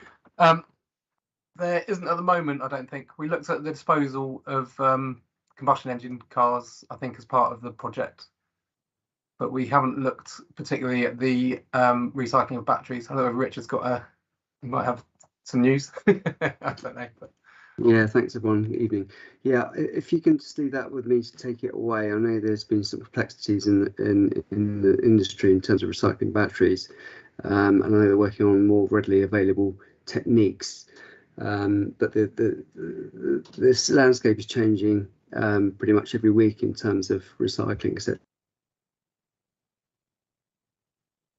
There isn't at the moment, I don't think. We looked at the disposal of combustion engine cars, I think, as part of the project, but we haven't looked particularly at the recycling of batteries. I don't know if Richard's got he might have some news. I don't know. But. Yeah, thanks everyone. Evening. Yeah, if you can just do that with me to take it away. I know there's been some complexities in the industry in terms of recycling batteries, and I know they're working on more readily available techniques. But this landscape is changing pretty much every week in terms of recycling, etc.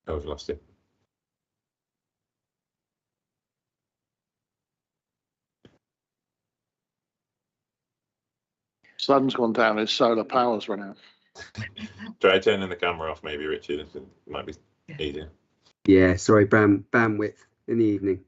Oh, we've lost it. Sun's gone down, his solar power's run out. Try turning the camera off, maybe, Richard. It might be easier. Yeah, sorry, bandwidth in the evening.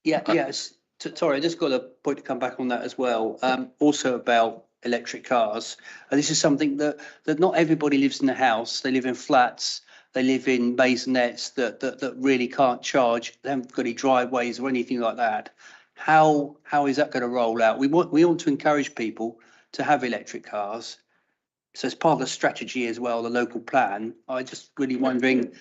Yeah, yes. Sorry, I just got a point to come back on that as well. Also about electric cars. And this is something that not everybody lives in a house. They live in flats. They live in maisonettes that really can't charge. They haven't got any driveways or anything like that. How is that going to roll out? We want to encourage people to have electric cars. So as part of the strategy as well, the local plan, I just really wondering,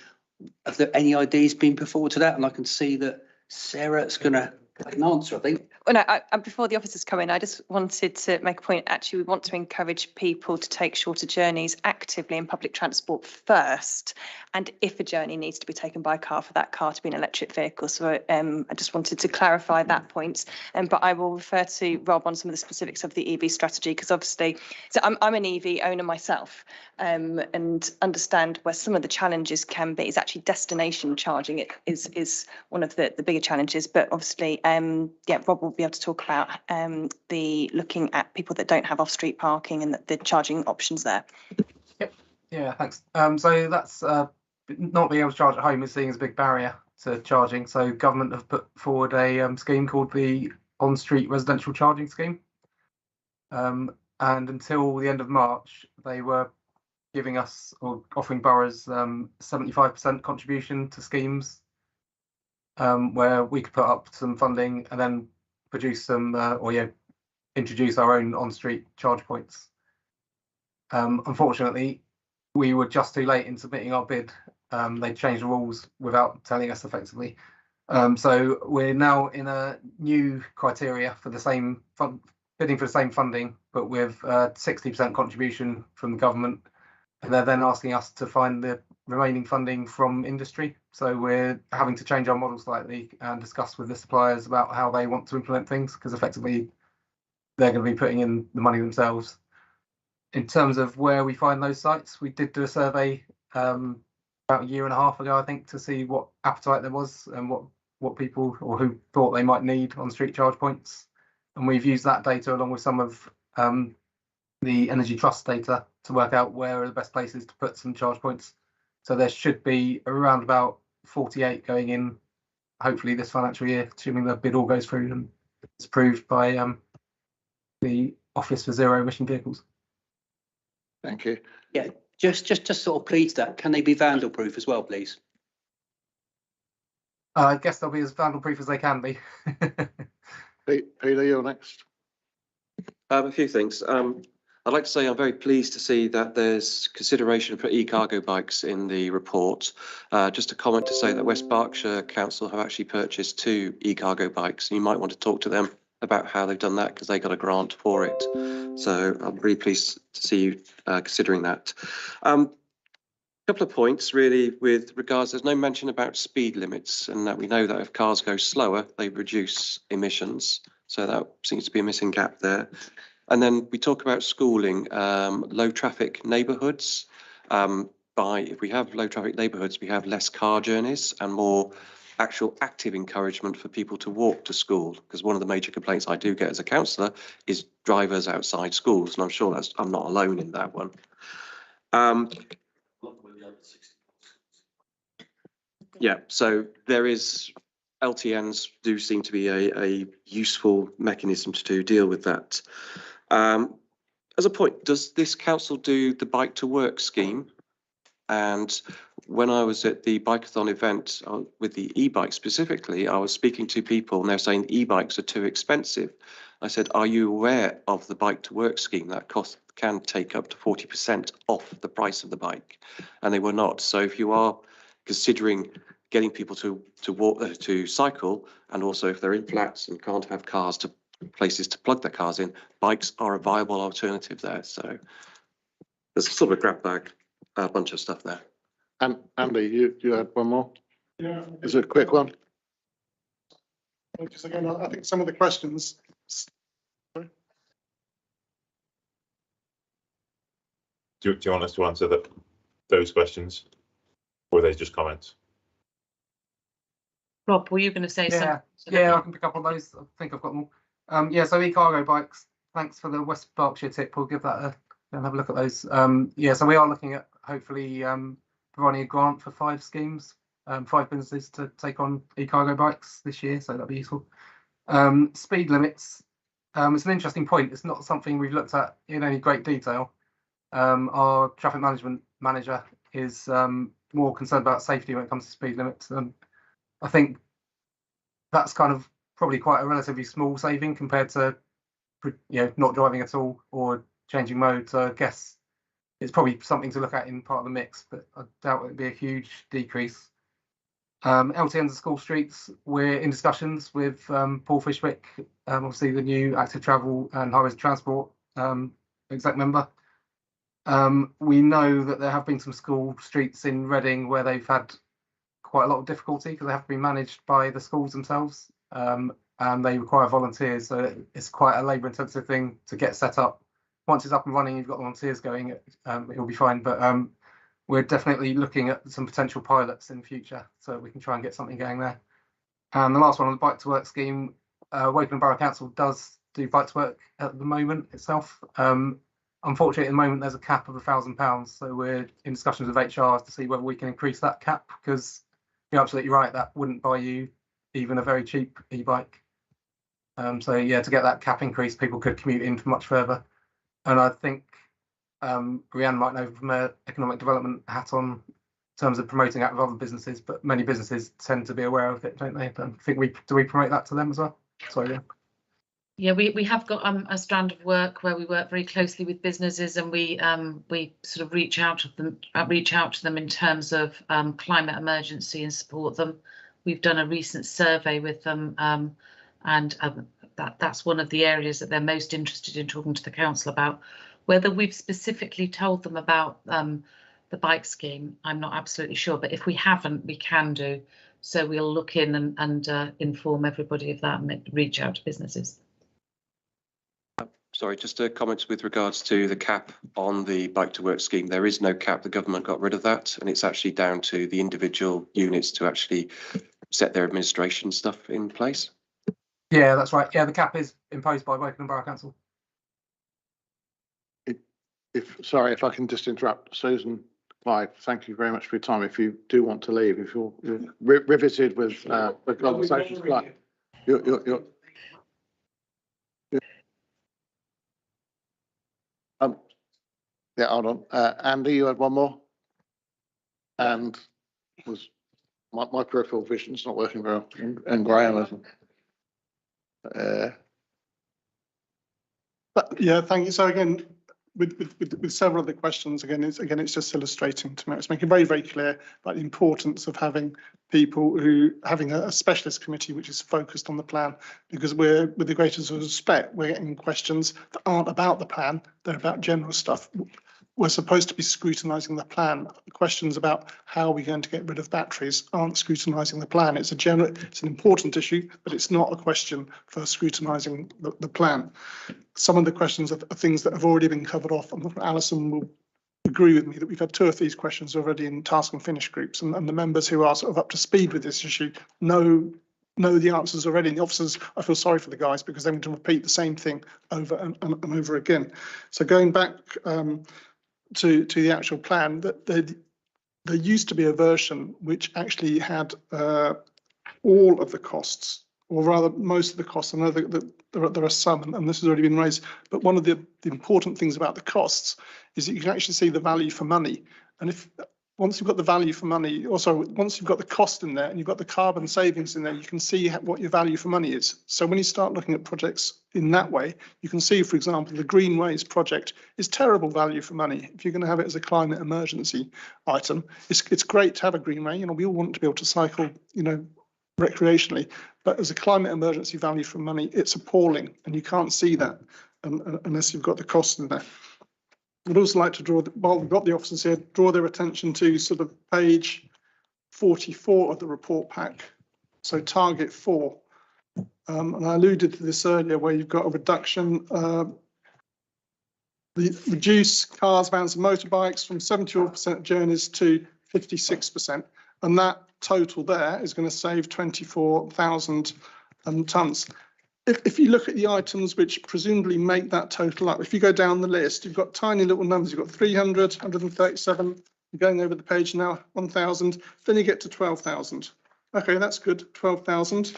have there any ideas been put forward to that? And I can see that Sarah's going to an answer, I think. Well, no, before the officers come in, I just wanted to make a point. Actually, we want to encourage people to take shorter journeys actively in public transport first. And if a journey needs to be taken by car, for that car to be an electric vehicle. So I just wanted to clarify that point. But I will refer to Rob on some of the specifics of the EV strategy, because obviously, so I'm an EV owner myself, and understand where some of the challenges can be. It's actually destination charging. It is one of the bigger challenges. But obviously, yeah, Rob will be able to talk about the looking at people that don't have off-street parking and the charging options there. Yep. Yeah, thanks. So that's not being able to charge at home is seen as a big barrier to charging. So government have put forward a scheme called the on-street residential charging scheme. And until the end of March, they were giving us or offering boroughs 75% contribution to schemes where we could put up some funding and then produce some introduce our own on-street charge points. Unfortunately, we were just too late in submitting our bid. They changed the rules without telling us effectively. So we're now in a new criteria for the same bidding for the same funding, but with 60% contribution from the government. And they're then asking us to find the remaining funding from industry. So we're having to change our model slightly and discuss with the suppliers about how they want to implement things, because effectively they're going to be putting in the money themselves. In terms of where we find those sites, we did do a survey about a year and a half ago, I think, to see what appetite there was and what people or who thought they might need on street charge points. And we've used that data along with some of the Energy Trust data to work out where are the best places to put some charge points. So there should be around about 48 going in, hopefully this financial year, assuming the bid all goes through and it's approved by the Office for Zero Emission Vehicles. Thank you. Yeah, just sort of please that. Can they be vandal proof as well, please? I guess they'll be as vandal proof as they can be. Peter, you're next. A few things. I'd like to say I'm very pleased to see that there's consideration for e-cargo bikes in the report. Just a comment to say that West Berkshire Council have actually purchased 2 e-cargo bikes. You might want to talk to them about how they've done that, because they got a grant for it. So I'm really pleased to see you considering that. Couple of points really with regards, there's no mention about speed limits, and that we know that if cars go slower, they reduce emissions. So that seems to be a missing gap there. And then we talk about schooling, low traffic neighbourhoods. If we have low traffic neighbourhoods, we have less car journeys and more actual active encouragement for people to walk to school. Because one of the major complaints I do get as a councillor is drivers outside schools, and I'm sure I'm not alone in that one. Yeah, so there is, LTNs do seem to be a useful mechanism to deal with that. As a point, does this council do the bike to work scheme? And when I was at the bikeathon event with the e-bike specifically, I was speaking to people and they're saying e-bikes are too expensive. I said, are you aware of the bike to work scheme? That cost can take up to 40% off the price of the bike. And they were not. So if you are considering getting people to walk, to cycle, and also if they're in flats and can't have cars to places to plug their cars in, bikes are a viable alternative there. So there's sort of a grab bag, a bunch of stuff there. And Andy, you had one more? Yeah. Is it a quick one? Because again, I think some of the questions. Sorry. Do you want us to answer those questions, or are they just comments? Rob, were you going to say something? Yeah, I can pick up on those. I think I've got them all. Yeah, so e-cargo bikes, thanks for the West Berkshire tip. We'll give that and have a look at those. Yeah, so we are looking at hopefully providing a grant for 5 schemes, 5 businesses to take on e-cargo bikes this year, so that'll be useful. Speed limits, it's an interesting point. It's not something we've looked at in any great detail. Our traffic management manager is more concerned about safety when it comes to speed limits. I think that's kind of probably quite a relatively small saving compared to, not driving at all or changing mode. So I guess it's probably something to look at in part of the mix, but I doubt it'd be a huge decrease. LTNs of school streets, we're in discussions with Paul Fishwick, obviously the new active travel and highways transport exec member. We know that there have been some school streets in Reading where they've had quite a lot of difficulty because they have to be managed by the schools themselves, and they require volunteers, so it's quite a labour intensive thing to get set up. Once it's up and running, you've got volunteers going, it'll be fine, but we're definitely looking at some potential pilots in the future so we can try and get something going there. And the last one on the bike to work scheme, Wokingham Borough Council does do bike to work at the moment itself. Unfortunately, at the moment, there's a cap of £1,000, so we're in discussions with HR to see whether we can increase that cap, because you're absolutely right, that wouldn't buy you even a very cheap e-bike. So yeah, to get that cap increase, people could commute in for much further. And I think Brianne might know from her economic development hat on in terms of promoting that with other businesses, but many businesses tend to be aware of it, don't they? I think do we promote that to them as well? Sorry, yeah. Yeah, we have got a strand of work where we work very closely with businesses, and we sort of reach out to them in terms of climate emergency and support them. We've done a recent survey with them, and that's one of the areas that they're most interested in talking to the council about. Whether we've specifically told them about the bike scheme, I'm not absolutely sure, but if we haven't, we can do. So we'll look in and inform everybody of that and reach out to businesses. Sorry, just a comment with regards to the cap on the bike to work scheme. There is no cap. The government got rid of that, and it's actually down to the individual units to actually set their administration stuff in place. Yeah, that's right. Yeah, the cap is imposed by Wokingham Borough Council. Sorry, if I can just interrupt, Susan, Clive, thank you very much for your time. If you do want to leave, if you're riveted with the conversations, Clive, you're yeah, hold on. Andy, you had one more? And was my peripheral vision's not working very well, and Graham isn't. But yeah, thank you. So again, with several of the questions, it's just illustrating to me. It's making very, very clear about the importance of having people having a specialist committee which is focused on the plan, because with the greatest respect, we're getting questions that aren't about the plan, they're about general stuff. we're supposed to be scrutinising the plan. The questions about how are we going to get rid of batteries aren't scrutinising the plan. It's an important issue, but it's not a question for scrutinising the plan. Some of the questions are things that have already been covered off, and Alison will agree with me that we've had 2 of these questions already in task and finish groups, and the members who are sort of up to speed with this issue know the answers already. And the officers, I feel sorry for the guys because they're going to repeat the same thing over and over again. So going back to the actual plan, that there used to be a version which actually had all of the costs, or rather most of the costs. I know that there are some, and this has already been raised, but one of the important things about the costs is that you can actually see the value for money. And if once you've got the value for money, also once you've got the cost in there and you've got the carbon savings in there, you can see what your value for money is. So when you start looking at projects in that way, you can see, for example, the Greenways project is terrible value for money. If you're going to have it as a climate emergency item, it's great to have a Greenway. You know, we all want to be able to cycle, you know, recreationally, but as a climate emergency value for money, it's appalling, and you can't see that unless you've got the cost in there. I'd also like to draw, while we've got the officers here, draw their attention to sort of page 44 of the report pack. So target 4, and I alluded to this earlier, where you've got a reduction, reduce cars, vans and motorbikes from 71% journeys to 56%, and that total there is going to save 24,000 tonnes. If you look at the items which presumably make that total up, if you go down the list, you've got tiny little numbers. You've got 300, 137, you're going over the page now, 1,000, then you get to 12,000. Okay, that's good, 12,000.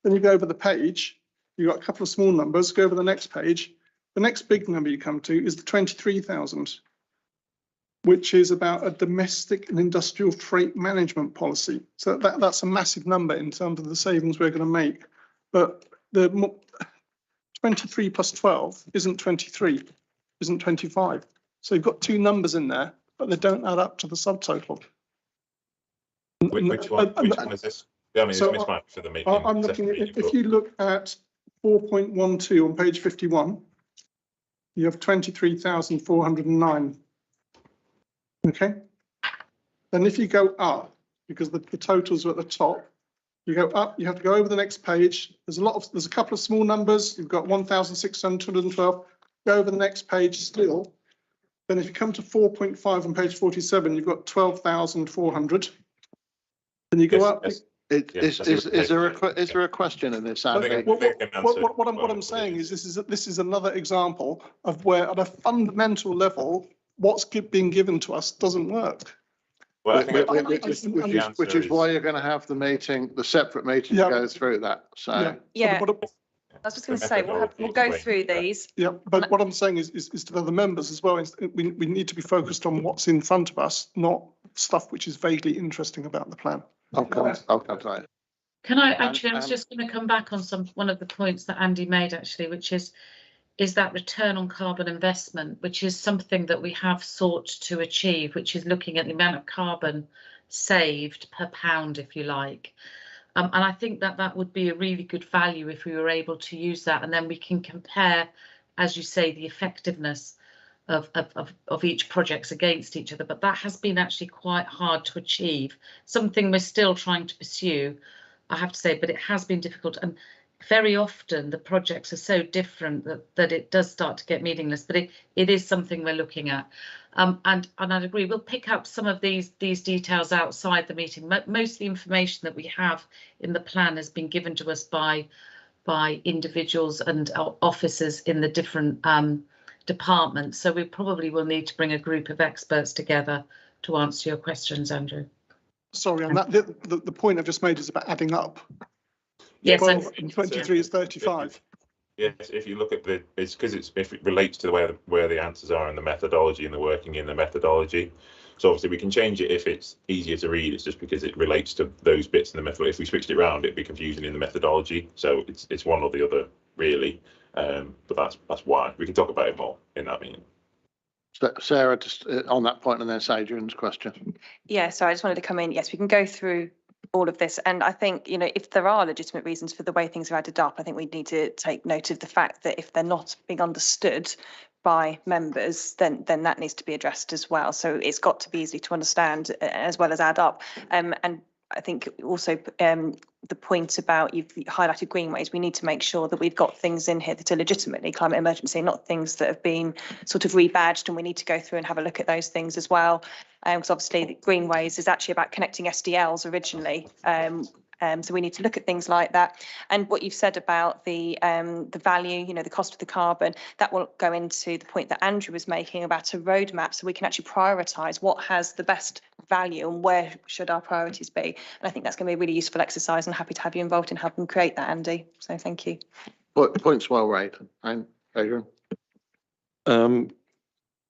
Then you go over the page, you've got a couple of small numbers, go over the next page. The next big number you come to is the 23,000, which is about a domestic and industrial freight management policy. So that's a massive number in terms of the savings we're going to make. But the 23 plus 12 isn't 23, isn't 25. So you've got 2 numbers in there, but they don't add up to the subtotal. Which one is this? Yeah, I mean, so it's mismatched for the meeting. I'm looking at, if you look at 4.12 on page 51, you have 23,409. Okay. Then if you go up, because the totals are at the top, you go up, you have to go over the next page. There's a couple of small numbers. You've got 1,612. Go over the next page still. Then if you come to 4.5 on page 47, you've got 12,400. Then you go up. Is there a question in this? What I'm saying is this is another example of where at a fundamental level, what's being given to us doesn't work. Well, I think which is why you're going to have the separate meeting to go through that. So yeah, I was just going to say we'll go through these. Yeah, but what I'm saying is to the other members as well. Is we need to be focused on what's in front of us, not stuff which is vaguely interesting about the plan. Okay. Can I actually? I was just going to come back on one of the points that Andy made actually, which is that return on carbon investment, which is something that we have sought to achieve, which is looking at the amount of carbon saved per pound, if you like. And I think that would be a really good value if we were able to use that, and then we can compare, as you say, the effectiveness of each projects against each other. But that has been actually quite hard to achieve, something we're still trying to pursue, I have to say, but it has been difficult. And very often the projects are so different that it does start to get meaningless, but it is something we're looking at. And I'd agree, we'll pick up some of these details outside the meeting. Most of the information that we have in the plan has been given to us by individuals and officers in the different departments. So we probably will need to bring a group of experts together to answer your questions, Andrew. Sorry, on that, the point I've just made is about adding up. Yes, 12 and 23 is 35. Yes, if you look at it's because if it relates to where the answers are and the methodology and the working in the methodology. So obviously we can change it if it's easier to read. It's just because it relates to those bits in the method. If we switched it around, it'd be confusing in the methodology. So it's one or the other really. But that's why we can talk about it more in that meeting. Sarah, just on that point, and then Adrian's question. Yeah, so I just wanted to come in. Yes, we can go through all of this, and I think, you know, if there are legitimate reasons for the way things are added up, I think we need to take note of the fact that if they're not being understood by members, then that needs to be addressed as well. So it's got to be easy to understand as well as add up. And I think also the point about you've highlighted greenways, we need to make sure that we've got things in here that are legitimately climate emergency, not things that have been sort of rebadged, and we need to go through and have a look at those things as well. Because obviously the greenways is actually about connecting SDLs originally. So we need to look at things like that. And what you've said about the value, you know, the cost of the carbon, that will go into the point that Andrew was making about a roadmap, so we can actually prioritise what has the best value and where should our priorities be. And I think that's going to be a really useful exercise, and happy to have you involved in helping create that, Andy. So thank you. Points well made. And Adrian.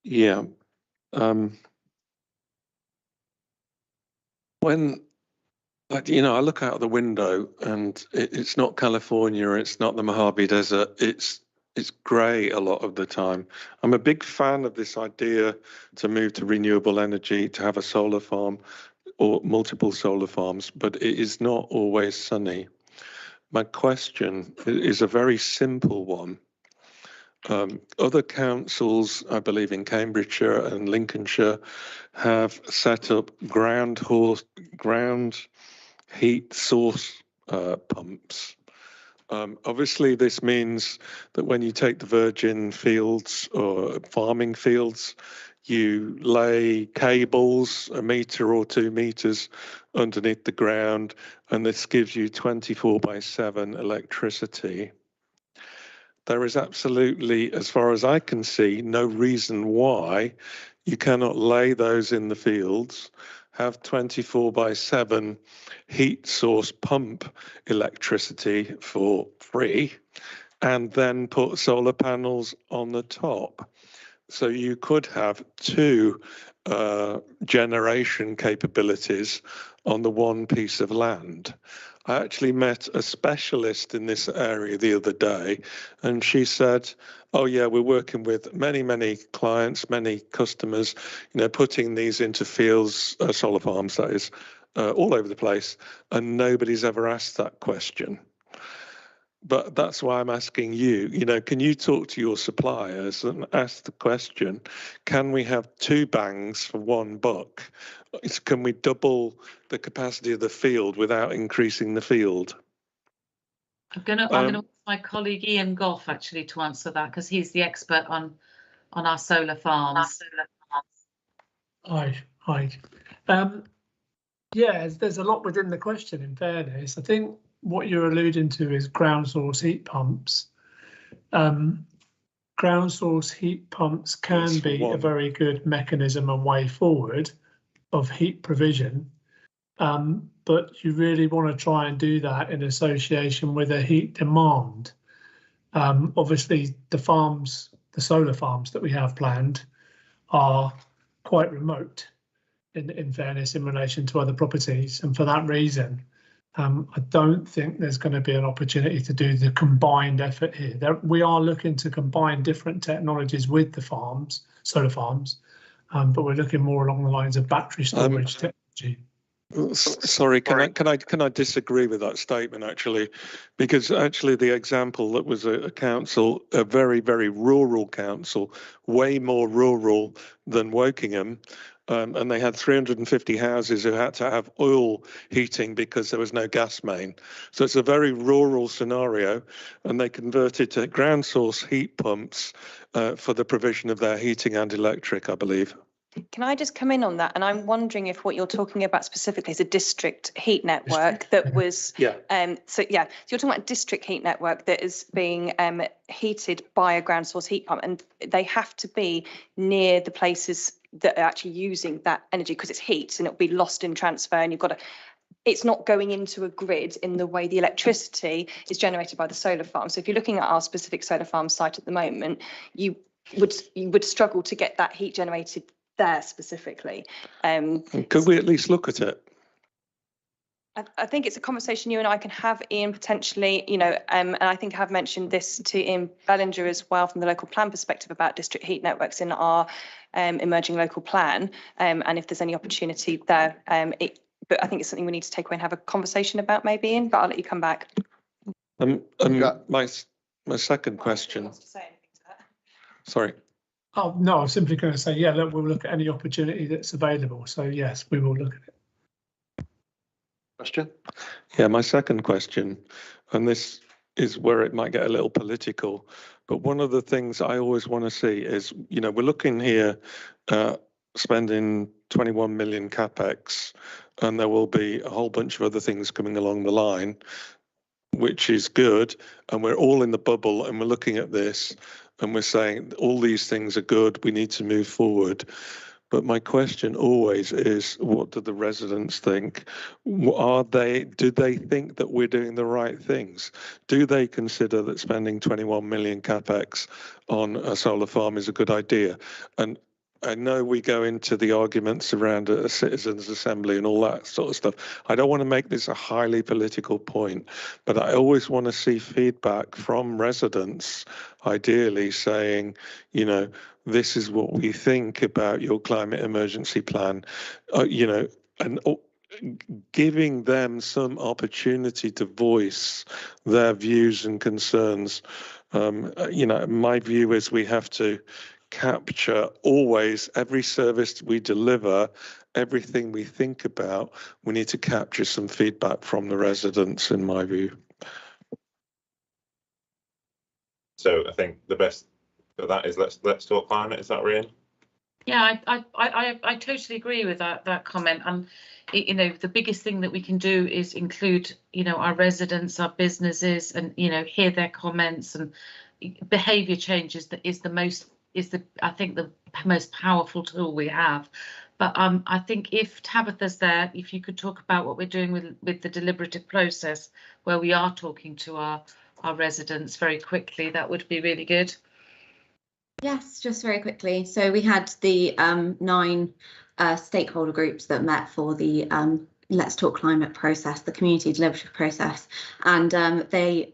Yeah. When you know, I look out the window and it's not California, it's not the Mojave Desert, it's grey a lot of the time. I'm a big fan of this idea to move to renewable energy, to have a solar farm or multiple solar farms, but it is not always sunny. My question is a very simple one. Other councils, I believe in Cambridgeshire and Lincolnshire, have set up ground heat source pumps. Obviously, this means that when you take the virgin fields or farming fields, you lay cables 1 metre or 2 metres underneath the ground, and this gives you 24/7 electricity. There is absolutely, as far as I can see, no reason why you cannot lay those in the fields, have 24/7 heat source pump electricity for free, and then put solar panels on the top. So you could have 2 generation capabilities on the one piece of land. I actually met a specialist in this area the other day, and she said, oh yeah, we're working with many clients, many customers, you know, putting these into fields, solar farms, that is, all over the place, and nobody's ever asked that question. But that's why I'm asking you, you know, can you talk to your suppliers and ask the question, can we have 2 bangs for $1? Can we double the capacity of the field without increasing the field? I'm gonna ask my colleague Ian Goff actually to answer that, because he's the expert on our solar farms. Hi. Yeah, there's a lot within the question, in fairness. I think what you're alluding to is ground source heat pumps. Ground source heat pumps can be a very good mechanism and way forward of heat provision, but you really want to try and do that in association with a heat demand. Obviously, the solar farms that we have planned are quite remote, in fairness, in relation to other properties, and for that reason, I don't think there's going to be an opportunity to do the combined effort here. We are looking to combine different technologies with the solar farms, but we're looking more along the lines of battery storage technology. Sorry, can I disagree with that statement actually? Because actually the example that was a council, a very rural council, way more rural than Wokingham, and they had 350 houses who had to have oil heating because there was no gas main. So it's a very rural scenario, and they converted to ground source heat pumps for the provision of their heating and electric, I believe. Can I just come in on that? And I'm wondering if what you're talking about specifically is a district heat network that was, so you're talking about a district heat network that is being heated by a ground source heat pump, and they have to be near the places that are actually using that energy because it's heat and it'll be lost in transfer, and it's not going into a grid in the way the electricity is generated by the solar farm. So if you're looking at our specific solar farm site at the moment, you would struggle to get that heat generated there specifically. Could we at least look at it? I think it's a conversation you and I can have, Ian, potentially, you know, and I think I've mentioned this to Ian Bellinger as well from the local plan perspective about district heat networks in our emerging local plan, and if there's any opportunity there. But I think it's something we need to take away and have a conversation about maybe, Ian, but I'll let you come back. My second question. Sorry. Oh, no, I'm simply going to say, yeah, look, we'll look at any opportunity that's available. So yes, we will look at it. Question? Yeah, my second question, and this is where it might get a little political, but one of the things I always want to see is, you know, we're looking here spending 21 million capex, and there will be a whole bunch of other things coming along the line, which is good. And we're all in the bubble and we're looking at this and we're saying all these things are good, we need to move forward. But my question always is, what do the residents think? Do they think that we're doing the right things? Do they consider that spending 21 million capex on a solar farm is a good idea? And I know we go into the arguments around a citizens' assembly and all that sort of stuff. I don't want to make this a highly political point, but I always want to see feedback from residents, ideally saying, you know, this is what we think about your climate emergency plan, you know, and giving them some opportunity to voice their views and concerns. You know, my view is we have to capture always every service we deliver, everything we think about, we need to capture some feedback from the residents, in my view. So I think the best for that is let's talk climate. Is that Rhian? Yeah, I totally agree with that comment. And you know, the biggest thing that we can do is include, you know, our residents, our businesses, and, you know, hear their comments. And behaviour change is I think the most powerful tool we have. But I think if Tabitha's there, if you could talk about what we're doing with the deliberative process, where we are talking to our residents very quickly, that would be really good. Yes, just very quickly. So we had the 9 stakeholder groups that met for the Let's Talk Climate process, the community deliberative process, and the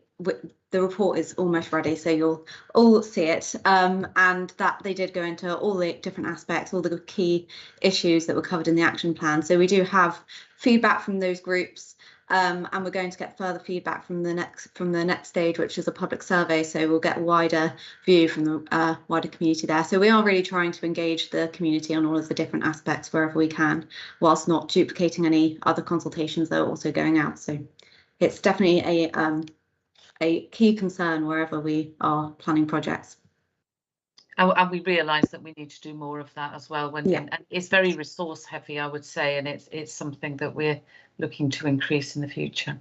report is almost ready, so you'll all see it. And that they did go into all the different aspects, all the key issues that were covered in the action plan. So we do have feedback from those groups. And we're going to get further feedback from the next stage, which is a public survey. So we'll get a wider view from the wider community there. So we are really trying to engage the community on all of the different aspects wherever we can, whilst not duplicating any other consultations that are also going out. So it's definitely a key concern wherever we are planning projects. And we realise that we need to do more of that as well. And it's very resource heavy, I would say, and it's something that we're looking to increase in the future.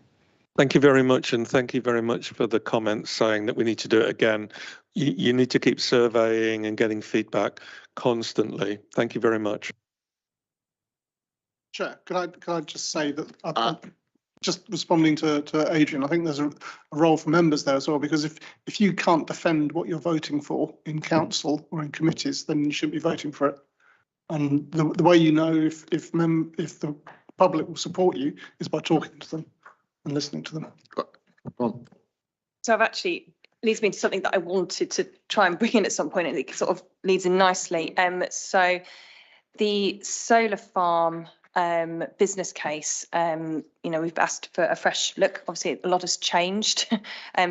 Thank you very much, and thank you very much for the comments saying that we need to do it again. You need to keep surveying and getting feedback constantly. Thank you very much. Chair, can I just say that just responding to Adrian, I think there's a role for members there as well, because if you can't defend what you're voting for in council or in committees, then you shouldn't be voting for it. And the way you know if the public will support you is by talking to them and listening to them. So I've actually leads me to something that I wanted to try and bring in at some point, and it sort of leads in nicely. So the solar farm business case, you know, we've asked for a fresh look. Obviously, a lot has changed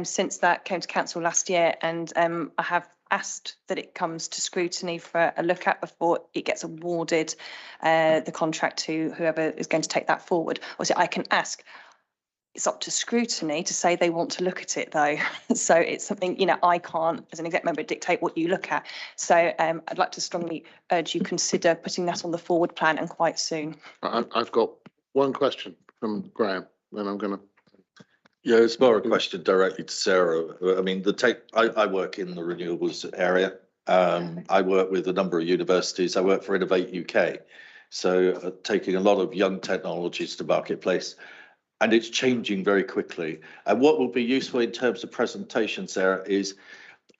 since that came to council last year, and I have asked that it comes to scrutiny for a look at before it gets awarded the contract to whoever is going to take that forward. Obviously, I can ask. It's up to scrutiny to say they want to look at it, though. So it's something, you know, I can't, as an exec member, dictate what you look at. So I'd like to strongly urge you consider putting that on the forward plan, and quite soon. I've got one question from Graham, then I'm going to. Yeah, it's more a question directly to Sarah. I mean, I work in the renewables area. I work with a number of universities. I work for Innovate UK. So taking a lot of young technologies to marketplace. And it's changing very quickly. And what will be useful in terms of presentation, Sarah, is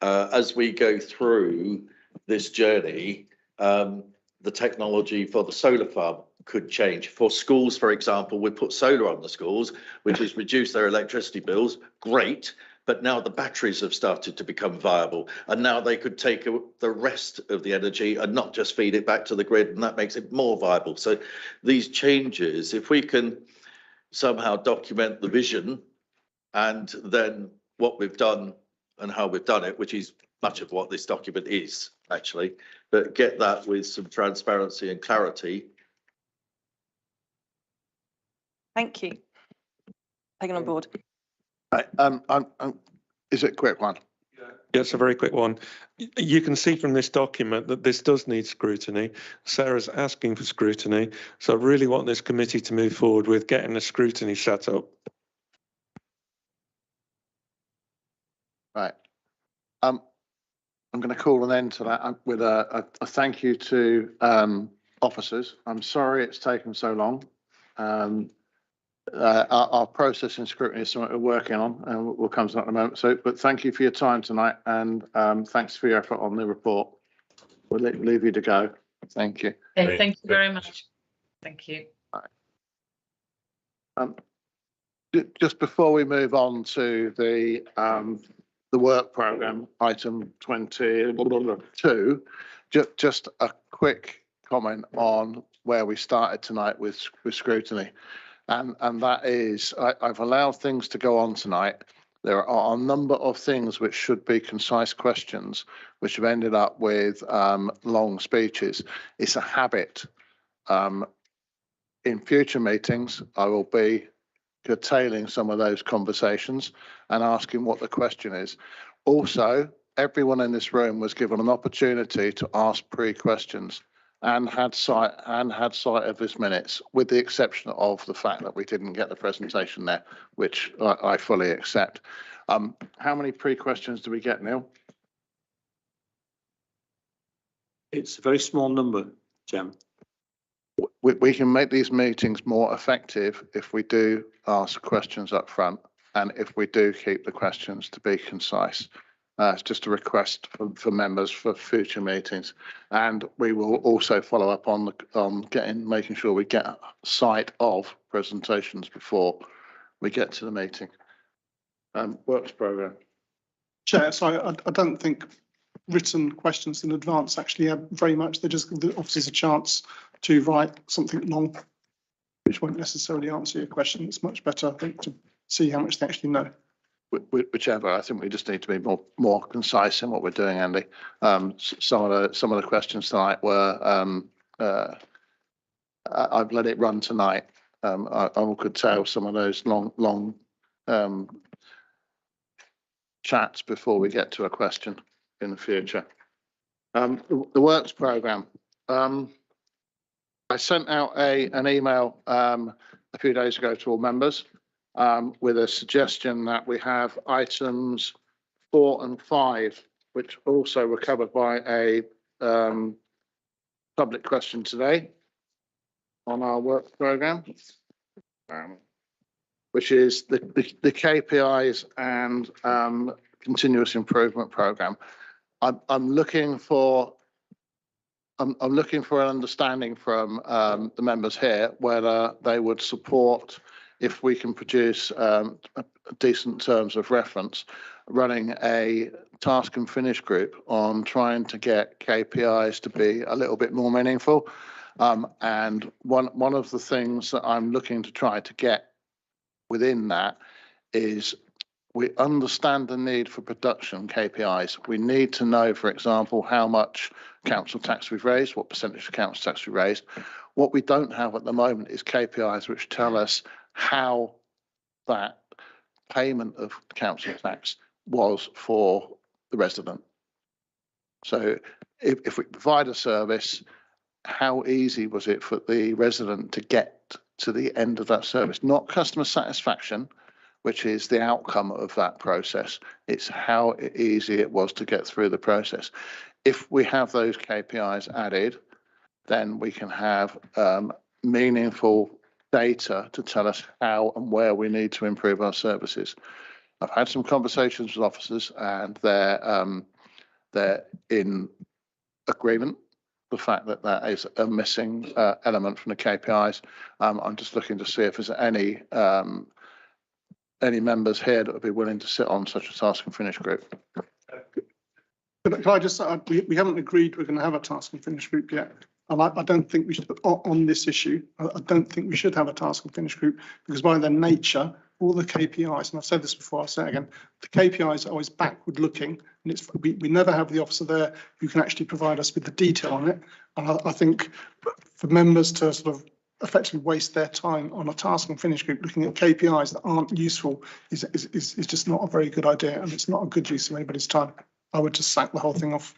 as we go through this journey, the technology for the solar farm could change. For schools, for example, we put solar on the schools, which has reduced their electricity bills. Great. But now the batteries have started to become viable, and now they could take the rest of the energy and not just feed it back to the grid, and that makes it more viable. So these changes, if we can somehow document the vision and then what we've done and how we've done it, which is much of what this document is, actually, but get that with some transparency and clarity. Thank you. Taken on board. Right, is it a quick one? Yeah, it's a very quick one. You can see from this document that this does need scrutiny. Sarah's asking for scrutiny. So I really want this committee to move forward with getting a scrutiny set up. Right. I'm going to call an end to that with a thank you to officers. I'm sorry it's taken so long. Our process and scrutiny is something we're working on, and we'll come to that in a moment. So, but thank you for your time tonight, and thanks for your effort on the report. We'll leave you to go. Thank you. Okay, thank you very much. Thank you. Just before we move on to the work programme, item 22, just a quick comment on where we started tonight with scrutiny. And that is, I've allowed things to go on tonight. There are a number of things which should be concise questions, which have ended up with long speeches. It's a habit. In future meetings, I will be curtailing some of those conversations and asking what the question is. Also, everyone in this room was given an opportunity to ask pre-questions and had sight of his minutes, with the exception of the fact that we didn't get the presentation there, which I fully accept. How many pre-questions do we get, Neil? It's a very small number, Chairman. We can make these meetings more effective if we do ask questions up front, and if we do keep the questions to be concise. It's just a request for members for future meetings, and we will also follow up on making sure we get sight of presentations before we get to the meeting. Works programme. Chair, sorry, I don't think written questions in advance actually have very much. They just give the officers a chance to write something long, which won't necessarily answer your question. It's much better, I think, to see how much they actually know. Whichever, I think we just need to be more concise in what we're doing, Andy. Some of the questions tonight were I've let it run tonight. I will curtail some of those long chats before we get to a question in the future. The works programme. I sent out an email a few days ago to all members with a suggestion that we have items 4 and 5, which also were covered by a public question today on our work programme, which is the KPIs and continuous improvement programme. I'm looking for an understanding from the members here whether they would support, if we can produce decent terms of reference, running a task and finish group on trying to get KPIs to be a little bit more meaningful. And one of the things that I'm looking to try to get within that is we understand the need for production KPIs. We need to know, for example, how much council tax we've raised, what percentage of council tax we raised. What we don't have at the moment is KPIs which tell us how that payment of council tax was for the resident. So if we provide a service, how easy was it for the resident to get to the end of that service? Not customer satisfaction, which is the outcome of that process. It's how easy it was to get through the process. If we have those KPIs added, then we can have meaningful data to tell us how and where we need to improve our services. I've had some conversations with officers, and they're in agreement. The fact that that is a missing element from the KPIs. I'm just looking to see if there's any members here that would be willing to sit on such a task and finish group. Can I just say, we haven't agreed we're going to have a task and finish group yet. And I don't think we should, on this issue, I don't think we should have a task and finish group, because by their nature, all the KPIs, and I've said this before, I'll say it again, the KPIs are always backward looking And we never have the officer there who can actually provide us with the detail on it. And I think for members to sort of effectively waste their time on a task and finish group looking at KPIs that aren't useful is just not a very good idea, and it's not a good use of anybody's time. I would just sack the whole thing off.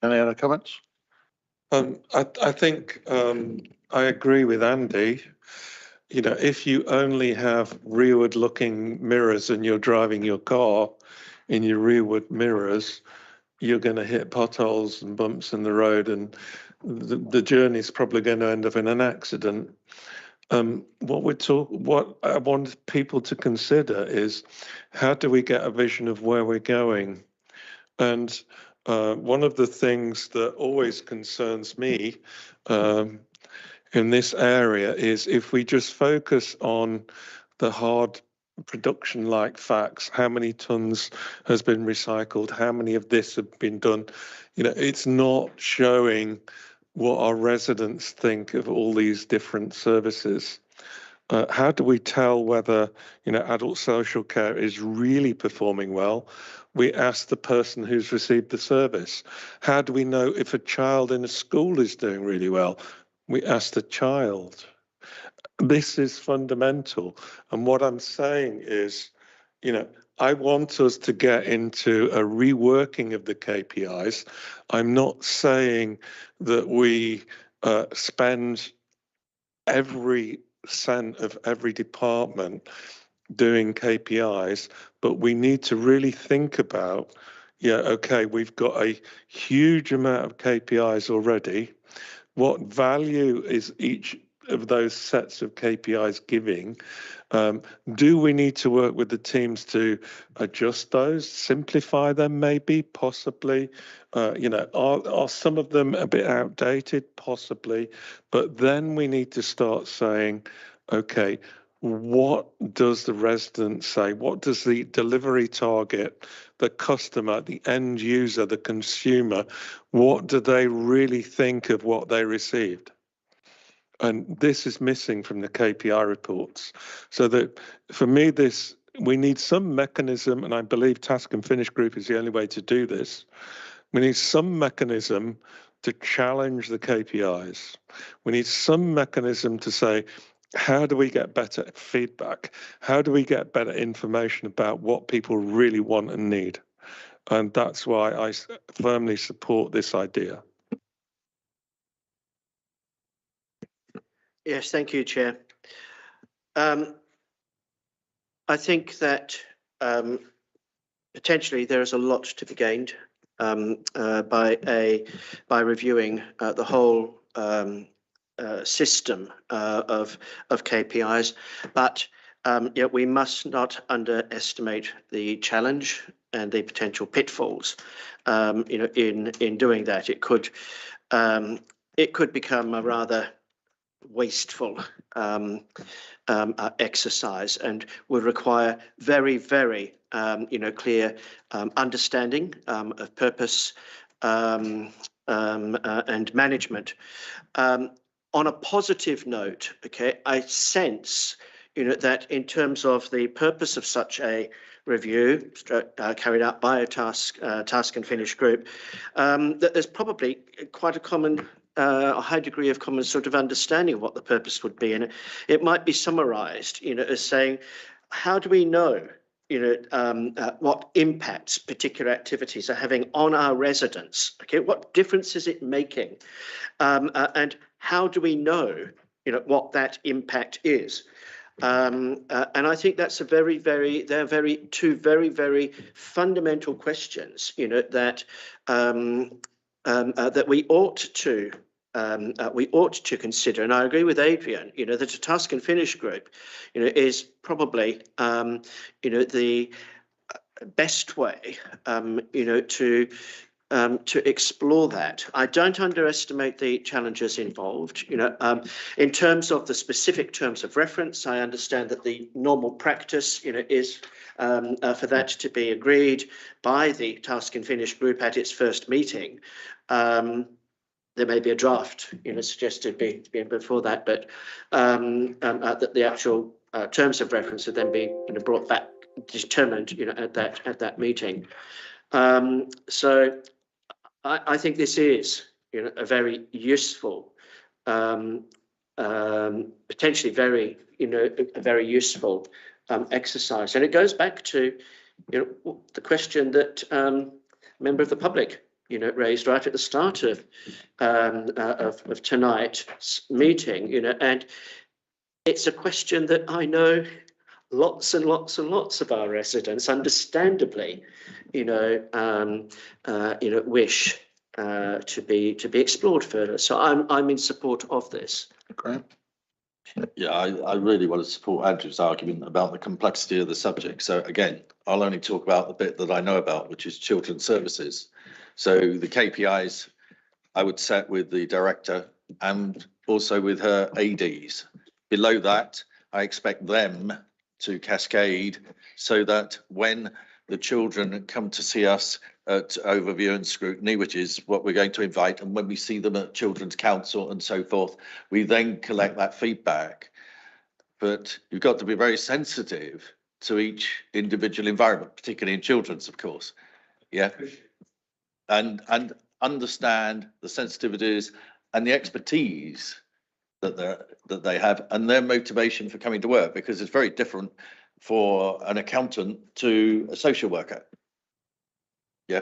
Any other comments? I think I agree with Andy. You know, if you only have rearward looking mirrors and you're driving your car in your rearward mirrors, you're going to hit potholes and bumps in the road, and the journey is probably going to end up in an accident. What I want people to consider is, how do we get a vision of where we're going? And one of the things that always concerns me in this area is, if we just focus on the hard production like facts, how many tons has been recycled, how many of this have been done, you know, it's not showing what our residents think of all these different services. How do we tell whether, you know, adult social care is really performing well? We ask the person who's received the service. How do we know if a child in a school is doing really well? We ask the child. This is fundamental. And what I'm saying is, you know, I want us to get into a reworking of the KPIs. I'm not saying that we spend every cent of every department doing KPIs, but we need to really think about, yeah, okay, we've got a huge amount of KPIs already. What value is each of those sets of KPIs giving? Do we need to work with the teams to adjust those, simplify them maybe, possibly? You know, are some of them a bit outdated? Possibly. But then we need to start saying, okay, what does the resident say? What does the delivery target, the customer, the end user, the consumer, what do they really think of what they received? And this is missing from the KPI reports. So that for me, we need some mechanism, and I believe Task and Finish Group is the only way to do this. We need some mechanism to challenge the KPIs. We need some mechanism to say, how do we get better feedback? How do we get better information about what people really want and need? And that's why I firmly support this idea. Yes, thank you, Chair. I think that potentially there is a lot to be gained by reviewing the whole system of KPIs, but yet we must not underestimate the challenge and the potential pitfalls. You know, in doing that, it could become a rather wasteful exercise, and would require very, very you know, clear understanding of purpose and management. On a positive note, okay, I sense, you know, that in terms of the purpose of such a review carried out by a task and finish group, that there's probably quite a high degree of common sort of understanding of what the purpose would be. And it might be summarized, you know, as saying, how do we know, you know, what impacts particular activities are having on our residents? Okay, what difference is it making? And how do we know, you know, what that impact is? And I think that's they're two very, very fundamental questions, you know, that that we ought to consider. And I agree with Adrian, you know, that a task and finish group, you know, is probably, you know, the best way, you know, to explore that. I don't underestimate the challenges involved. You know, in terms of the specific terms of reference, I understand that the normal practice, you know, is for that to be agreed by the task and finish group at its first meeting. There may be a draft, you know, suggested before that, but that the actual terms of reference would then be brought back, determined at that meeting. So I think this is a very useful, potentially very a very useful exercise, and it goes back to the question that a member of the public raised right at the start of tonight's meeting, and it's a question that I know lots and lots and lots of our residents understandably wish to be explored further. So I'm in support of this. Great. Yeah, I really want to support Andrew's argument about the complexity of the subject. So again, I'll only talk about the bit that I know about, which is children's services. So the KPIs I would set with the director and also with her ADs. Below that, I expect them to cascade so that when the children come to see us at overview and scrutiny, which is what we're going to invite, and when we see them at Children's Council and so forth, we then collect that feedback. But you've got to be very sensitive to each individual environment, particularly in children's, of course. Yeah. And understand the sensitivities and the expertise that they have and their motivation for coming to work, because it's very different for an accountant to a social worker. Yeah,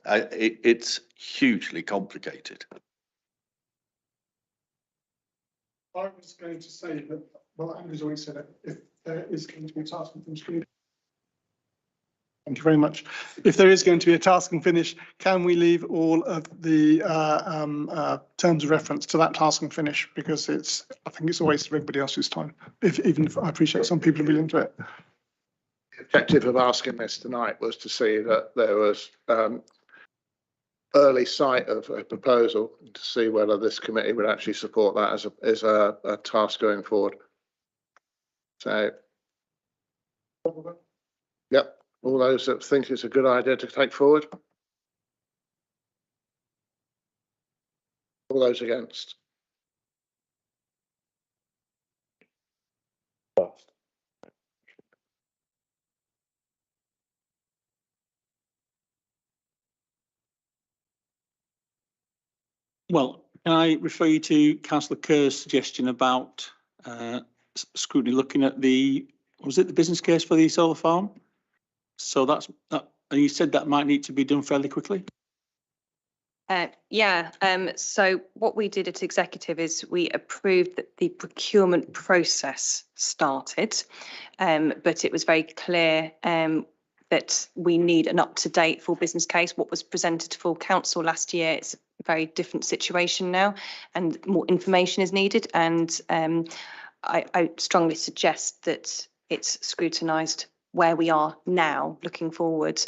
it's hugely complicated. I was going to say that, well, Andrew's always said it, if there is going to be a task and finish. Thank you very much. If there is going to be a task and finish, can we leave all of the terms of reference to that task and finish? Because I think it's a waste of everybody else's time, even if I appreciate some people are really into it. The objective of asking this tonight was to see that there was early sight of a proposal to see whether this committee would actually support that as a task going forward. So, yep, all those that think it's a good idea to take forward. All those against. Well, can I refer you to Councillor Kerr's suggestion about scrutiny looking at the business case for the solar farm? So that's that, and you said that might need to be done fairly quickly. So what we did at executive is we approved that the procurement process started, but it was very clear that we need an up-to-date full business case. What was presented to full council last year, it's a very different situation now and more information is needed. And I strongly suggest that it's scrutinised where we are now, looking forward,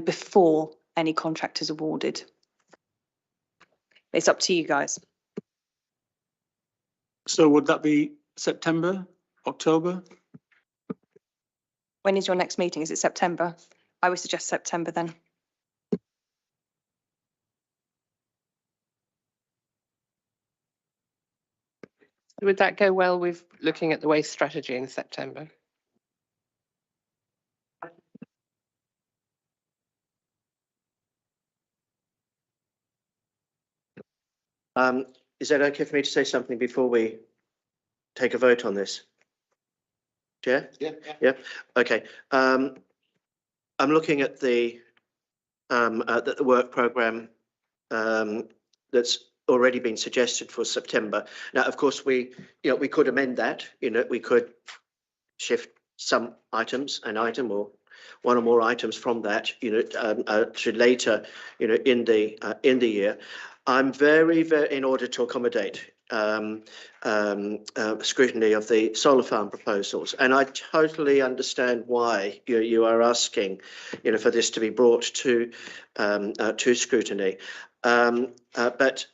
before any contract is awarded. It's up to you guys. So would that be September, October? When is your next meeting? Is it September? I would suggest September then. Would that go well with looking at the waste strategy in September? Is that okay for me to say something before we take a vote on this? Chair? Yeah. Okay. I'm looking at the work programme that's already been suggested for September. Now, of course, we could amend that. We could shift some items, an item or one or more items from that, to later, in the year. I'm very, in order to accommodate scrutiny of the solar farm proposals, and I totally understand why you are asking, for this to be brought to scrutiny. But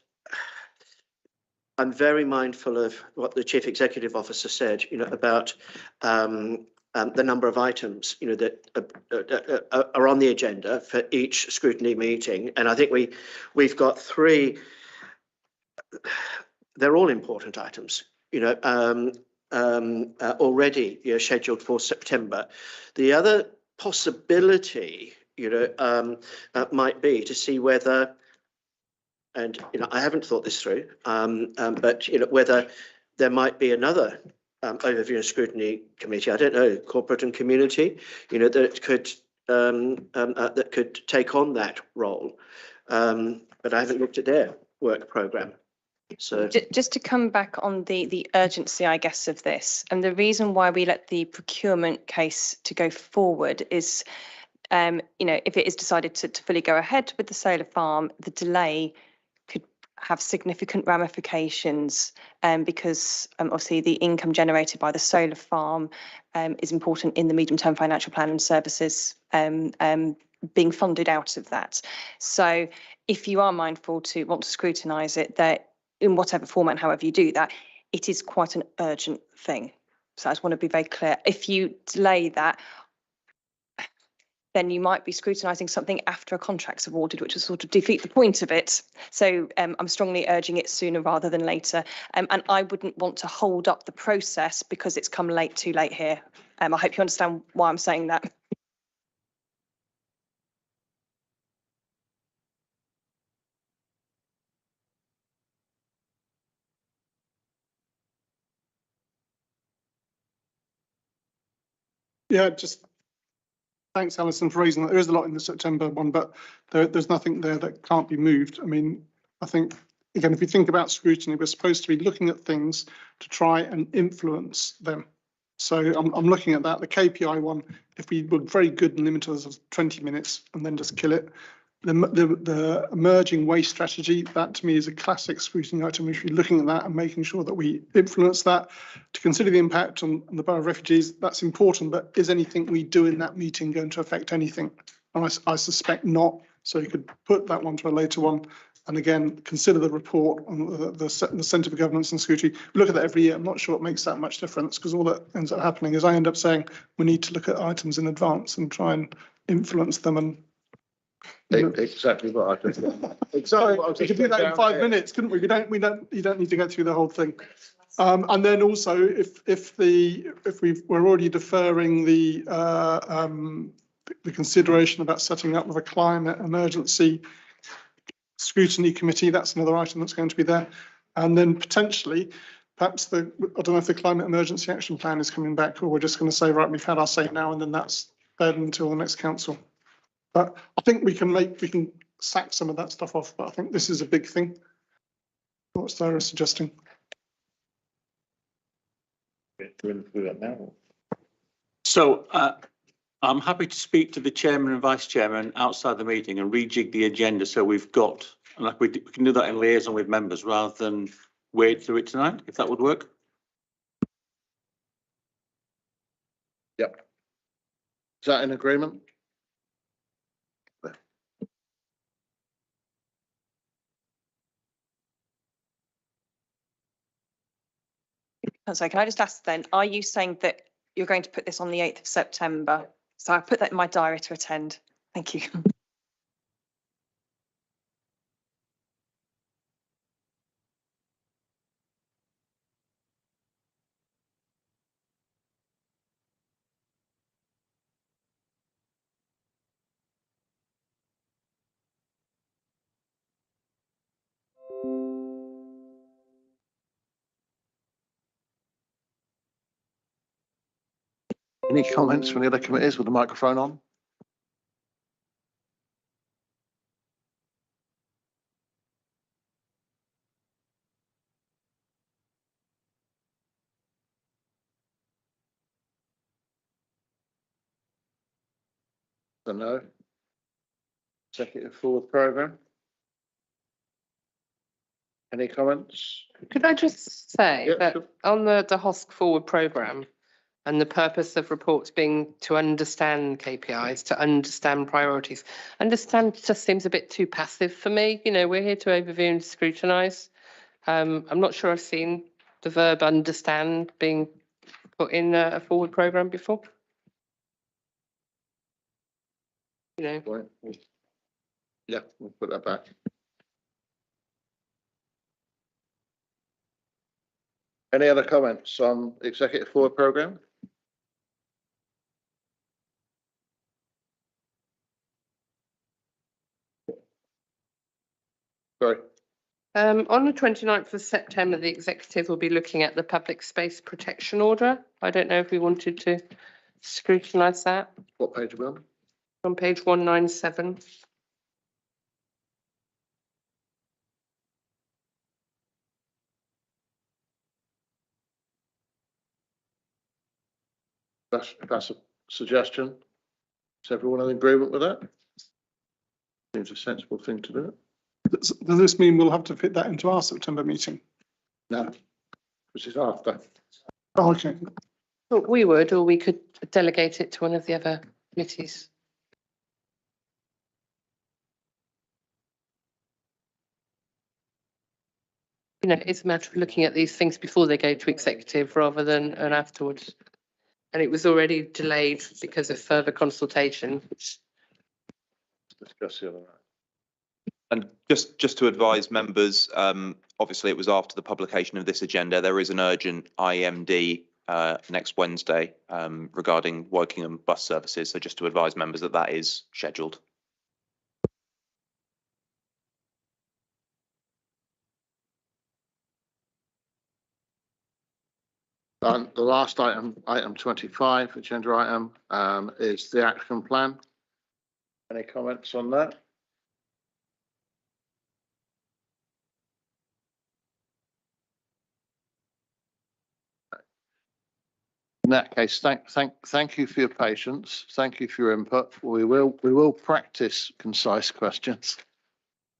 I'm very mindful of what the Chief Executive Officer said, about the number of items, that are on the agenda for each scrutiny meeting. And I think we've got three. They're all important items, already scheduled for September. The other possibility, might be to see whether, and I haven't thought this through, but whether there might be another overview and scrutiny committee. I don't know, corporate and community, that could take on that role. But I haven't looked at their work programme. So just to come back on the urgency, I guess, of this, and the reason why we let the procurement case to go forward is, if it is decided to fully go ahead with the solar farm, the delay could have significant ramifications, because obviously the income generated by the solar farm is important in the medium-term financial plan and services being funded out of that. So if you are mindful to want to scrutinise it, that in whatever format, however you do that, it is quite an urgent thing. So I just want to be very clear. If you delay that, then you might be scrutinising something after a contract's awarded, which will sort of defeat the point of it. So I'm strongly urging it sooner rather than later. And I wouldn't want to hold up the process because it's come too late here. I hope you understand why I'm saying that. Yeah, just thanks, Alison, for raising that. There is a lot in the September one, but there's nothing there that can't be moved. I mean, I think, again, if we think about scrutiny, we're supposed to be looking at things to try and influence them. So I'm looking at that. The KPI one, if we were very good and limit us of 20 minutes and then just kill it. The emerging waste strategy, that to me is a classic scrutiny item. We should be looking at that and making sure that we influence that. To consider the impact on the Borough of Refugees, that's important, but is anything we do in that meeting going to affect anything? And I suspect not. So you could put that one to a later one. And again, consider the report on the Centre for Governance and Scrutiny. We look at that every year. I'm not sure it makes that much difference, because all that ends up happening is I end up saying we need to look at items in advance and try and influence them. And exactly what I just exactly. We could do that in 5 minutes, couldn't we? You don't need to go through the whole thing. And then also, if we're already deferring the consideration about setting up with a climate emergency scrutiny committee, that's another item that's going to be there. And then potentially, perhaps I don't know if the climate emergency action plan is coming back, or we're just going to say, right, we've had our say now, and then that's fed until the next council. But I think we can sack some of that stuff off. But I think this is a big thing. What Sarah is suggesting. So I'm happy to speak to the chairman and vice chairman outside the meeting and rejig the agenda so we've got, and like we can do that in liaison with members rather than wade through it tonight, if that would work. Yep. Is that in agreement? So can I just ask then, are you saying that you're going to put this on the 8th of September? So I put that in my diary to attend. Thank you. Any comments from the other committees with the microphone on? So no. Executive forward programme. Any comments? Could I just say Yeah, that sure. on the HOSC forward programme, and the purpose of reports being to understand KPIs, to understand priorities. Understand just seems a bit too passive for me. We're here to overview and scrutinise. I'm not sure I've seen the verb understand being put in a forward programme before. Yeah, we'll put that back. Any other comments on executive forward programme? Sorry. On the 29th of September, the executive will be looking at the public space protection order. I don't know if we wanted to scrutinise that. What page are we on? On page 197. That's a suggestion. Is everyone in agreement with that? Seems a sensible thing to do. Does this mean we'll have to fit that into our September meeting? No, which is after. Oh, okay. But we would, or we could delegate it to one of the other committees. You know, it's a matter of looking at these things before they go to executive rather than and afterwards. And it was already delayed because of further consultation. Discuss the other one. And just to advise members, obviously it was after the publication of this agenda. There is an urgent IMD next Wednesday regarding Wokingham bus services. So just to advise members that that is scheduled. And the last item, item 25, agenda item, is the action plan. Any comments on that? In that case, thank you for your patience. Thank you for your input. We will practice concise questions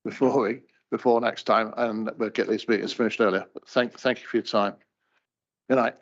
before next time, and we'll get these meetings finished earlier. But thank you for your time. Good night.